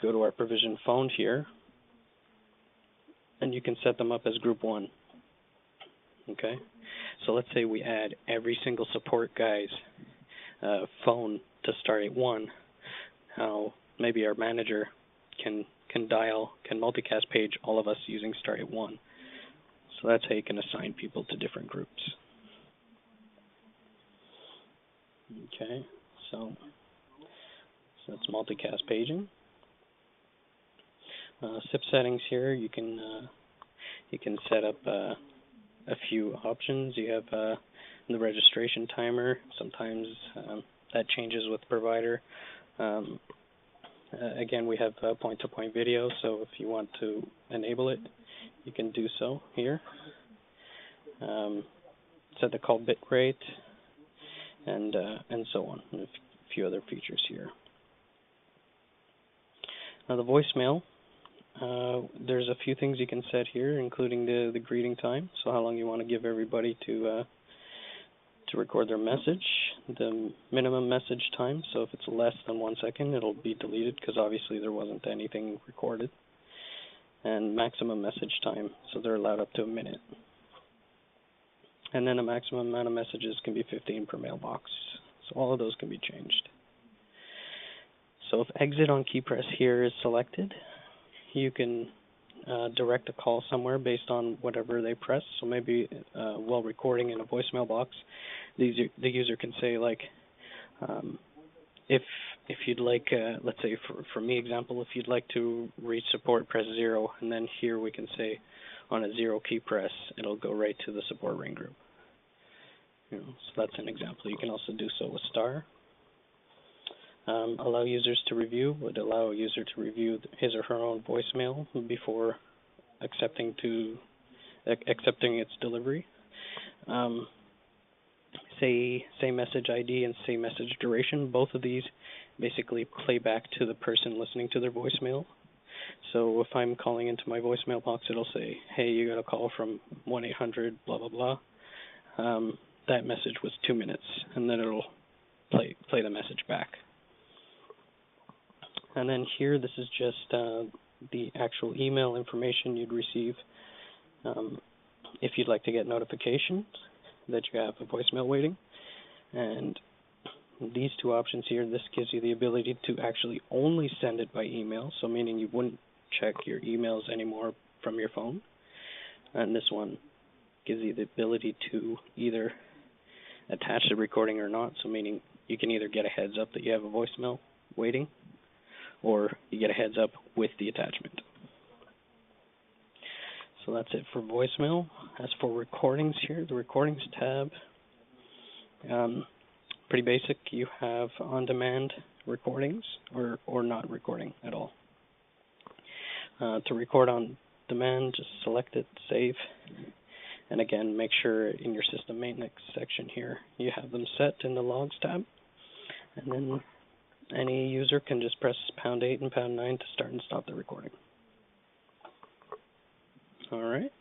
Go to our provision phone here, and you can set them up as group 1. Okay? So let's say we add every single support guy's phone to star 81. Now, maybe our manager can multicast page all of us using star 81. So that's how you can assign people to different groups. Okay, so that's multicast paging. SIP settings here, you can set up a few options. You have the registration timer. Sometimes that changes with provider. Again, we have point-to-point video, so if you want to enable it, you can do so here. Set the call bit rate, and so on, and a few other features here. Now the voicemail, there's a few things you can set here, including the greeting time, so how long you want to give everybody to record their message, the minimum message time, so if it's less than 1 second, it'll be deleted because obviously there wasn't anything recorded, and maximum message time, so they're allowed up to a minute. And then a maximum amount of messages can be 15 per mailbox, so all of those can be changed. So if exit on key press here is selected, you can direct a call somewhere based on whatever they press. So maybe while recording in a voicemail box, the user can say like, if you'd like, let's say for me example, if you'd like to reach support, press 0, and then here we can say on a 0 key press, it'll go right to the support ring group. So that's an example. You can also do so with star. Allow users to review would allow a user to review his or her own voicemail before accepting its delivery. Say message ID and say message duration. Both of these basically play back to the person listening to their voicemail. So if I'm calling into my voicemail box, it'll say, "Hey, you got a call from 1-800 blah blah blah." That message was 2 minutes, and then it'll play the message back. And then here, this is just the actual email information you'd receive if you'd like to get notifications that you have a voicemail waiting. And these two options here, this gives you the ability to actually only send it by email, so meaning you wouldn't check your emails anymore from your phone. And this one gives you the ability to either attach the recording or not, so meaning you can either get a heads up that you have a voicemail waiting, or you get a heads up with the attachment. So that's it for voicemail. As for recordings here, the recordings tab, pretty basic. You have on-demand recordings or not recording at all. To record on demand, just select it, save, and again, make sure in your system maintenance section here you have them set in the logs tab, and then any user can just press #8 and #9 to start and stop the recording. All right.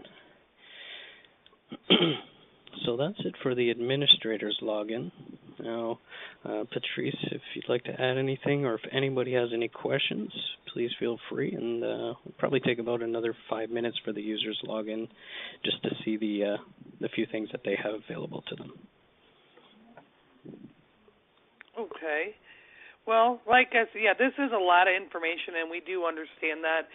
So that's it for the administrator's login. Now, Patrice, if you'd like to add anything, or if anybody has any questions, please feel free. And we'll probably take about another 5 minutes for the users login, just to see the few things that they have available to them. Okay. Well, like I said, yeah, this is a lot of information, and we do understand that.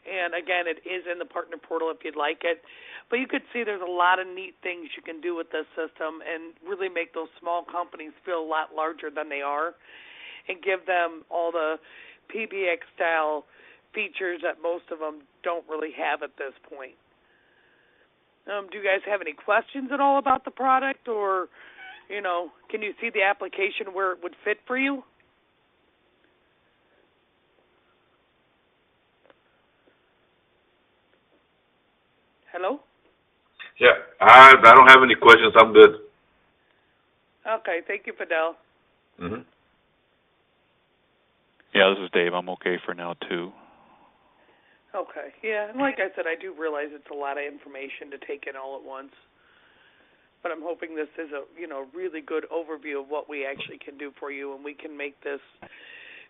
And again, it is in the partner portal if you'd like it. But you could see there's a lot of neat things you can do with this system and really make those small companies feel a lot larger than they are, and give them all the PBX-style features that most of them don't really have at this point. Do you guys have any questions at all about the product, or, can you see the application where it would fit for you? Hello? Yeah, I don't have any questions. I'm good. Okay, thank you, Fidel. Mm-hmm. Yeah, this is Dave. I'm okay for now, too. Okay, yeah, and like I said, I do realize it's a lot of information to take in all at once. But I'm hoping this is a, really good overview of what we actually can do for you, and we can make this,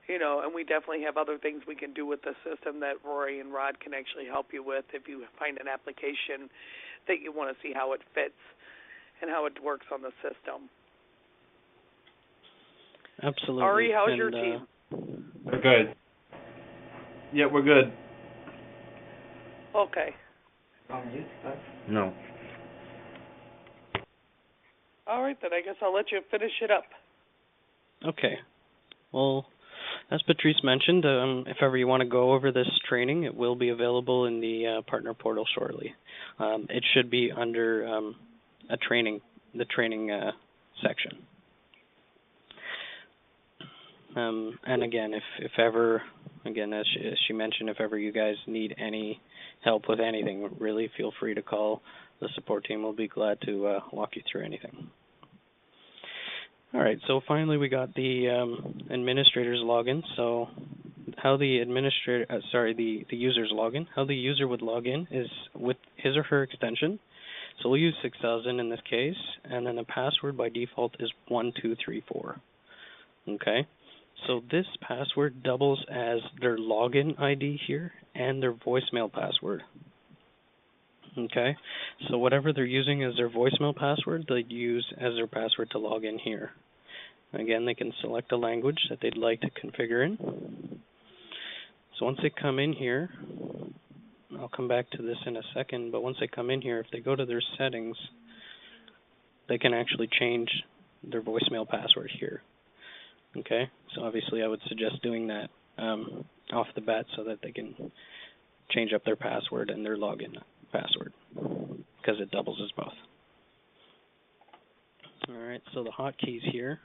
and we definitely have other things we can do with the system that Rory and Rod can actually help you with if you find an application that you want to see how it fits and how it works on the system. Absolutely. Ari, how's your team? We're good. Yeah, we're good. Okay. No. All right, then I guess I'll let you finish it up. Okay. Well, as Patrice mentioned, if ever you want to go over this training, it will be available in the partner portal shortly. It should be under the training section. And again, if ever, as she mentioned, if ever you guys need any help with anything, really feel free to call. The support team will be glad to walk you through anything. All right, so finally we got the administrator's login. So how the the user's login. How the user would log in is with his or her extension. So we'll use 6000 in this case, and then the password by default is 1234. Okay, so this password doubles as their login ID here and their voicemail password. Okay, so whatever they're using as their voicemail password, they use as their password to log in here. Again, they can select a language that they'd like to configure in. So once they come in here, I'll come back to this in a second, but once they come in here, if they go to their settings, they can actually change their voicemail password here. Okay, so obviously I would suggest doing that off the bat so that they can change up their password and their login password, because it doubles as both. Alright, so the hotkeys here.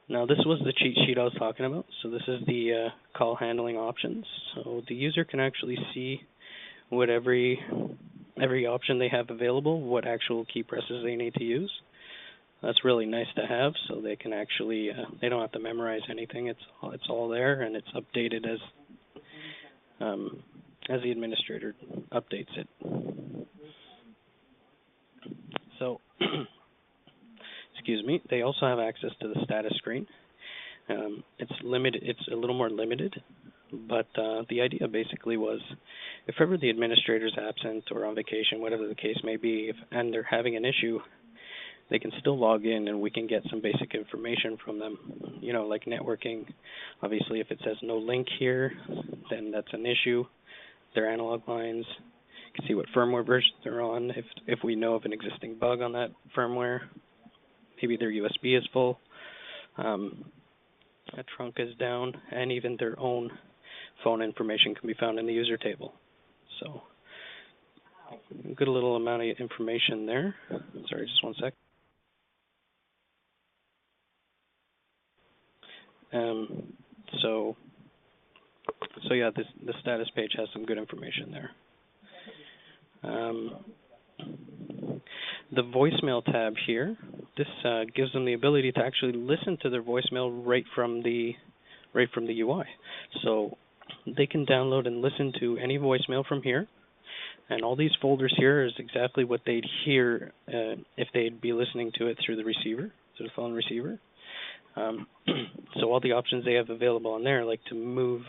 Now this was the cheat sheet I was talking about. So this is the call handling options. So the user can actually see what every option they have available, what actual key presses they need to use. That's really nice to have, so they can actually they don't have to memorize anything. It's all there, and it's updated as the administrator updates it. So, excuse me. They also have access to the status screen. It's limited. It's a little more limited, but the idea basically was, if ever the administrator is absent or on vacation, whatever the case may be, and they're having an issue, they can still log in and we can get some basic information from them, you know, like networking. Obviously, if it says no link here, then that's an issue. Their analog lines, you can see what firmware version they're on, if we know of an existing bug on that firmware. Maybe their USB is full, a trunk is down, and even their own phone information can be found in the user table. So, a good little amount of information there. Sorry, just one sec. So yeah, the status page has some good information there. The voicemail tab here, this gives them the ability to actually listen to their voicemail right from the UI. So they can download and listen to any voicemail from here, and all these folders here is exactly what they'd hear if they'd be listening to it through the receiver, through the phone receiver. So all the options they have available on there, like to move,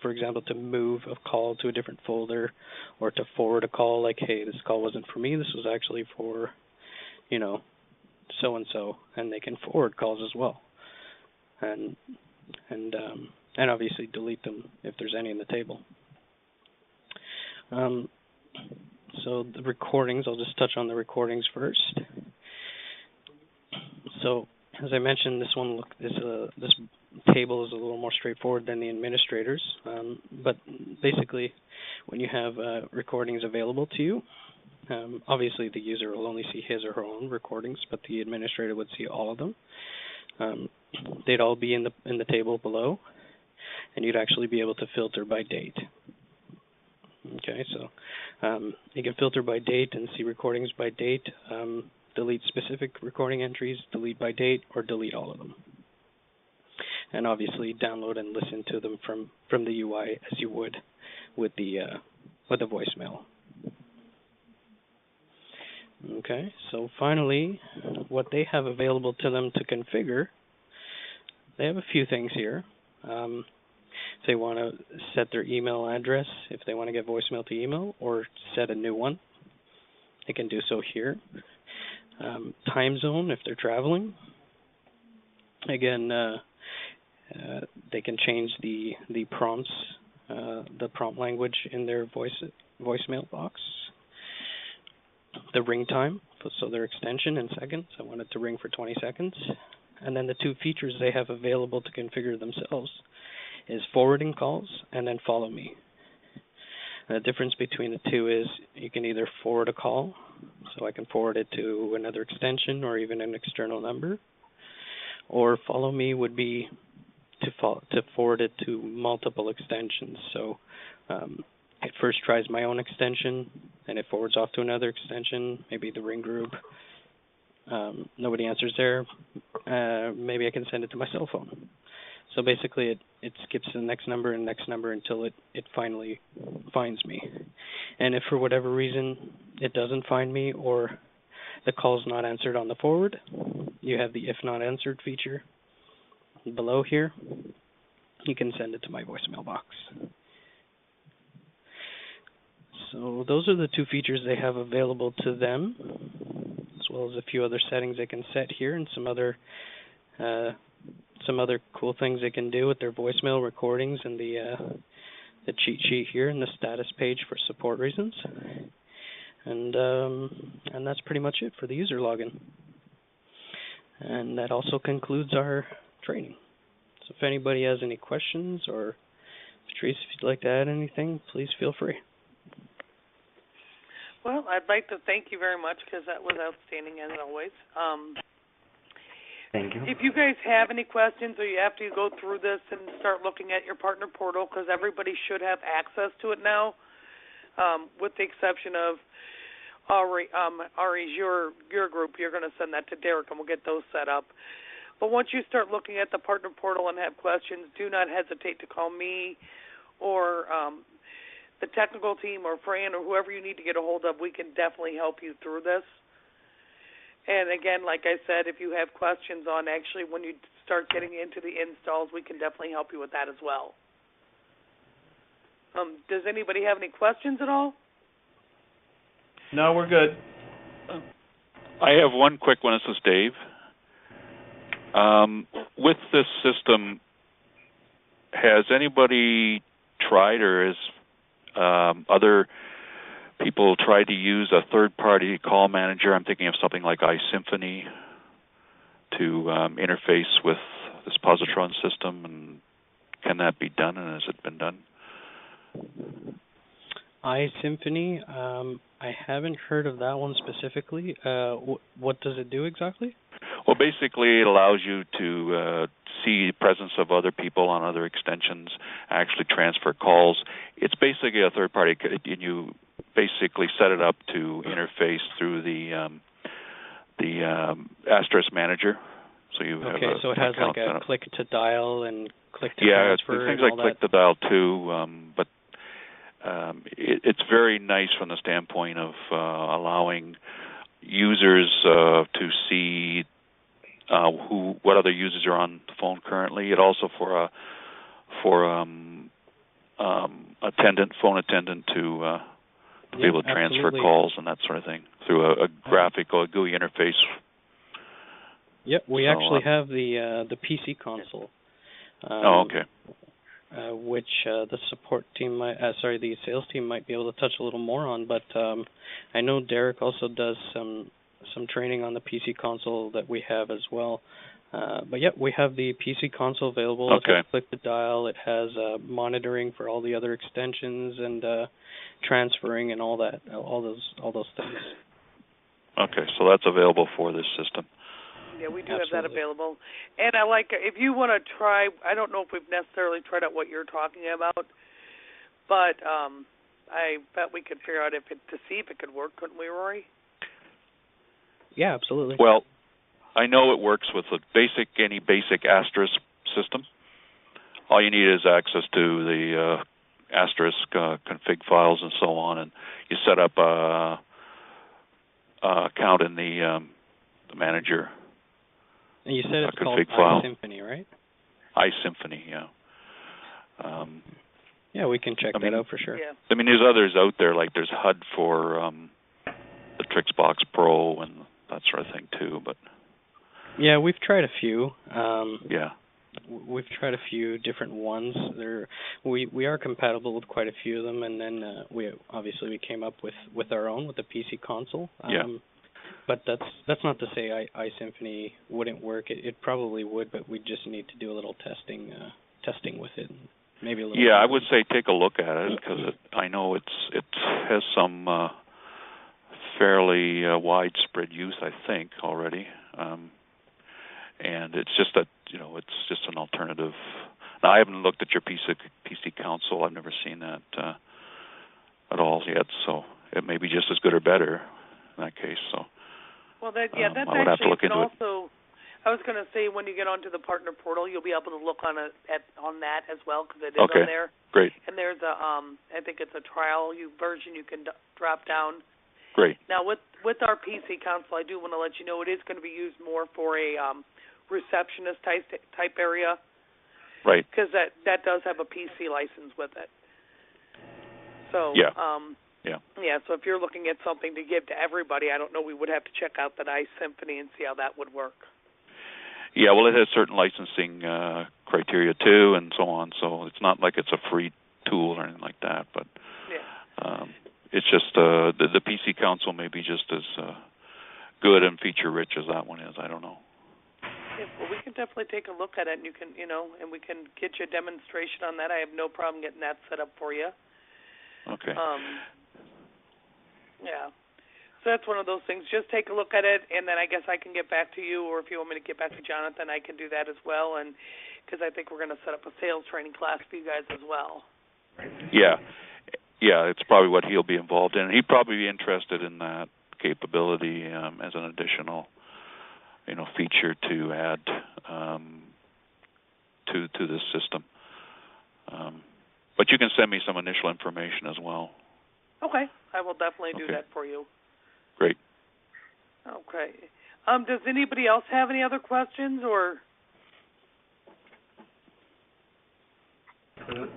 for example, to move a call to a different folder, or to forward a call, like, hey, this call wasn't for me, this was actually for, you know, so-and-so, and they can forward calls as well. And obviously delete them if there's any in the table. So the recordings, I'll just touch on the recordings first. So, as I mentioned, this table is a little more straightforward than the administrators, but basically when you have recordings available to you, obviously the user will only see his or her own recordings, but the administrator would see all of them. They'd all be in the table below, and you'd actually be able to filter by date. Okay, so you can filter by date and see recordings by date, delete specific recording entries, delete by date, or delete all of them. And obviously download and listen to them from the UI as you would with the voicemail. Okay, so finally, what they have available to them to configure, they have a few things here. If they want to set their email address, if they want to get voicemail to email, or set a new one, they can do so here. Time zone, if they're traveling. Again, they can change the prompts, the prompt language in their voicemail box. The ring time, so their extension in seconds. I want it to ring for 20 seconds. And then the two features they have available to configure themselves is forwarding calls and then follow me. The difference between the two is you can either forward a call, so I can forward it to another extension or even an external number, or follow me would be to forward it to multiple extensions. So it first tries my own extension, then it forwards off to another extension, maybe the ring group. Nobody answers there. Maybe I can send it to my cell phone. So basically it skips the next number and next number until it finally finds me. And if for whatever reason it doesn't find me, or the call's not answered on the forward, you have the if not answered feature below here. You can send it to my voicemail box. So those are the two features they have available to them, as well as a few other settings they can set here, and some other cool things they can do with their voicemail recordings, and the cheat sheet here and the status page for support reasons. And that's pretty much it for the user login. And that also concludes our training. So if anybody has any questions, or Patrice, if you'd like to add anything, please feel free. Well, I'd like to thank you very much because that was outstanding as always. Thank you. If you guys have any questions or you have to go through this and start looking at your partner portal, because everybody should have access to it now, with the exception of Ari's your group, you're going to send that to Derek and we'll get those set up. But once you start looking at the partner portal and have questions, do not hesitate to call me or the technical team or Fran or whoever you need to get a hold of. We can definitely help you through this. And again, like I said, if you have questions on actually when you start getting into the installs, we can definitely help you with that as well. Does anybody have any questions at all? No, we're good. I have one quick one. This is Dave. With this system, has anybody tried, or has other people tried to use a third-party call manager? I'm thinking of something like iSymphony to interface with this Positron system, and can that be done, and has it been done? iSymphony, I haven't heard of that one specifically. What does it do exactly? Well, basically, it allows you to see the presence of other people on other extensions, actually transfer calls. It's basically a third party, and you basically set it up to interface through the Asterisk manager. So you have so it has like a click to dial and click to transfer. Yeah, things like click to dial too, but it's very nice from the standpoint of allowing users to see what other users are on the phone currently. It also for phone attendant to be able to transfer calls and that sort of thing through a graphical, GUI interface. Yep, we actually have the PC console. Okay. Which the support team the sales team might be able to touch a little more on, but I know Derek also does some training on the PC console that we have as well. But yeah, we have the PC console available. Okay. It has click to dial. It has monitoring for all the other extensions and transferring and all that, all those things. Okay, so that's available for this system. Yeah, we do have that available. And I like, if you want to try, I don't know if we've necessarily tried out what you're talking about, but I bet we could figure out to see if it could work, couldn't we, Rory? Yeah, absolutely. Well, I know it works with any basic Asterisk system. All you need is access to the Asterisk config files and so on, and you set up a account in the manager. And you said it's called iSymphony, right? iSymphony, yeah. Yeah, we can check that out for sure. Yeah. I mean, there's others out there, like there's HUD for the TrixBox Pro and that sort of thing too, but... Yeah, we've tried a few. Yeah. We've tried a few different ones. We are compatible with quite a few of them, and then we came up with our own, with the PC console. Yeah. But that's not to say iSymphony wouldn't work. It probably would, but we just need to do a little testing with it, maybe a little. Yeah, I would say take a look at it because I know it has some fairly widespread use, I think, already, and it's just that it's just an alternative. Now, I haven't looked at your PC console. I've never seen that at all yet, so it may be just as good or better in that case. So. Well, that's I would actually have to look into also. I was going to say when you get onto the partner portal, you'll be able to look on that as well because it is on there. Great. And there's I think it's a trial version you can drop down. Great. Now with our PC console, I do want to let you know it is going to be used more for a receptionist type area. Right. Because that does have a PC license with it. So. Yeah. Yeah, so if you're looking at something to give to everybody, I don't know, we would have to check out that iSymphony and see how that would work. Yeah, well, it has certain licensing criteria, too, and so on, so it's not like it's a free tool or anything like that, but it's just the PC console may be just as good and feature-rich as that one is. I don't know. Yeah, well, we can definitely take a look at it, and you can, and we can get you a demonstration on that. I have no problem getting that set up for you. Okay. Yeah. So that's one of those things. Just take a look at it, and then I guess I can get back to you, or if you want me to get back to Jonathan, I can do that as well, and because I think we're going to set up a sales training class for you guys as well. Yeah. Yeah, it's probably what he'll be involved in. He'd probably be interested in that capability as an additional, feature to add to this system. But you can send me some initial information as well. Okay, I will definitely do that for you. Great. Okay. Does anybody else have any other questions, or?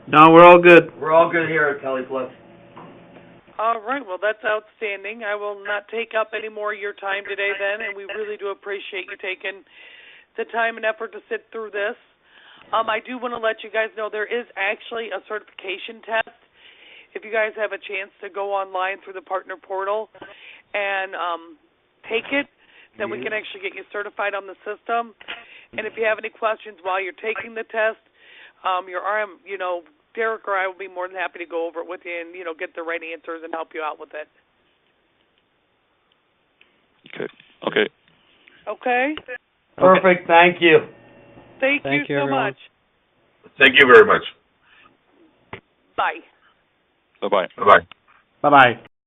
No, we're all good. We're all good here at TelePlus. All right, well, that's outstanding. I will not take up any more of your time today then, and we really do appreciate you taking the time and effort to sit through this. I do want to let you guys know there is actually a certification test. If you guys have a chance to go online through the partner portal and take it, then we can actually get you certified on the system. And if you have any questions while you're taking the test, Derek or I will be more than happy to go over it with you and, get the right answers and help you out with it. Okay. Okay? Perfect. Thank you. Thank you so everyone. much. Thank you very much. Bye. Bye-bye. Bye-bye. Bye-bye.